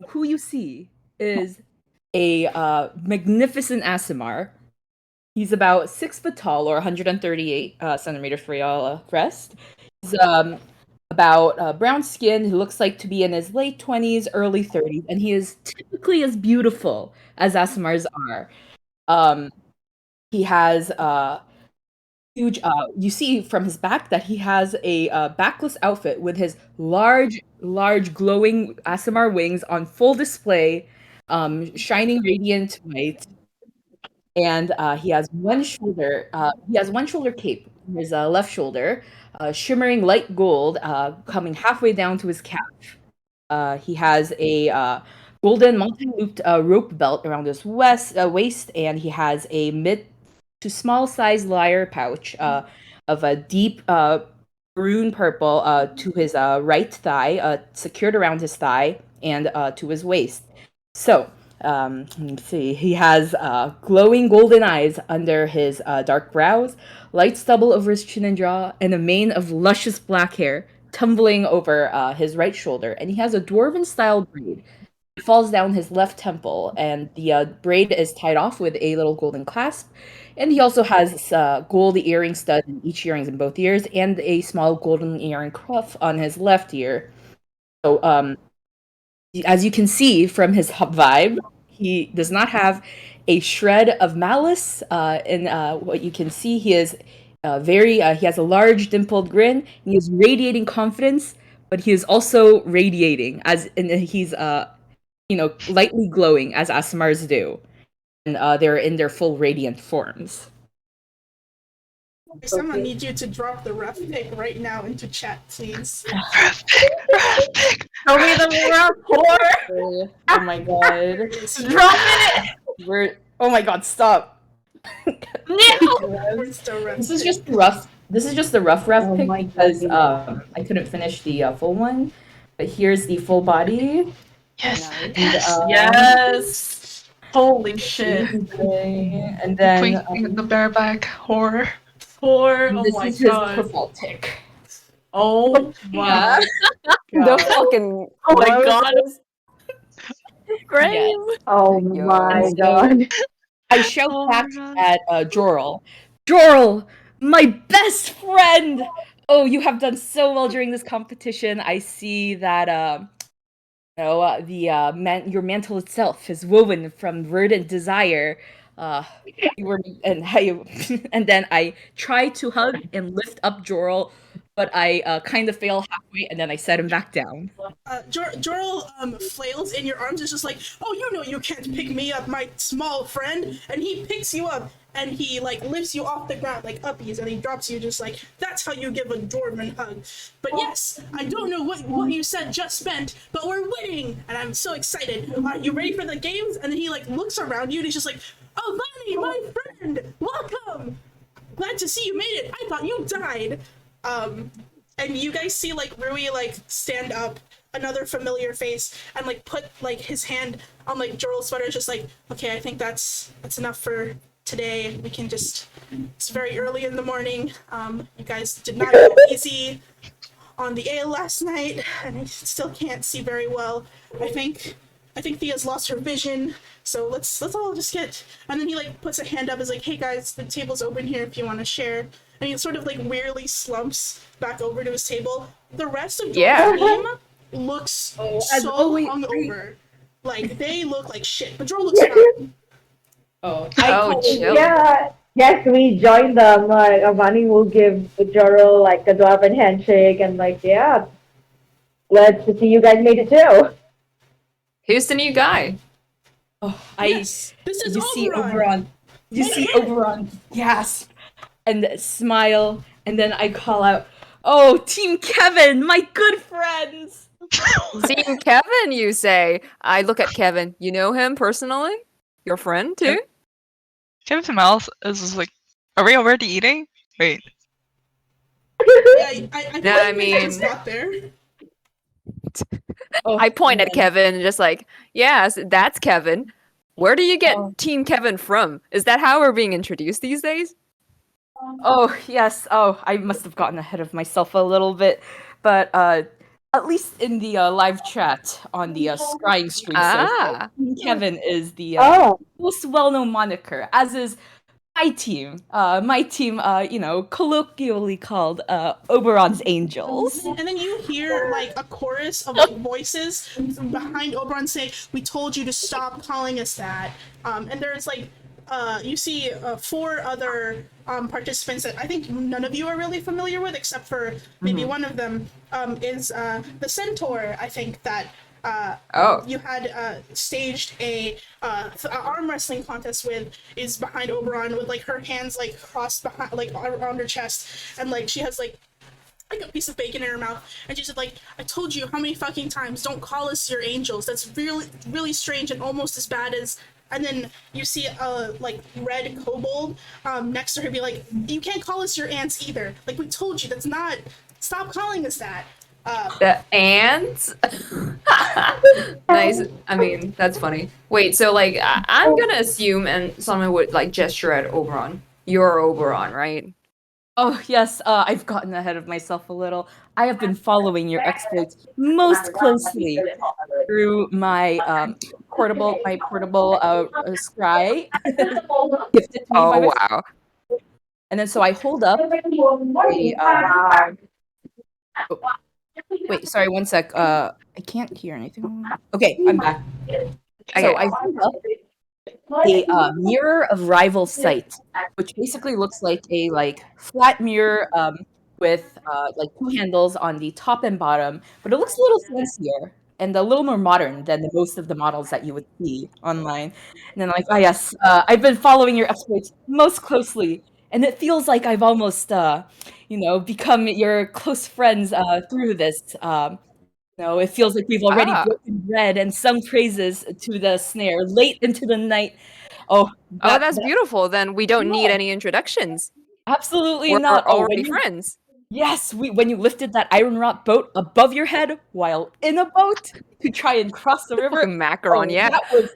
who you see is a magnificent Asimar. He's about 6 foot tall, or 138 centimeters for y'all rest. He's about brown skin. He looks like to be in his late 20s, early 30s, and he is typically as beautiful as Asimars are. He has huge. You see from his back that he has a backless outfit with his large, glowing Asimar wings on full display, shining radiant white. And he has one shoulder. He has one shoulder cape on his left shoulder, shimmering light gold, coming halfway down to his calf. He has a golden multi-looped rope belt around his waist, and he has a mid to small size lyre pouch of a deep maroon purple to his right thigh, secured around his thigh and to his waist. So, let me see. He has glowing golden eyes under his dark brows, light stubble over his chin and jaw, and a mane of luscious black hair tumbling over his right shoulder. And he has a dwarven-style braid. It falls down his left temple, and the braid is tied off with a little golden clasp. And he also has gold earring stud in each earrings in both ears, and a small golden earring cuff on his left ear. So, as you can see from his vibe, he does not have a shred of malice. In what you can see, he is he has a large dimpled grin. He is radiating confidence, but he is also radiating, he's lightly glowing as Asimars do, and they're in their full radiant forms. Someone needs you to drop the rough pick right now into chat, please. Rough pick. Show me the rough whore. Oh my god! Drop it. Oh my god! Stop. Where's the rough This is pick? just the rough. This is just the rough Oh pick my because God. I couldn't finish the full one. But here's the full body. Yes. And, Yes. Yes. Holy shit. And then Tweaking the bareback horror. Poor. Oh this my is his god. profile tick. Oh my The god. fucking. Oh my god. Brave. Yes. Oh Yo. my And so- god. I shout Oh my back God. at Jorl. Jorl, my best friend! Oh, you have done so well during this competition. I see that your mantle itself is woven from verdant desire. You were and then I try to hug and lift up Jorl, but I kind of fail halfway, and then I set him back down. Jorl flails in your arms. It's just like, oh, you know you can't pick me up, my small friend. And he picks you up and he like lifts you off the ground like uppies, and he drops you just like that's how you give a dwarven hug. But yes, I don't know what you said just spent, but we're winning, and I'm so excited. Are you ready for the games? And then he like looks around you and he's just like, oh, Lani, my friend, welcome. Glad to see you made it. I thought you died. And you guys see like Rui like stand up, another familiar face, and like put like his hand on like Jorl's sweater, just like, okay, I think that's enough for today. We can just, it's very early in the morning. You guys did not go easy on the ale last night, and I still can't see very well. I think Thea's lost her vision, so let's all just get. And then he like puts a hand up, is like, hey guys, the table's open here if you want to share. And he sort of like weirdly slumps back over to his table. The rest of Yeah. the team looks so wait, hungover. Like they look like shit, but Jorl looks fine. Oh, chill. Yeah. Yes, we joined them. Like, Avani will give Joro like a dwarven handshake and like, yeah, glad to see you guys made it too. Who's the new guy? Oh, Yes, this is you see Oberon. Oberon. You see Oberon gasp and smile, and then I call out, "Oh, Team Kevin, my good friends!" Team Kevin, you say? I look at Kevin. You know him personally? Your friend too? Kevin's mouth is just like, are we already eating? Wait. Yeah, I No, I just mean- got there. Oh, I point at and Kevin and just like, yes, that's Kevin. Where do you get Team Kevin from? Is that how we're being introduced these days? Oh, yes. Oh, I must have gotten ahead of myself a little bit. But at least in the live chat on the scrying stream, Ah. Team Kevin is the Oh, most well-known moniker, as is my team. My team, colloquially called Oberon's Angels. And then you hear like a chorus of like voices from behind Oberon saying, "We told you to stop calling us that." And there's like, you see 4 other participants that I think none of you are really familiar with, except for maybe one of them is the Centaur. I think that you had staged a arm wrestling contest with, is behind Oberon with like her hands like crossed behind, like around her chest, and like she has like a piece of bacon in her mouth, and she said like, "I told you how many fucking times, don't call us your angels. That's really strange and almost as bad as." And then you see a like red kobold next to her be like, "You can't call us your ants either. Like, we told you, that's not. Stop calling us that." The ants? Nice. I mean, that's funny. Wait, so like I'm gonna assume, and someone would like gesture at Oberon. You're Oberon, right? Oh, yes, I've gotten ahead of myself a little. I have been following your exploits most closely through my portable scry gifted to me by Oh my wow. and then so I hold up a wait, sorry, one sec. I can't hear anything. Okay, I'm back. So I hold up a mirror of rival sight, which basically looks like a flat mirror with like 2 handles on the top and bottom, but it looks a little fancier and a little more modern than the most of the models that you would see online. And then like, ah yes, I've been following your exploits most closely, and it feels like I've almost become your close friends through this. No, it feels like we've already Ah. broken bread and sung praises to the snare late into the night. Oh, Oh, that's beautiful. Then we don't need any introductions. absolutely We're not. Oh, already friends. yes, when you lifted that iron wrought boat above your head while in a boat to try and cross the river, Fucking macaron, yeah. that was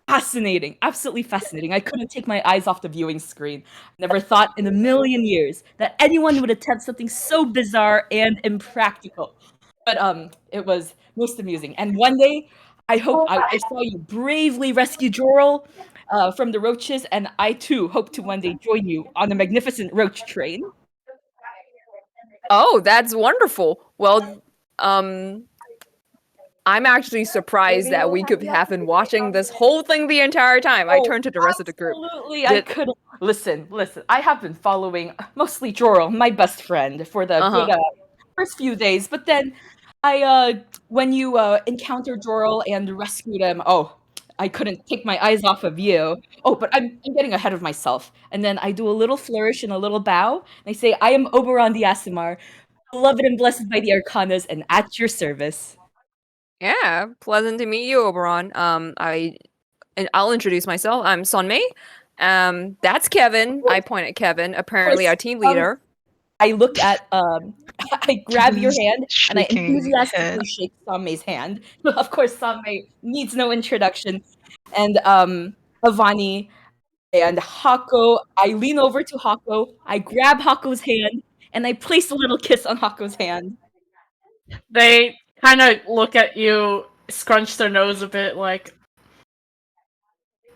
fascinating, absolutely fascinating. I couldn't take my eyes off the viewing screen. Never thought in a million years that anyone would attempt something so bizarre and impractical. But it was most amusing. And one day, I hope I saw you bravely rescue Jorl from the roaches, and I too hope to one day join you on the magnificent roach train. Oh, that's wonderful. Well, I'm actually surprised that we could have been watching this whole thing the entire time. I turned to the rest of the group. Absolutely, I couldn't. Listen. I have been following mostly Jorl, my best friend, for the good first few days. But then, when you encountered Jorl and rescued him, I couldn't take my eyes off of you. Oh, but I'm getting ahead of myself. And then I do a little flourish and a little bow. And I say, I am Oberon the Aasimar, beloved and blessed by the Arcanas, and at your service. Yeah, pleasant to meet you, Oberon. I'll introduce myself. I'm Sonmei. That's Kevin. I point at Kevin, apparently our team leader. I look at I grab your hand and I Shaking enthusiastically head. shake Sanmei's hand. Of course, Sanmei needs no introduction. And Avani and Hako, I lean over to Hako, I grab Hako's hand, and I place a little kiss on Hako's hand. They kind of look at you, scrunch their nose a bit, like,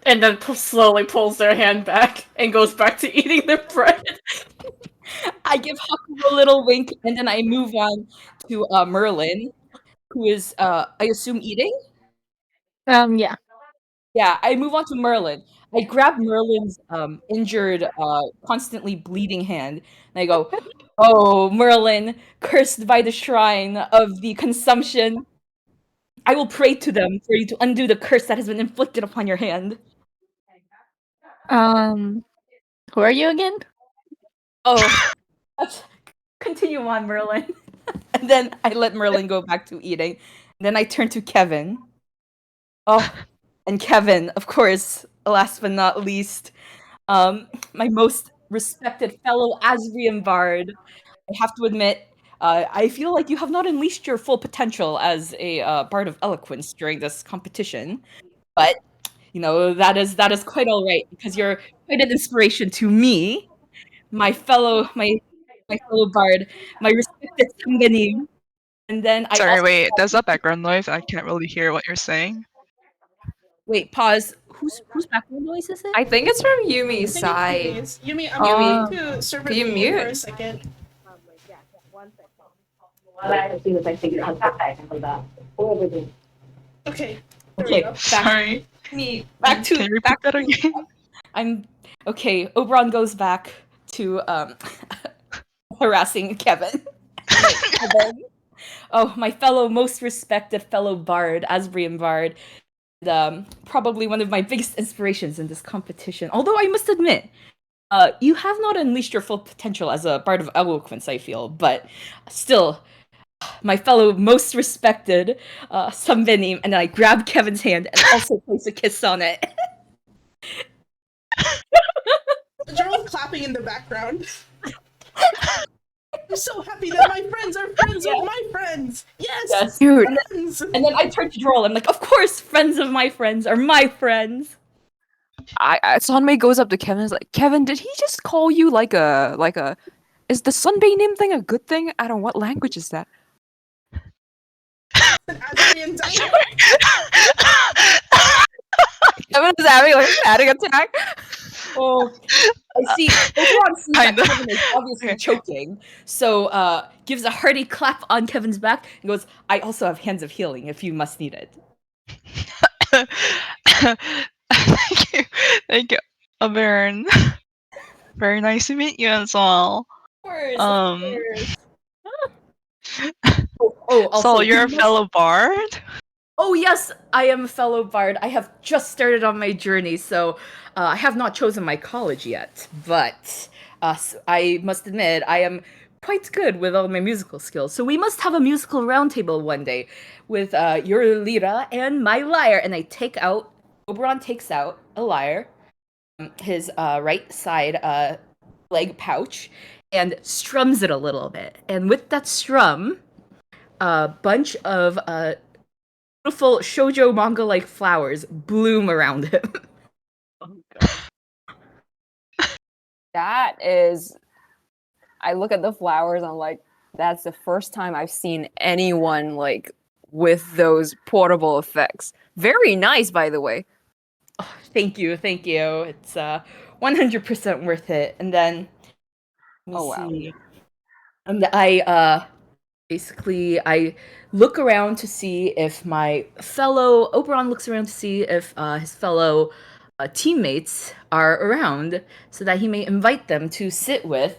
and then slowly pulls their hand back and goes back to eating their bread. I give Hako a little wink, and then I move on to Merlin, who is, I assume, eating? Yeah. Yeah, I move on to Merlin. I grab Merlin's injured, constantly bleeding hand, and I go, "Oh, Merlin, cursed by the shrine of the consumption, I will pray to them for you to undo the curse that has been inflicted upon your hand." Who are you again? Oh, continue on, Merlin. And then I let Merlin go back to eating. Then I turn to Kevin. Oh, and Kevin, of course, last but not least, my most respected fellow Asrian bard. I have to admit, I feel like you have not unleashed your full potential as a bard of eloquence during this competition, but that is quite all right because you're quite an inspiration to me, my fellow bard, my respected company. And then I Sorry, also wait. There's a background noise. I can't really hear what you're saying. wait, pause. Whose background noise is it? I think it's from I Yumi's think it's side. Yumi's. Yumi, I'm Yumi, going to server could you you for mute? a second. As soon as I figure out how I handle that. Or everything. Okay. There we Okay, go. Sorry. back to Can you repeat that again? I'm okay. Oberon goes back to harassing Kevin. Like, Kevin. Oh, my most respected fellow bard, Asbrian bard, and, probably one of my biggest inspirations in this competition. Although I must admit, you have not unleashed your full potential as a bard of eloquence, I feel, but still, my fellow most respected Sunbeam, and then I grab Kevin's hand and also place a kiss on it. Gerald clapping in the background. I'm so happy that my friends are friends of my friends. Yes. Dude, Friends. And then I turn to Droll. I'm like, of course, friends of my friends are my friends. Sonmei goes up to Kevin and is like, Kevin, did he just call you like a is the Sunbay name thing a good thing? I don't know, what language is that? An Assyrian dynamo. Kevin is having like a panic attack. Oh, I see. Oberon sees that Kinda. Kevin is obviously choking, so gives a hearty clap on Kevin's back and goes, I also have hands of healing if you must need it. Thank you, Avern. Very nice to meet you as well. Of course, Um, also, So you're a you fellow bard? Oh yes, I am a fellow bard. I have just started on my journey, so I have not chosen my college yet. But I must admit, I am quite good with all my musical skills. So we must have a musical roundtable one day with your lira and my lyre. And Oberon takes out a lyre, his right side leg pouch, and strums it a little bit. And with that strum, a bunch of beautiful shoujo manga like flowers bloom around him. that is. I look at the flowers. I'm like, that's the first time I've seen anyone like with those portable effects. Very nice, by the way. Thank you. It's 100% worth it. And then let me wow. see. And I look around to see if Oberon looks around to see if his fellow teammates are around so that he may invite them to sit with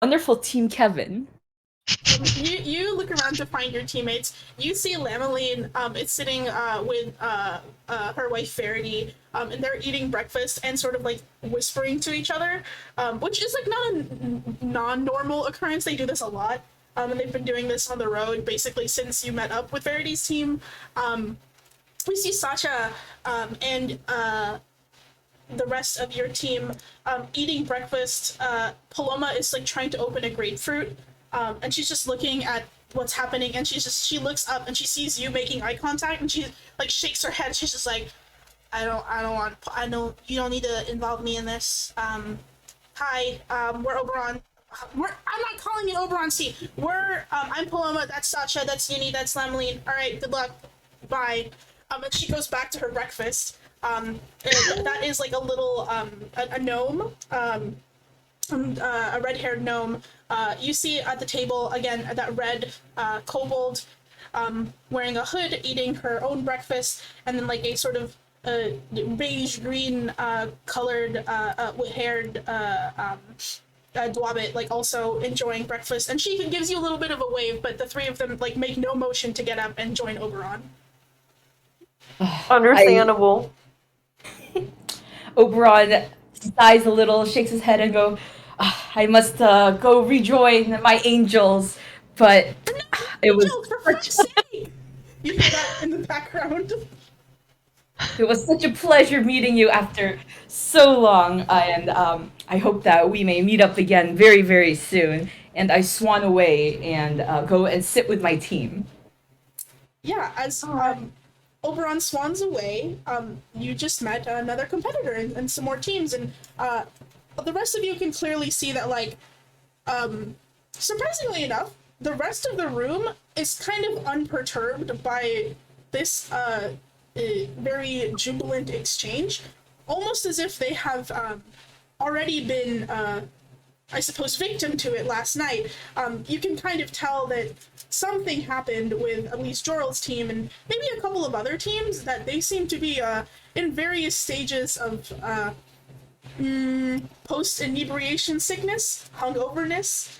wonderful Team Kevin. You look around to find your teammates. You see Lameline is sitting with her wife Faraday, and they're eating breakfast and sort of like whispering to each other, which is like not a non-normal occurrence. They do this a lot, and they've been doing this on the road basically since you met up with Faraday's team. We see Sasha and the rest of your team eating breakfast. Paloma is like trying to open a grapefruit. And she's just looking at what's happening, and she looks up and she sees you making eye contact, and she like shakes her head. She's just like, you don't need to involve me in this. Hi, we're Oberon. I'm not calling you Oberon C. I'm Paloma, that's Sasha, that's Uni, that's Lameline. Alright, good luck. Bye. And she goes back to her breakfast. And that is like a little, a gnome, a red-haired gnome. You see at the table again that red kobold wearing a hood, eating her own breakfast, and then like a sort of beige green colored haired Dwabit like also enjoying breakfast, and she gives you a little bit of a wave, but the three of them like make no motion to get up and join Oberon. Understandable. Oberon sighs a little, shakes his head, and go, I must go rejoin my angels, but it was Angels, for fuck's sake! You hear that in the background. it was such a pleasure meeting you after so long, and I hope that we may meet up again very, very soon. And I swan away and go and sit with my team. Yeah, as over on Swans Away, you just met another competitor and some more teams, and the rest of you can clearly see that, like, surprisingly enough, the rest of the room is kind of unperturbed by this very jubilant exchange, almost as if they have already been, I suppose, victim to it last night. You can kind of tell that something happened with at least Joral's team and maybe a couple of other teams, that they seem to be in various stages of post-inebriation sickness, hungoverness.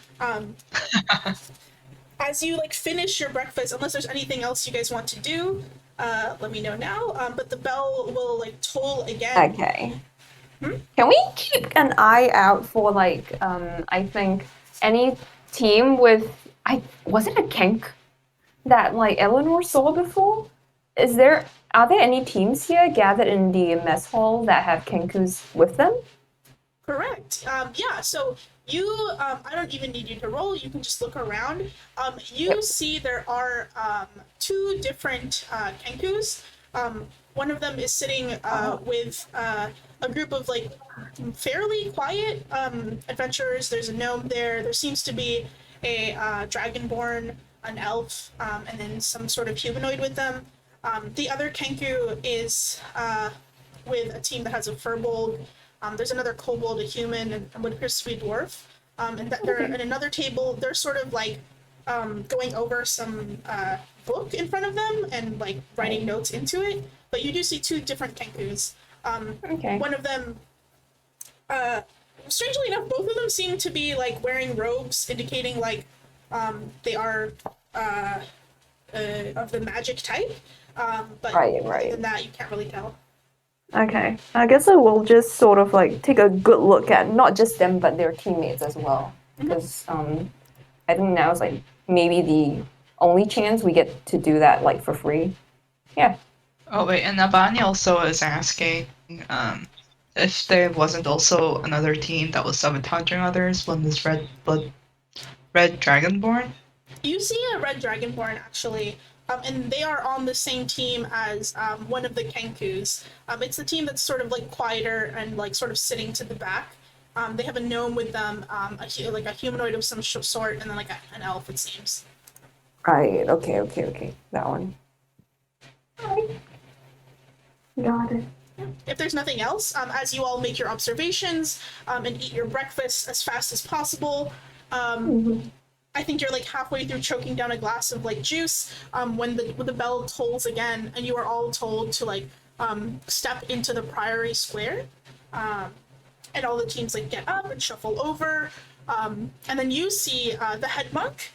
As you like finish your breakfast, unless there's anything else you guys want to do, let me know now. But the bell will like toll again. Okay. Can we keep an eye out for like I think any team with was it a kink that like Eleanor saw before? Are there any teams here gathered in the mess hall that have kinkus with them? Correct. Yeah, so you, I don't even need you to roll, you can just look around. You see there are 2 different kenkus. One of them is sitting with a group of like fairly quiet adventurers. There's a gnome there. There seems to be a dragonborn, an elf, and then some sort of humanoid with them. The other kenku is with a team that has a furbolg. There's another kobold, a human, and what appears to be a dwarf. And that they're at another table. They're sort of like going over some book in front of them and like writing notes into it. But you do see 2 different kenkus. Okay. One of them, strangely enough, both of them seem to be like wearing robes, indicating like they are of the magic type. But other than that, you can't really tell. Okay. I guess I will just sort of like take a good look at not just them but their teammates as well. Because I think now is like maybe the only chance we get to do that like for free. Yeah. Oh wait, and Nabani also is asking if there wasn't also another team that was sabotaging others when this red dragonborn. You see a red dragonborn actually, and they are on the same team as one of the kenkus. It's the team that's sort of like quieter and like sort of sitting to the back. They have a gnome with them, like a humanoid of some sort, and then like an elf, it seems. Right. Okay. That one. Alright. Got it. If there's nothing else, as you all make your observations and eat your breakfast as fast as possible, I think you're like halfway through choking down a glass of like juice when the bell tolls again, and you are all told to like step into the Priory Square, and all the teams like get up and shuffle over, and then you see the head monk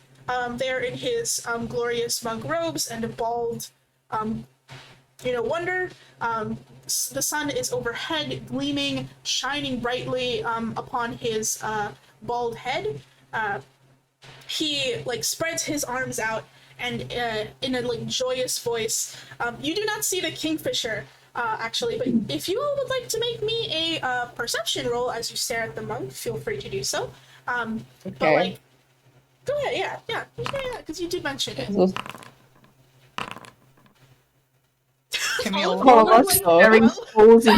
there in his glorious monk robes and a bald wonder. The sun is overhead, gleaming, shining brightly upon his bald head. He like spreads his arms out and in a like joyous voice. You do not see the kingfisher actually, but if you would like to make me a perception roll as you stare at the monk, feel free to do so. But like, go ahead, yeah, because you did mention it. Can we All all of you are, like,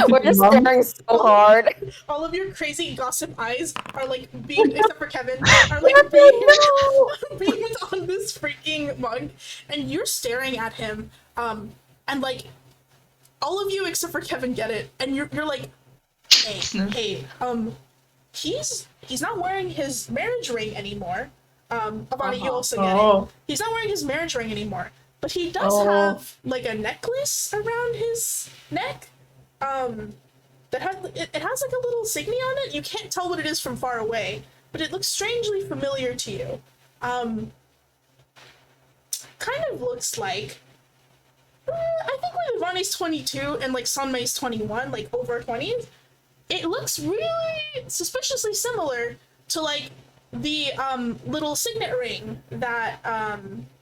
We're just staring so hard. all of your crazy gossip eyes are like beamed, except for Kevin, are like beamed on this freaking monk, and you're staring at him, and like all of you except for Kevin get it, and you're like, hey, he's not wearing his marriage ring anymore. Avani, you also get it. He's not wearing his marriage ring anymore. But he does have like a necklace around his neck. That has it has like a little signy on it. You can't tell what it is from far away, but it looks strangely familiar to you. Kind of looks like I think when Ivani's 22 and like Sunmay's 21, like over 20s, it looks really suspiciously similar to like the little signet ring that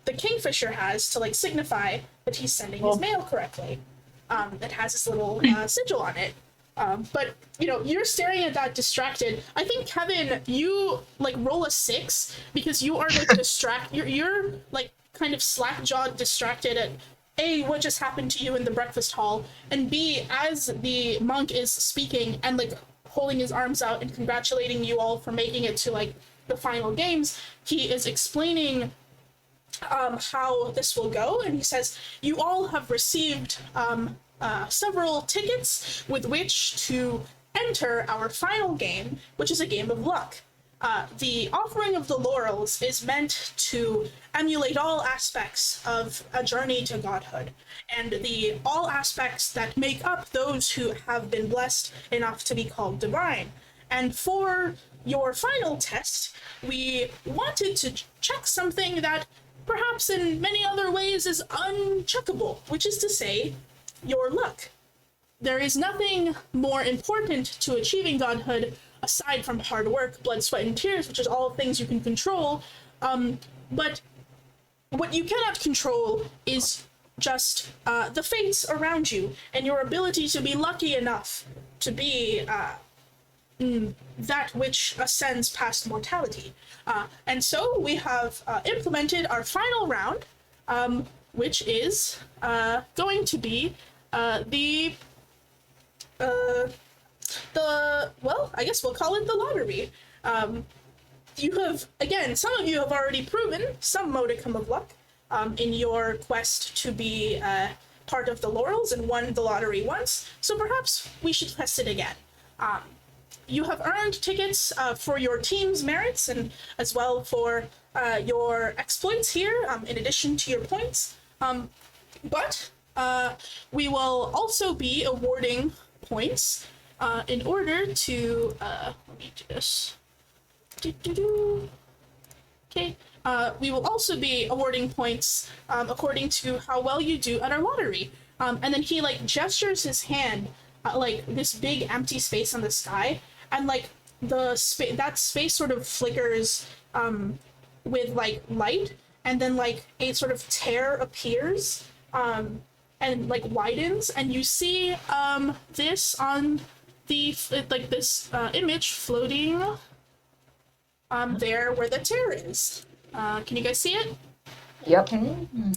the kingfisher has to like signify that he's sending his mail correctly. It has this little sigil on it. But you're staring at that distracted. I think Kevin, you like roll a 6 because you are like you're like kind of slack-jawed, distracted at A, what just happened to you in the breakfast hall, and B, as the monk is speaking and like holding his arms out and congratulating you all for making it to like the final games, he is explaining how this will go, and he says you all have received several tickets with which to enter our final game, which is a game of luck. The offering of the laurels is meant to emulate all aspects of a journey to godhood, and the all aspects that make up those who have been blessed enough to be called divine. And for your final test, we wanted to check something that perhaps in many other ways is uncheckable, which is to say, your luck. There is nothing more important to achieving godhood aside from hard work, blood, sweat, and tears, which is all things you can control. But what you cannot control is just the fates around you and your ability to be lucky enough to be that which ascends past mortality. And so we have implemented our final round, which is going to be well, I guess we'll call it the lottery. You have, again, some of you have already proven some modicum of luck in your quest to be part of the laurels and won the lottery once, so perhaps we should test it again. You have earned tickets for your team's merits and as well for your exploits here, in addition to your points. But we will also be awarding points in order to let me do this. Okay. We will also be awarding points according to how well you do at our lottery. And then he like gestures his hand like this big empty space on the sky, and like that space sort of flickers with like light, and then like a sort of tear appears and like widens, and you see this on the like this image floating there where the tear is. Can you guys see it? Yep.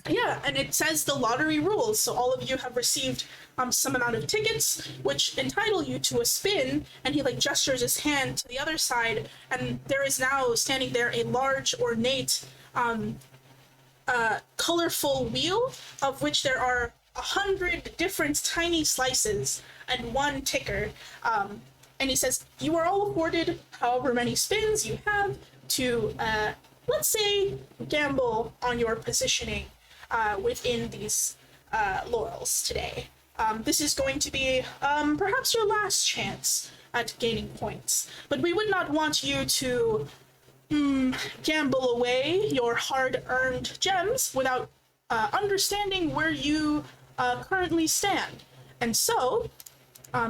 Yeah, and it says the lottery rules. So all of you have received some amount of tickets, which entitle you to a spin. And he like gestures his hand to the other side, and there is now standing there a large, ornate, colorful wheel, of which there are 100 different tiny slices and one ticker. And he says you are all awarded however many spins you have to let's say gamble on your positioning within these laurels today. This is going to be perhaps your last chance at gaining points, but we would not want you to gamble away your hard-earned gems without understanding where you currently stand. And so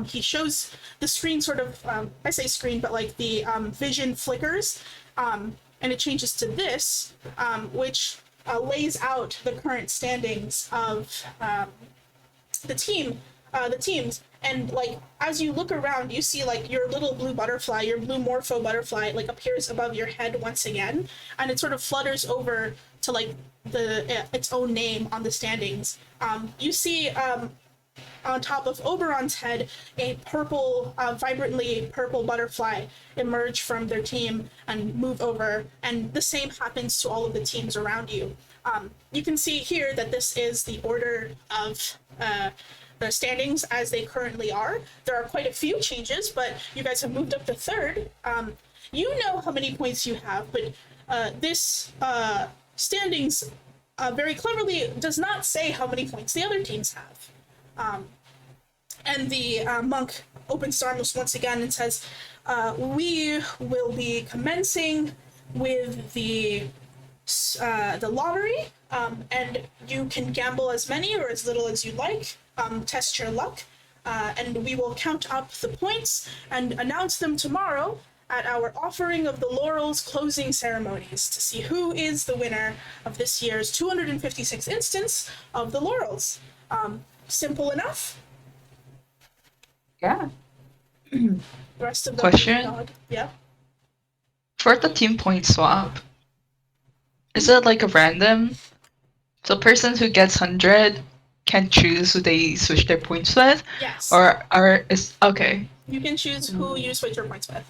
he shows the screen sort of, I say screen, but like the vision flickers, and it changes to this, which lays out the current standings of the teams. And like as you look around, you see like your little blue butterfly, your blue morpho butterfly, like appears above your head once again, and it sort of flutters over to like its own name on the standings. You see on top of Oberon's head a purple, vibrantly purple butterfly emerge from their team and move over, and the same happens to all of the teams around you. You can see here that this is the order of the standings as they currently are. There are quite a few changes, but you guys have moved up to third. You know how many points you have, but this standings very cleverly does not say how many points the other teams have. And the monk opens his arms once again and says, we will be commencing with the lottery, and you can gamble as many or as little as you like, test your luck, and we will count up the points and announce them tomorrow at our offering of the laurels closing ceremonies to see who is the winner of this year's 256 instance of the laurels. Simple enough. Yeah. The rest of them Question? nod. Yeah. For the team point swap, is it like a random? So person who gets 100 can choose who they switch their points with, Yes. or is okay? You can choose who you switch your points with.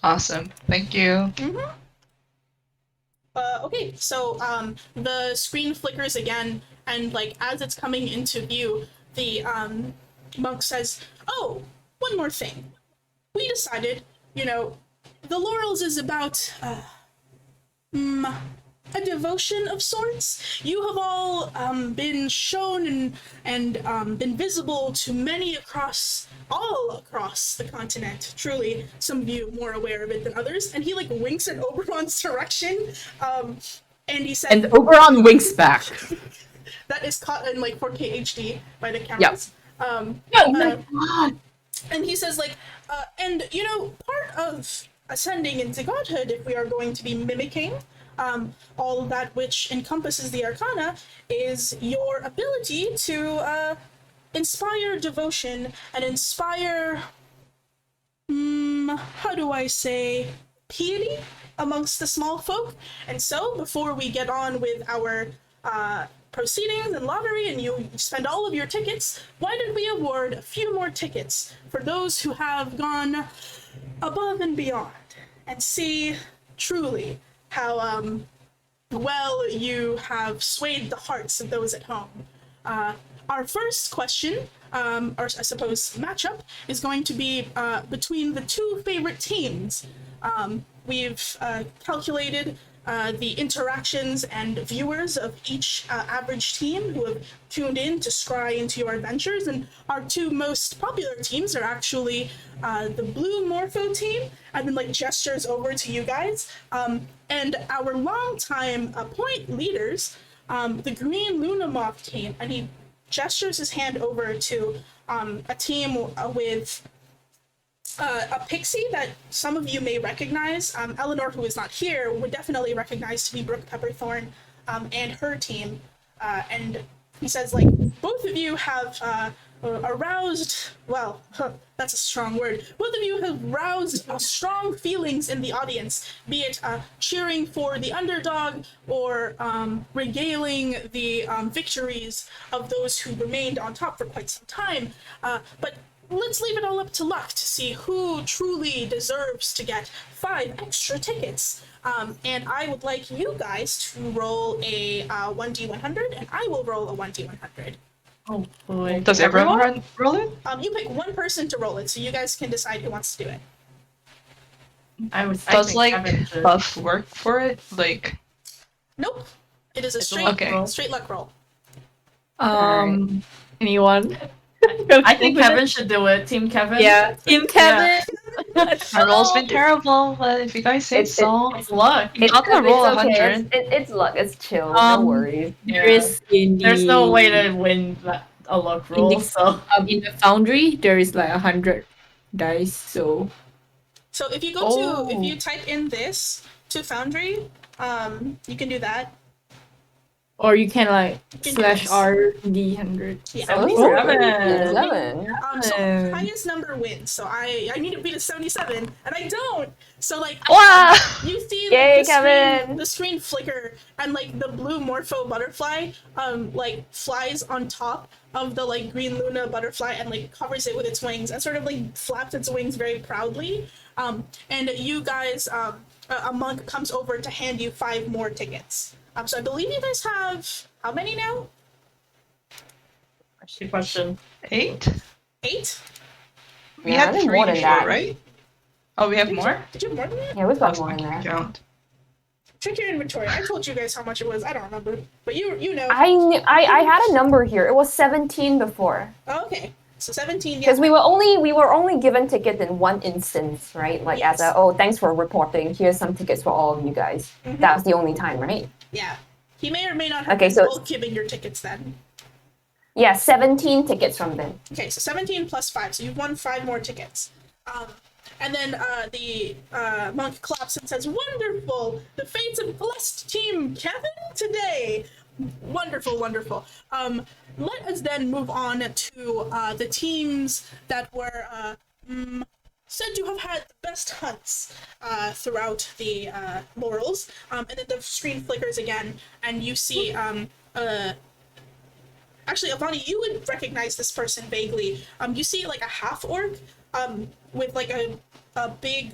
Awesome, thank you. Okay, so the screen flickers again, and like as it's coming into view, the monk says, "Oh, one more thing. We decided, you know, the Laurels is about a devotion of sorts. You have all been shown and been visible to many all across the continent. Truly, some of you more aware of it than others." And he like winks in Oberon's direction, and he said, And Oberon winks back. that is caught in like 4K HD by the cameras. And he says like, and you know, part of ascending into godhood, if we are going to be mimicking all that which encompasses the arcana, is your ability to inspire devotion and inspire, how do I say, piety amongst the small folk. And so, before we get on with our proceedings and lottery and you spend all of your tickets, why did we award a few more tickets for those who have gone above and beyond and see truly how well you have swayed the hearts of those at home. Our first question, or I suppose matchup, is going to be between the two favorite teams. We've calculated the interactions and viewers of each average team who have tuned in to scry into your adventures, and our two most popular teams are actually the blue Morpho team, and then like gestures over to you guys, and our longtime point leaders, the green Luna Moth team, and he gestures his hand over to a team with a pixie that some of you may recognize. Eleanor, who is not here, would definitely recognize to be Brooke Pepperthorn and her team. And he says, like, both of you have aroused, well, that's a strong word. Both of you have roused strong feelings in the audience, be it cheering for the underdog or regaling the victories of those who remained on top for quite some time. But let's leave it all up to luck to see who truly deserves to get 5 extra tickets. And I would like you guys to roll a 1d100, and I will roll a 1d100. Oh boy. Does everyone roll it? You pick one person to roll it, so you guys can decide who wants to do it. Does think like Kevin should. buff work for it? Like, Nope. It is a It's a straight, luck roll. straight luck roll. Anyone? I think Kevin should do it. Team Kevin. Yeah, Team Kevin. my roll's been terrible, but if you guys say It's- so. It's luck. I'm not gonna roll 100. It's luck. It's chill. No worries. There is in the, There's no way to win a luck roll, the- so in the foundry there is like 100 dice, so So if you go if you type in this to Foundry, you can do that. or you can like can slash do this. RD100. Yeah. 77. So highest number wins. So I need to beat a 77, and I don't. So like Wow! you see Yay, like, Kevin! the screen flicker, and like the blue Morpho butterfly like flies on top of the like green Luna butterfly and like covers it with its wings and sort of like flaps its wings very proudly. And you guys, a monk comes over to hand you 5 more tickets. So I believe you guys have how many now? good question. 8? 8? We Yeah, I had think 3 more than before, that. right? Oh, we have more? Did you have more than that? Yeah, we've got Lost more my in there. count. Check your inventory. I told you guys how much it was. I don't remember, but you know. I had a number here. It was 17 before. Oh, okay. So 17. Yeah. Because we were only given tickets in one instance, right? Like as Yes. a thanks for reporting. Here's some tickets for all of you guys. Mhm. That was the only time, right? Yeah. He may or may not have Okay, been so- bulk giving your tickets then. Yeah, 17 tickets from them. Okay, so 17 plus 5. So you've won 5 more tickets. And then the monk claps and says, "Wonderful! The fates have blessed Team Kevin today. Wonderful, wonderful. Let us then move on to the teams that were said to have had the best hunts throughout the Laurels. And then the screen flickers again, and you see actually, Avani, you would recognize this person vaguely. You see like a half orc, with like a big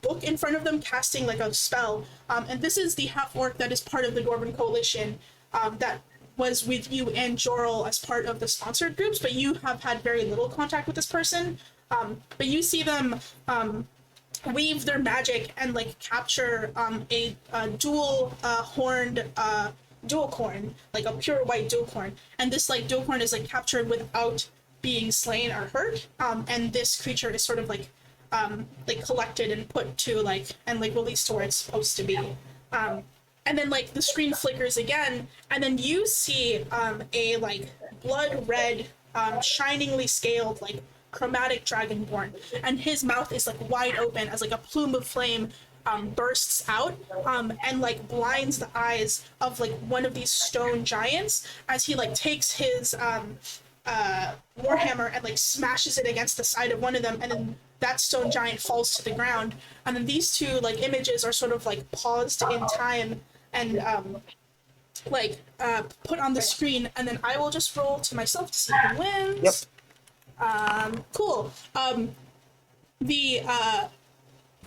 book in front of them, casting like a spell. And this is the half orc that is part of the Dwarven Coalition. That was with you and Jorl as part of the sponsored groups, but you have had very little contact with this person. But you see them weave their magic and like capture a dual horned dual corn, like a pure white dual corn, and this like dual corn is like captured without being slain or hurt, and this creature is sort of like collected and put to like and like released to where it's supposed to be. And then like the screen flickers again, and then you see a like blood red, shiningly scaled, like chromatic dragonborn, and his mouth is like wide open as like a plume of flame bursts out, and like blinds the eyes of like one of these stone giants as he like takes his warhammer and like smashes it against the side of one of them, and then that stone giant falls to the ground, and then these two like images are sort of like paused in time and put on the screen, and then I will just roll to myself to see who wins. Yep. Cool. The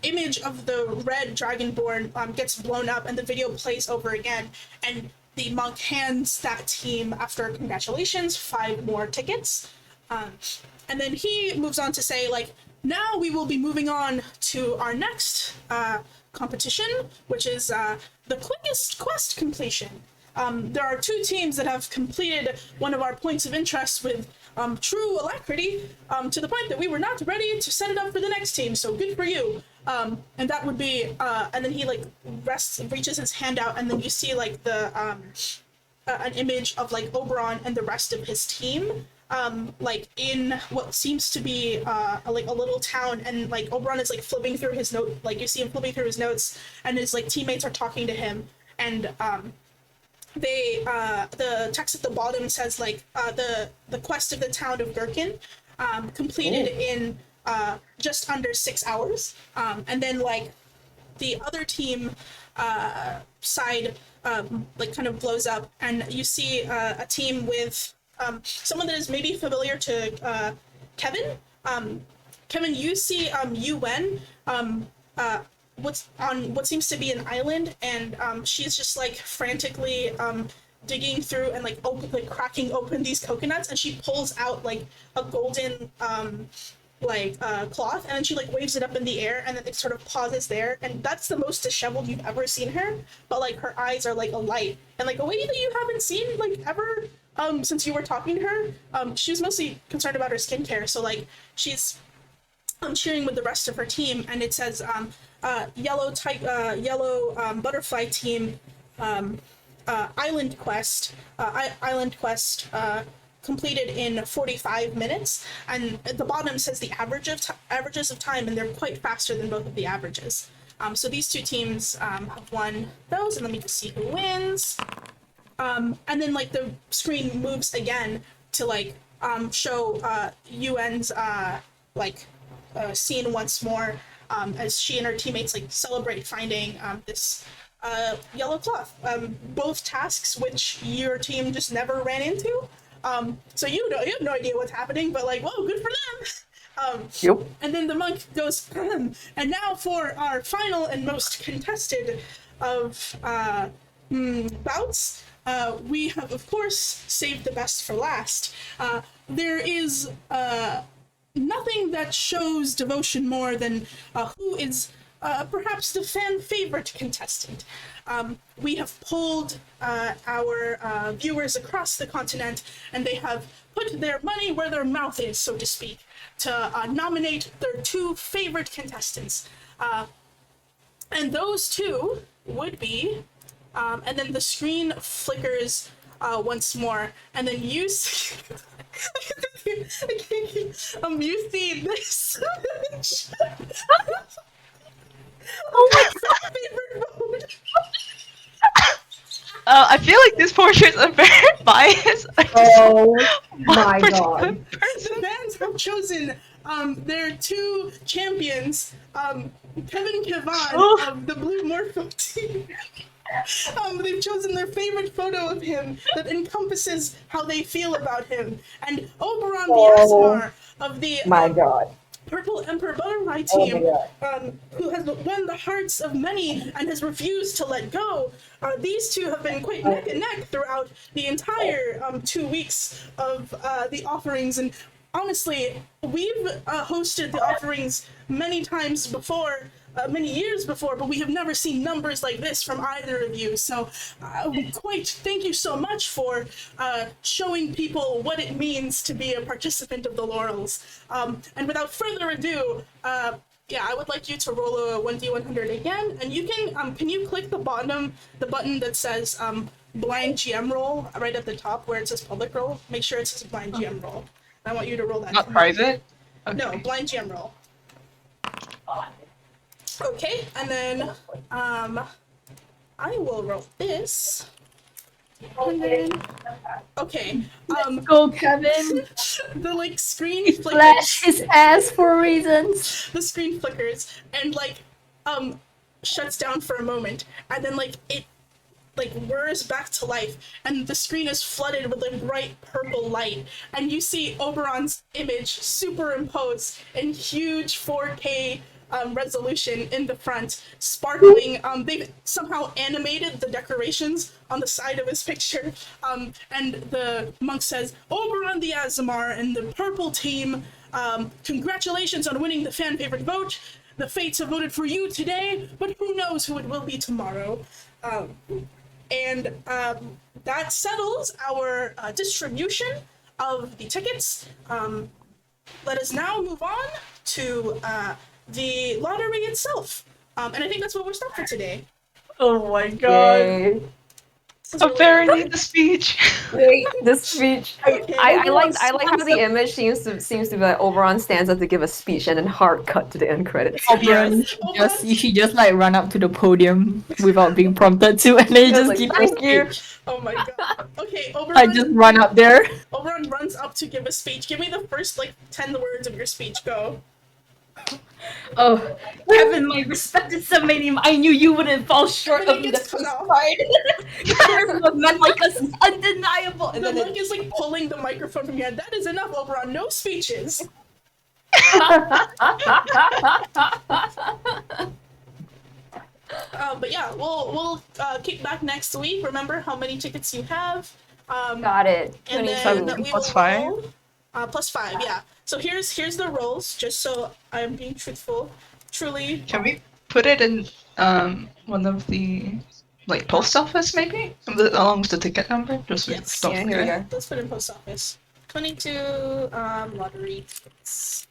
image of the red dragonborn gets blown up, and the video plays over again, and the monk hands that team, after congratulations, 5 more tickets. And then he moves on to say, like, now we will be moving on to our next competition, which is the quickest quest completion. There are 2 teams that have completed one of our points of interest with true alacrity, to the point that we were not ready to set it up for the next team, so good for you. And that would be, and then he like reaches his hand out, and then you see like the an image of like Oberon and the rest of his team, like in what seems to be like a little town, and like Oberon is like flipping through his note, like you see him flipping through his notes, and his like teammates are talking to him, and they the text at the bottom says like the quest of the town of Gherkin completed in just under 6 hours, and then like the other team side like kind of blows up, and you see a team with someone that is maybe familiar to Kevin. Kevin, you see Yuen what's on what seems to be an island, and she's just like frantically digging through and like cracking open these coconuts, and she pulls out like a golden cloth, and then she like waves it up in the air, and then it sort of pauses there, and that's the most disheveled you've ever seen her, but like her eyes are like alight, and like a way that you haven't seen like ever since you were talking to her. She was mostly concerned about her skincare, so like she's cheering with the rest of her team, and it says yellow butterfly team island quest completed in 45 minutes, and at the bottom says the averages of time, and they're quite faster than both of the averages. So these 2 teams have won those, and let me just see who wins. And then like the screen moves again to like show Yuen's scene once more, as she and her teammates like celebrate finding this yellow cloth. Both tasks which your team just never ran into. So you have no idea what's happening, but like, whoa, good for them. Yep. And then the monk goes, and now for our final and most contested of bouts. We have, of course, saved the best for last. There is nothing that shows devotion more than who is perhaps the fan favorite contestant. We have pulled our viewers across the continent, and they have put their money where their mouth is, so to speak, to nominate their 2 favorite contestants. And those 2 would be, and then the screen flickers once more, and then you see, you see this. Oh my god, favorite mode. I feel like these portraits are very biased. Oh my particular god. The fans have chosen their two champions, Kevin Kevan of the Blue Morpho team. They've chosen their favorite photo of him that encompasses how they feel about him. And Oberon the Asmar of the My God. Purple Emperor Butterfly Oh team, my who has won the hearts of many and has refused to let go. These two have been quite neck and neck throughout the entire 2 weeks of the offerings. And honestly, we've hosted the offerings many times before, many years before, but we have never seen numbers like this from either of you. So thank you so much for showing people what it means to be a participant of the Laurels. And without further ado, yeah, I would like you to roll a 1d100 again, and you can you click the bottom, the button that says blind GM roll right at the top where it says public roll? Make sure it says blind GM roll. I want you to roll that. Not private? Okay. No, blind GM roll. Okay, and then I will roll this. And then, okay, Go, Kevin. the like screen Flash flickers. his ass for reasons. The screen flickers and like shuts down for a moment, and then like it like whirs back to life, and the screen is flooded with a bright purple light, and you see Oberon's image superimposed in huge 4K resolution in the front, sparkling. They've somehow animated the decorations on the side of his picture, and the monk says, Oberon the Azamar and the purple team, congratulations on winning the fan favorite vote. The fates have voted for you today, but who knows who it will be tomorrow. And that settles our distribution of the tickets. Let us now move on to the lottery itself. And I think that's what we're stopped for today. Oh my god. Yay. I very need the speech. Wait, the speech. Okay, I like how the image seems to be like Oberon stands up to give a speech and then hard cut to the end credits. Oberon, you should just like run up to the podium without being prompted to, and then you just Like, give thank your you. speech. Oh my god. Okay, I just run up there. Oberon runs up to give a speech. Give me the first like 10 words of your speech. Go. Oh, Kevin, my respected submarium, I knew you wouldn't fall short But of it the gets cut first off. part. Charisma of men like us is undeniable. And The then monk is like pulling the microphone from your head. That is enough, Oberon. No speeches. But yeah, we'll kick back next week. Remember how many tickets you have. Got it. And 22. then we Plus will 5? roll, plus 5, yeah. So here's the rolls, just so I'm being truthful. Truly. Can we put it in one of the like post office maybe? Along with the ticket number? Just so we Yes. don't Yeah, here we forget. go. Let's put in post office. 22 lottery tickets.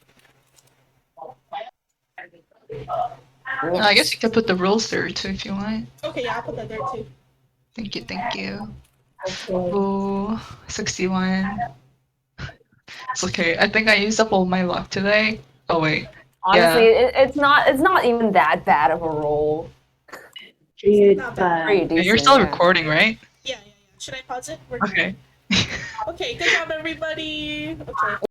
I guess you could put the rules there too if you want. Okay, yeah, I'll put that there too. Thank you, thank you. Okay. Oh, 61. It's okay. I think I used up all my luck today. Oh wait. Honestly, it's not even that bad of a roll. Dude, Not bad. Pretty Yeah, decent. you're still yeah. recording, right? Yeah. Should I pause it? Okay. Okay, good job, everybody. Okay.